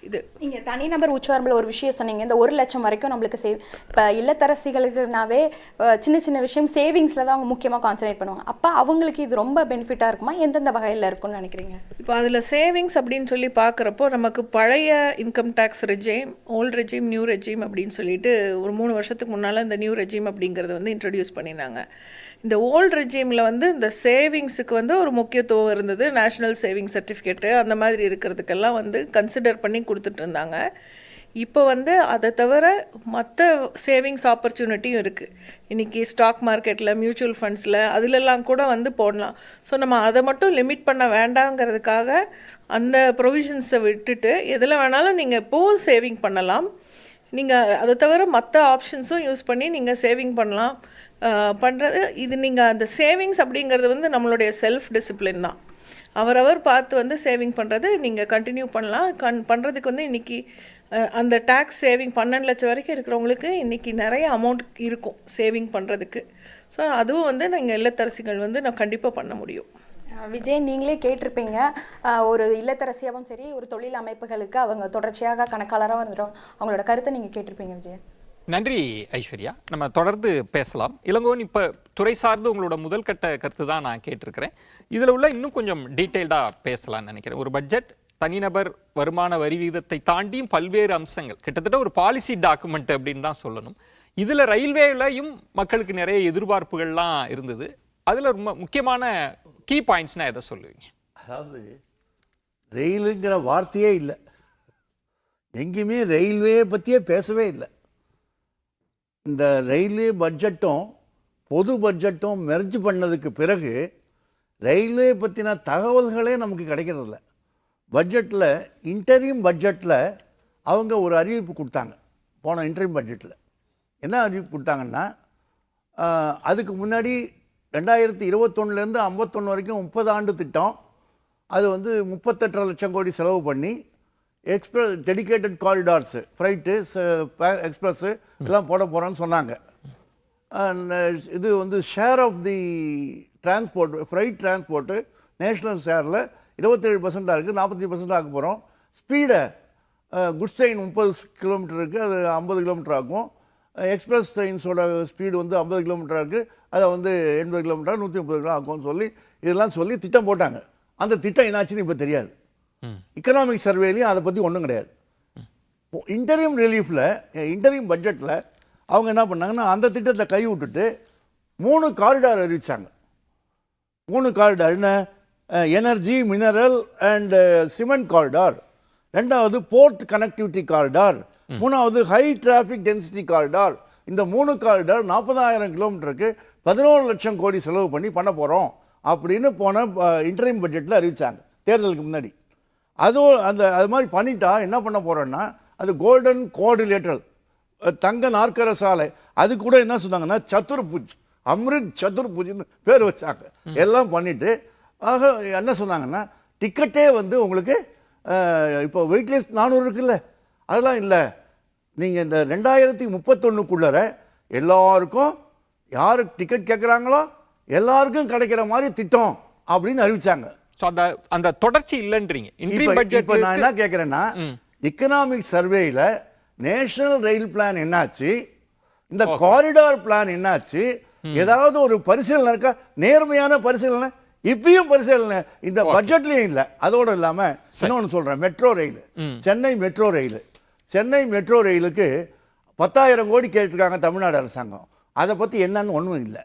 இது. நீங்கள் தனிநபர் உச்சவரம்பில் ஒரு விஷயம் சொன்னீங்க, இந்த 1 லட்சம் வரைக்கும் நம்மளுக்கு இப்போ இல்லத்தரசிகளுக்குனாவே சின்ன சின்ன விஷயம் சேவிங்ஸில் தான் அவங்க முக்கியமாக கான்சன்ட்ரேட் பண்ணுவாங்க. அப்போ அவங்களுக்கு இது ரொம்ப பெனிஃபிட்டாக இருக்குமா? எந்தெந்த வகையில் இருக்கும்னு நினைக்கிறீங்க? இப்போ அதில் சேவிங்ஸ் அப்படின்னு சொல்லி பார்க்குறப்போ நமக்கு பழைய income tax regime, old regime, new regime அப்படின்னு சொல்லிட்டு ஒரு 3 வருஷத்துக்கு முன்னால் இந்த நியூ ரெஜிம் அப்படிங்கிறத வந்து இன்ட்ரடியூஸ் பண்ணினாங்க. இந்த ஓல்டு ரெஜிமில் வந்து இந்த சேவிங்ஸுக்கு வந்து ஒரு முக்கியத்துவம் இருந்தது. நேஷ்னல் சேவிங் சர்டிஃபிகேட்டு அந்த மாதிரி இருக்கிறதுக்கெல்லாம் வந்து கன்சிடர் பண்ணி கொடுத்துட்டு இருந்தாங்க. இப்போ வந்து அதை தவிர மற்ற சேவிங்ஸ் ஆப்பர்ச்சுனிட்டியும் இருக்குது. இன்றைக்கி ஸ்டாக் மார்க்கெட்டில், மியூச்சுவல் ஃபண்ட்ஸில் அதிலெல்லாம் கூட வந்து போடலாம். ஸோ நம்ம அதை மட்டும் லிமிட் பண்ண வேண்டாங்கிறதுக்காக அந்த ப்ரொவிஷன்ஸை விட்டுட்டு எதில் வேணாலும் நீங்கள் எப்போவும் சேவிங் பண்ணலாம். நீங்கள் அதை தவிர மற்ற ஆப்ஷன்ஸும் யூஸ் பண்ணி நீங்கள் சேவிங் பண்ணலாம். பண்ணுறது இது நீங்கள் அந்த சேவிங்ஸ் அப்படிங்கிறது வந்து நம்மளுடைய செல்ஃப் டிசிப்ளின் தான். அவரவர் பார்த்து வந்து சேவிங் பண்ணுறது நீங்கள் கண்டினியூ பண்ணலாம். பண்ணுறதுக்கு வந்து இன்றைக்கி அந்த டேக்ஸ் சேவிங் 12 லட்சம் வரைக்கும் இருக்கிறவங்களுக்கு இன்றைக்கி நிறைய அமௌண்ட் இருக்கும் சேவிங் பண்ணுறதுக்கு. ஸோ அதுவும் வந்து நீங்கள் இல்லத்தரசிகள் வந்து நான் கண்டிப்பாக பண்ண முடியும். விஜய், நீங்களே கேட்டிருப்பீங்க, ஒரு இல்லத்தரசியாகவும் சரி, ஒரு தொழில் அமைப்புகளுக்கு அவங்க தொடர்ச்சியாக கணக்காளராக வந்துடும், அவங்களோட கருத்தை நீங்கள் கேட்டிருப்பீங்க விஜய். நன்றி ஐஸ்வர்யா. நம்ம தொடர்ந்து பேசலாம். இளங்கோவன், இப்போ துறை சார்ந்து உங்களோட முதல் கட்ட கருத்து தான் நான் கேட்டிருக்கிறேன். இதில் உள்ள இன்னும் கொஞ்சம் டீட்டெயில்டாக பேசலாம்னு நினைக்கிறேன். ஒரு பட்ஜெட் தனிநபர் வருமான வரி விகிதத்தை தாண்டியும் பல்வேறு அம்சங்கள், கிட்டத்தட்ட ஒரு பாலிசி டாக்குமெண்ட் அப்படின்னு தான் சொல்லணும். இதுல ரயில்வேலையும் மக்களுக்கு நிறைய எதிர்பார்ப்புகள்லாம் இருந்தது. அதுல ரொம்ப முக்கியமான கீ பாயிண்ட்ஸ்னா எதை சொல்லுவீங்க? அதாவது ரயிலுங்கிற வார்த்தையே இல்லை, எங்கேயுமே ரயில்வே பற்றியே பேசவே இல்லை. இந்த ரயில்வே பட்ஜெட்டும் பொது பட்ஜெட்டும் மெர்ஜ் பண்ணதுக்கு பிறகு ரயில்வே பற்றின தகவல்களே நமக்கு கிடைக்கிறதில்ல. பட்ஜெட்டில் இன்டரிம் பட்ஜெட்டில் அவங்க ஒரு அறிவிப்பு கொடுத்தாங்க. போன இன்டரிம் பட்ஜெட்டில் என்ன அறிவிப்பு கொடுத்தாங்கன்னா, அதுக்கு முன்னாடி 2021 51 வரைக்கும் 30 ஆண்டு திட்டம், அது வந்து 38 லட்சம் கோடி செலவு பண்ணி express dedicated corridors, freight, express எல்லாம் போட போகிறோன்னு சொன்னாங்க. இது வந்து share of the transport, freight transport national ஷேரில் 27% இருக்குது, 40% ஆக போகிறோம். ஸ்பீடை குட்ஸ் ட்ரெயின் 30 கிலோமீட்டர் இருக்குது, அது 50 கிலோமீட்டர் ஆகும். எக்ஸ்பிரஸ் ட்ரெயின்ஸோட ஸ்பீடு வந்து 50 கிலோமீட்டர் இருக்குது, அதை வந்து 80 கிலோமீட்டர் 130 கிலோ ஆகும்னு சொல்லி இதெல்லாம் சொல்லி திட்டம் போட்டாங்க. அந்த திட்டம் என்னாச்சுன்னு இப்போ தெரியாது. எக்கனாமிக் சர்வேலையும் அதை பற்றி ஒன்றும் கிடையாது. இன்டரிம் ரிலீஃபில், இன்டரிம் பட்ஜெட்டில் அவங்க என்ன பண்ணாங்கன்னா, அந்த திட்டத்தை கை விட்டுட்டு 3 காரிடார் அறிவித்தாங்க. 3 காரிடார் என்ன? Energy, mineral and cement corridor. 2வது போர்ட் கனெக்டிவிட்டி காரிடார். 3வது ஹை டிராஃபிக் டென்சிட்டி காரிடார். இந்த 3 காரிடார் 40,000 கிலோமீட்டருக்கு 11 லட்சம் கோடி செலவு பண்ணி பண்ண போகிறோம் அப்படின்னு போன இன்டரிம் பட்ஜெட்டில் அறிவித்தாங்க தேர்தலுக்கு முன்னாடி. அதுவும் அது மாதிரி பண்ணிட்டா என்ன பண்ண போகிறோன்னா, அது கோல்டன் கோஆர்டினேட்டர், தங்க நாற்கர சாலை, அது கூட என்ன சொன்னாங்கன்னா சதுர்புஜ், அம்ரித் சதுர்புஜ்னு பேர் வச்சாங்க. எல்லாம் பண்ணிவிட்டு ஆக என்ன சொன்னாங்கன்னா, டிக்கெட்டே வந்து உங்களுக்கு இப்போ வெயிட்லெஸ் 400 இருக்குல்ல, அதெல்லாம் இல்லை, நீங்கள் இந்த 2031 எல்லாருக்கும் யாருக்கு டிக்கெட் கேட்குறாங்களோ எல்லாருக்கும் கிடைக்கிற மாதிரி திட்டம் அப்படின்னு அறிவிச்சாங்க. அந்த தொடர்ச்சி இல்லைன்றீங்க. இப்போ நான் என்ன கேட்குறேன்னா, எக்கனாமிக் சர்வேயில் நேஷனல் ரயில் பிளான் என்னாச்சு, இந்த காரிடார் பிளான் என்னாச்சு, ஏதாவது ஒரு பரிசீலனை இருக்கா? நேர்மையான பரிசீலனை இப்பயும் பரிசீலனை இந்த பட்ஜெட்லயும் இல்லை. அதோடு இல்லாமல் இன்னொன்று சொல்கிறேன், metro rail, Chennai metro rail, Chennai metro ரயிலுக்கு 10,000 கோடி கேட்டிருக்காங்க தமிழ்நாடு அரசாங்கம். அதை பற்றி என்னன்னு ஒன்றும் இல்லை.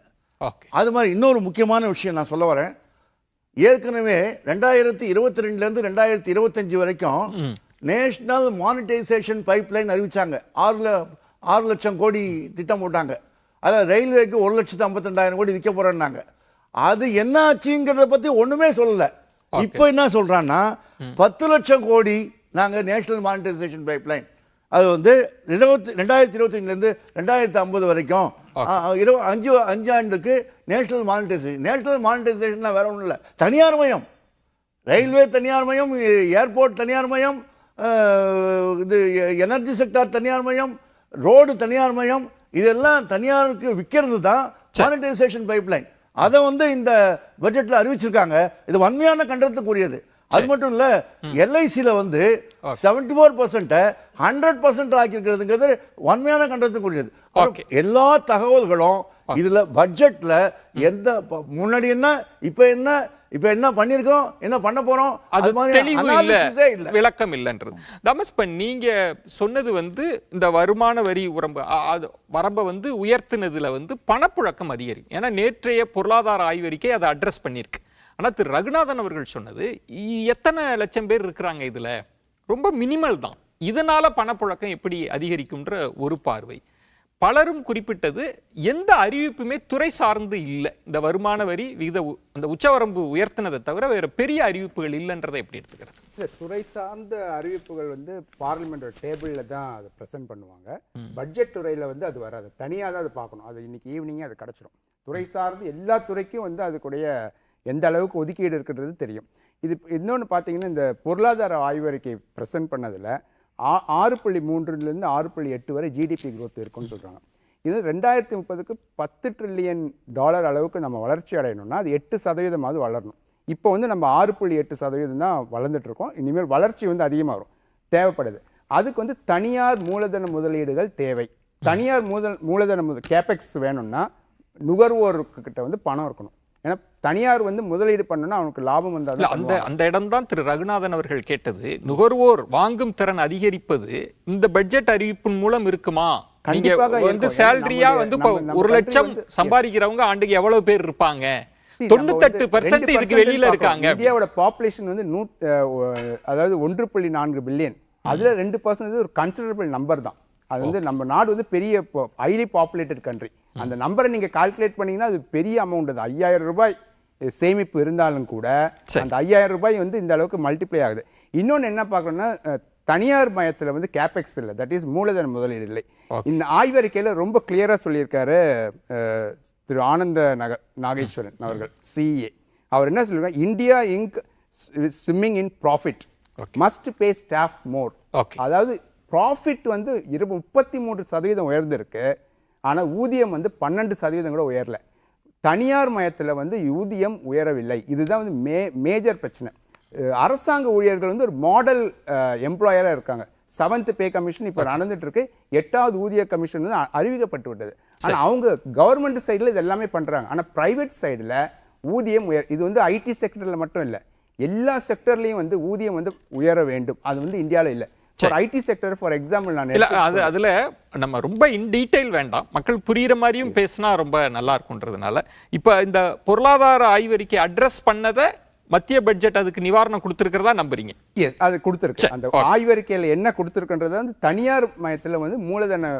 அது மாதிரி இன்னொரு முக்கியமான விஷயம் நான் சொல்ல வரேன். ஏற்கனவே 2022 2025 வரைக்கும் நேஷனல் மானிட்டைசேஷன் பைப்லைன் அறிவிச்சாங்க. 6 லட்சம் கோடி திட்டம் போட்டாங்க. அதாவது ரயில்வேக்கு 1,52,000 கோடி விற்க போறேன்னாங்க. அது என்ன ஆச்சுங்கிறத பற்றி ஒன்றுமே சொல்லலை. இப்போ என்ன சொல்கிறான்னா, 10 லட்சம் கோடி நாங்கள் நேஷனல் மானிட்டைசேஷன் பைப்லைன், அது வந்து 2025 2050 வரைக்கும் 5 ஆண்டுக்கு நேஷனல் மானிட்டைசேஷன். நேஷனல் மானிட்டைசேஷன்லாம் வேற ஒன்றும் இல்லை, தனியார் மயம். ரயில்வே தனியார் மயம், ஏர்போர்ட் தனியார் மயம், இது எனர்ஜி செக்டார் தனியார் மயம், ரோடு தனியார் மயம், இதெல்லாம் தனியாருக்கு விற்கிறது தான் மானிட்டைசேஷன் பைப்லைன். அதை வந்து இந்த பட்ஜெட்டில் அறிவிச்சிருக்காங்க. இது வன்மையான கண்டனத்துக்குரியது. அது மட்டும் இல்லை, எல்ஐசியில் வந்து 74% 100% ஆக்கியிருக்கிறதுங்கிறது வன்மையான கண்டனத்துக்குரியது. எல்லா தகவல்களும் இதுல பட்ஜெட்ல எந்த முன்னாடி என்ன இப்ப என்ன பண்ணிருக்கோம், என்ன பண்ண போறோம், அது மாதிரி விளக்கம் இல்லைன்றது. தமஸ்பன், நீங்க சொன்னது வந்து இந்த வருமான வரி வரம்பை வந்து உயர்த்தினதுல வந்து பணப்புழக்கம் அதிகரிக்கும். ஏன்னா நேற்றைய பொருளாதார ஆய்வறிக்கை அதை அட்ரஸ் பண்ணியிருக்கு. ஆனா திரு ரகுநாதன் அவர்கள் சொன்னது, எத்தனை லட்சம் பேர் இருக்கிறாங்க, இதுல ரொம்ப மினிமல் தான், இதனால பணப்புழக்கம் எப்படி அதிகரிக்கும்ன்ற ஒரு பார்வை. பலரும் குறிப்பிட்டது, எந்த அறிவிப்புமே துறை சார்ந்து இல்லை. இந்த வருமான வரி விகித அந்த உச்சவரம்பு உயர்த்தினதை தவிர வேற பெரிய அறிவிப்புகள் இல்லைன்றதை எப்படி எடுத்துக்கிறது? இல்லை, துறை சார்ந்த அறிவிப்புகள் வந்து பார்லிமெண்ட் டேபிளில் தான் அதை ப்ரெசென்ட் பண்ணுவாங்க. பட்ஜெட் துறையில் வந்து அது வராது, தனியாக தான் அது பார்க்கணும். அது இன்னைக்கு ஈவினிங்கே அது கிடச்சிடும். துறை சார்ந்து எல்லா துறைக்கும் வந்து அதுக்குடைய எந்த அளவுக்கு ஒதுக்கீடு இருக்கிறது தெரியும். இது இன்னொன்று பார்த்தீங்கன்னா, இந்த பொருளாதார ஆய்வறிக்கை ப்ரெசென்ட் பண்ணதில் 6.3 6.8 வரை ஜிடிபி growth இருக்குன்னு சொல்கிறாங்க. இது 2030க்கு $10 ட்ரில்லியன் அளவுக்கு நம்ம வளர்ச்சி அடையணும்னா அது 8% வளரணும். இப்போ வந்து நம்ம 6.8% தான் வளர்ந்துட்டுருக்கோம். இனிமேல் வளர்ச்சி வந்து அதிகமாக வரும், தேவைப்படுது. அதுக்கு வந்து தனியார் மூலதன முதலீடுகள் தேவை. தனியார் மூலதன கேபெக்ஸ் வேணும்னா நுகர்வோர்கிட்ட வந்து பணம் இருக்கணும். ஏன்னா தனியார் வந்து முதலீடு பண்ணணும்னா அவனுக்கு லாபம் வந்தால் அந்த இடம்தான் திரு ரகுநாதன் அவர்கள் கேட்டது. நுகர்வோர் வாங்கும் திறன் அதிகரிப்பது இந்த பட்ஜெட் அறிவிப்பின் மூலம் இருக்குமா? கண்டிப்பாக வந்து சேலரியா வந்து 1 லட்சம் சம்பாதிக்கிறவங்க ஆண்டுக்கு எவ்வளவு பேர் இருப்பாங்க? 98% இதுக்கு வெளியில இருக்காங்க. இந்தியாவோட பாப்புலேஷன் வந்து அதாவது 1.4 பில்லியன். அதுல 2% ஒரு கன்சிடரபிள் நம்பர் தான். அது வந்து நம்ம நாடு வந்து பெரிய ஹைலி பாப்புலேட்டட் கண்ட்ரி. அந்த நம்பரை நீங்க கால்குலேட் பண்ணீங்கன்னா அது பெரிய அமௌண்ட். அது 5000 ரூபாய் சேமிப்பு இருந்தாலும் கூட அந்த 5000 ரூபாய் வந்து இந்த அளவுக்கு மல்டிப்ளை ஆகுது. இன்னொன்று என்ன பார்க்கணும்னா தனியார் மயத்தில் வந்து கேபெக்ஸ் இல்லை, தட் இஸ் மூலதன முதலீடு இல்லை. இந்த ஆய்வறிக்கையில் ரொம்ப கிளியராக சொல்லியிருக்காரு திரு ஆனந்த நாகேஸ்வரன் அவர்கள், சிஏ. அவர் என்ன சொல்லியிருக்காரு, India Inc swimming in profit must pay staff more. அதாவது ப்ராஃபிட் வந்து 33% உயர்ந்திருக்கு, ஆனால் ஊதியம் வந்து 12% கூட உயரல. தனியார் மயத்தில் வந்து ஊதியம் உயரவில்லை. இதுதான் வந்து மேஜர் பிரச்சனை. அரசாங்க ஊழியர்கள் வந்து ஒரு மாடல் எம்ப்ளாயராக இருக்காங்க. 7th பே கமிஷன் இப்போ நடந்துட்டு இருக்கு. 8வது ஊதிய கமிஷன் வந்து அறிவிக்கப்பட்டு விட்டது. ஆனால் அவங்க கவர்மெண்ட் சைடில் இது எல்லாமே பண்ணுறாங்க. ஆனால் ப்ரைவேட் சைடில் ஊதியம் இது வந்து ஐடி செக்டரில் மட்டும் இல்லை, எல்லா செக்டர்லையும் வந்து ஊதியம் வந்து உயர வேண்டும். அது வந்து இந்தியாவில் இல்லை. ஐடி செக்டர் ஃபார் எக்ஸாம்பிள் அதுல நம்ம ரொம்ப இன் டீடைல் வேண்டாம், மக்கள் புரியுற மாதிரியும் பேசினா ரொம்ப நல்லா இருக்கும்ன்றதுனால இப்ப இந்த பொருளாதார ஆய்வறிக்கை அட்ரஸ் பண்ணதை மத்திய பட்ஜெட் அதுக்கு நிவாரணம் கொடுத்திருக்கிறதா நம்புறீங்க? எஸ், அது கொடுத்திருக்கு. அந்த ஆய்வறிக்கையில் என்ன கொடுத்திருக்கின்றது வந்து தனியார் மயத்தில் வந்து மூலதன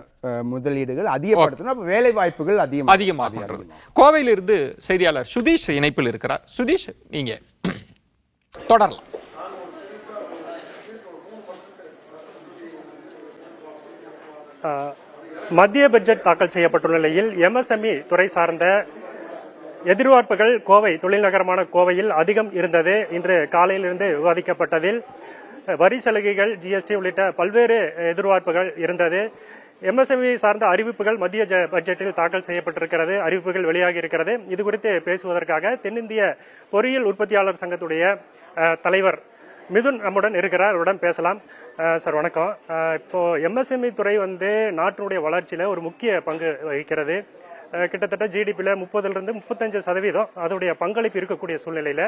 முதலீடுகள் அதிகப்படுத்தணும், அப்ப வேலை வாய்ப்புகள் அதிகமாக. கோவையிலிருந்து செய்தியாளர் சுதீஷ் இணைப்பில் இருக்கிறார். சுதீஷ், நீங்க தொடரலாம். மத்திய பட்ஜெட் தாக்கல் செய்யப்பட்டுள்ள நிலையில் எம்எஸ்எம்இ துறை சார்ந்த எதிர்பார்ப்புகள் கோவை தொழில் நகரமான கோவையில் அதிகம் இருந்தது. இன்று காலையிலிருந்து விவாதிக்கப்பட்டதில் வரி சலுகைகள், ஜிஎஸ்டி உள்ளிட்ட பல்வேறு எதிர்பார்ப்புகள் இருந்தது. எம்எஸ்எம்இ சார்ந்த அறிவிப்புகள் மத்திய பட்ஜெட்டில் தாக்கல் செய்யப்பட்டிருக்கிறது, அறிவிப்புகள் வெளியாகி இருக்கிறது. இது குறித்து பேசுவதற்காக தென்னிந்திய பொறியியல் உற்பத்தியாளர் சங்கத்துடைய தலைவர் மிதுன் நம்முடன் இருக்கிறார், அவருடன் பேசலாம். சார் வணக்கம். இப்போ எம்எஸ்எம்இ துறை வந்து நாட்டினுடைய வளர்ச்சியில ஒரு முக்கிய பங்கு வகிக்கிறது. கிட்டத்தட்ட ஜிடிபியில் 30% 35% அதோடைய பங்களிப்பு இருக்கக்கூடிய சூழ்நிலையில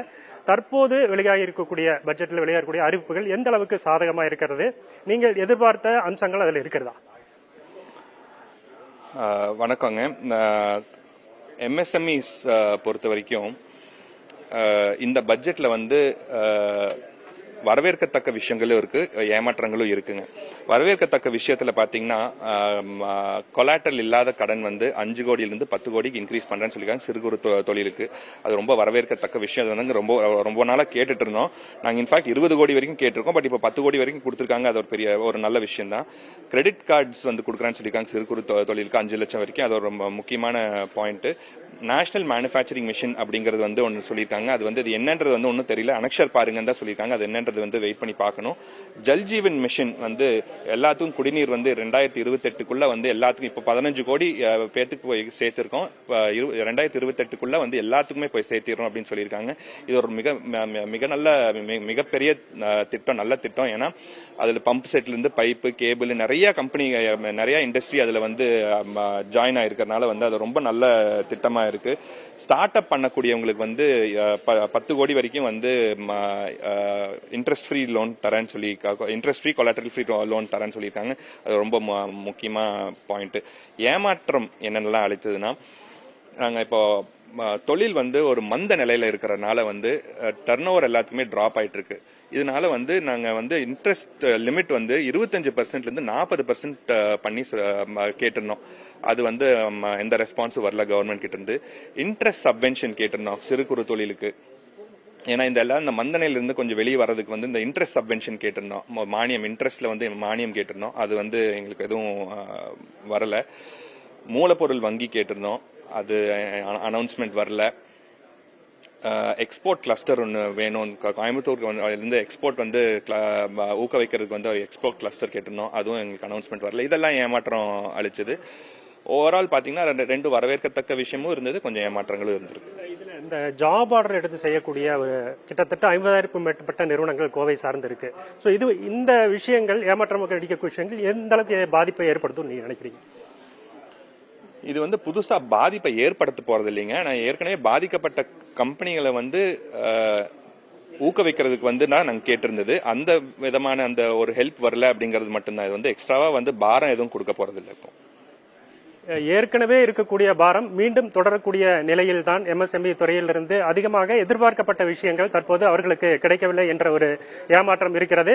தற்போது வெளியாகி இருக்கக்கூடிய பட்ஜெட்டில் வெளியாகக்கூடிய அறிவிப்புகள் எந்த அளவுக்கு சாதகமாக இருக்கிறது? நீங்கள் எதிர்பார்த்த அம்சங்கள் அதில் இருக்கிறதா? வணக்கங்க. எம்எஸ்எம்இஸ் பொறுத்த வரைக்கும் இந்த பட்ஜெட்ல வந்து வரவேற்கத்தக்க விஷயங்களும் இருக்கு, ஏமாற்றங்களும் இருக்குங்க. வரவேற்கத்தக்க விஷயத்துல பாத்தீங்கன்னா கொலாட்டரல் இல்லாத கடன் வந்து 5 கோடியிலிருந்து 10 கோடிக்கு இன்க்ரீஸ் பண்றேன்னு சொல்லியிருக்காங்க சிறு குறு தொழிலுக்கு. அது ரொம்ப வரவேற்கத்தக்க விஷயம். அது வந்து ரொம்ப நாளா கேட்டுட்டு இருந்தோம். நாங்க இன்ஃபேக்ட் 20 கோடி வரைக்கும் கேட்டிருக்கோம், பட் இப்போ 10 கோடி வரைக்கும் கொடுத்துருக்காங்க. அது ஒரு நல்ல விஷயம் தான். கிரெடிட் கார்ட்ஸ் வந்து கொடுக்குறான்னு சொல்லியிருக்காங்க சிறு குறு தொழிலுக்கு 5 லட்சம் வரைக்கும். அது ஒரு ரொம்ப முக்கியமான பாயிண்ட். நேஷனல் மேனுஃபேக்சரிங் மிஷன் அப்படிங்கிறது வந்து ஒன்று சொல்லியிருக்காங்க. அது வந்து என்னன்றது வந்து ஒன்றும் தெரியல, அனக்ஷர் பாருங்கன்னு தான் சொல்லியிருக்காங்க. அது என்னன்றது வந்து வெயிட் பண்ணி பார்க்கணும். ஜல்ஜீவன் மிஷன் வந்து எல்லாத்துக்கும் குடிநீர் வந்து 2028க்குள்ள வந்து எல்லாத்துக்கும் இப்போ 15 கோடி பேத்துக்கு போய் சேர்த்திருக்கோம். 2028க்குள்ள வந்து எல்லாத்துக்குமே போய் சேர்த்திடணும் அப்படின்னு சொல்லியிருக்காங்க. இது ஒரு மிக நல்ல மிகப்பெரிய திட்டம், நல்ல திட்டம். ஏன்னா அதுல பம்ப் செட்ல இருந்து பைப்பு, கேபிள், நிறைய கம்பெனி, நிறைய இண்டஸ்ட்ரி அதுல வந்து ஜாயின் ஆயிருக்கிறதுனால வந்து அது ரொம்ப நல்ல திட்டமா இருக்கு. ஸ்டார்ட் அப் பண்ணக்கூடியவங்களுக்கு வந்து 10 கோடி வரைக்கும் வந்து இன்ட்ரெஸ்ட் ஃப்ரீ லோன் தரேன்னு சொல்லி, interest free collateral free loan தரேன்னு சொல்லியிருக்காங்க. அது ரொம்ப முக்கியமான பாயிண்ட். ஏமாற்றம் என்னென்னலாம் அளித்ததுன்னா, நாங்கள் இப்போ தொழில் வந்து ஒரு மந்த நிலையில இருக்கிறதுனால வந்து டர்ன் ஓவர் எல்லாத்துக்குமே டிராப் ஆயிட்டு இருக்கு. இதனால வந்து நாங்க வந்து இன்ட்ரெஸ்ட் லிமிட் வந்து 25% இருந்து 40% பண்ணி கேட்டிருந்தோம். அது வந்து எந்த ரெஸ்பான்ஸும் வரல கவர்மெண்ட் கிட்ட இருந்து. இன்ட்ரெஸ்ட் சப்வென்ஷன் கேட்டிருந்தோம் சிறு குறு தொழிலுக்கு. ஏன்னா இந்த மந்தனையில இருந்து கொஞ்சம் வெளியே வர்றதுக்கு வந்து இந்த இன்ட்ரெஸ்ட் சப்வென்ஷன் கேட்டிருந்தோம், மானியம், இன்ட்ரெஸ்ட்ல வந்து மானியம் கேட்டிருந்தோம். அது வந்து எங்களுக்கு எதுவும் வரல. மூலப்பொருள் வங்கி கேட்டிருந்தோம், அது அனௌன்ஸ்மெண்ட் வரல. எக்ஸ்போர்ட் கிளஸ்டர் ஒன்று வேணும், கோயம்புத்தூருக்கு இருந்து எக்ஸ்போர்ட் வந்து ஊக்குவிக்கிறதுக்கு வந்து எக்ஸ்போர்ட் கிளஸ்டர் கேட்டிருந்தோம், அதுவும் எங்களுக்கு அனௌன்ஸ்மெண்ட் வரல. இதெல்லாம் ஏமாற்றம் அளிச்சது. ஓவரால் பாத்தீங்கன்னா ரெண்டு வரவேற்கத்தக்க விஷயமும் இருந்தது, கொஞ்சம் ஏமாற்றங்களும் இருந்திருக்கு. இந்த ஜாப் ஆர்டர் எடுத்து செய்யக்கூடிய கிட்டத்தட்ட 50,000க்கும் மேற்பட்ட நிறுவனங்கள் கோவை சார்ந்து இருக்கு. ஸோ இந்த விஷயங்கள், ஏமாற்றமாக அடிக்கக்கூடிய விஷயங்கள் எந்த அளவுக்கு பாதிப்பை ஏற்படுத்தும் நீங்க நினைக்கிறீங்க? இது வந்து புதுசா பாதிப்பை ஏற்படுத்த போறது இல்லைங்க. நான் ஏற்கனவே பாதிக்கப்பட்ட கம்பெனிகளை வந்து ஊக்குவிக்கிறதுக்கு வந்து நாங்க கேட்டிருந்தது. அந்த விதமான அந்த ஒரு ஹெல்ப் வரல அப்படிங்கிறது மட்டும்தான். இது வந்து எக்ஸ்ட்ராவா வந்து பாரம் எதுவும் கொடுக்க போறது இல்லை. இப்போ ஏற்கனவே இருக்கக்கூடிய பாரம் மீண்டும் தொடரக்கூடிய நிலையில்தான் எம்எஸ்எம்இ துறையிலிருந்து அதிகமாக எதிர்பார்க்கப்பட்ட விஷயங்கள் தற்போது அவர்களுக்கு கிடைக்கவில்லை என்ற ஒரு ஏமாற்றம் இருக்கிறது.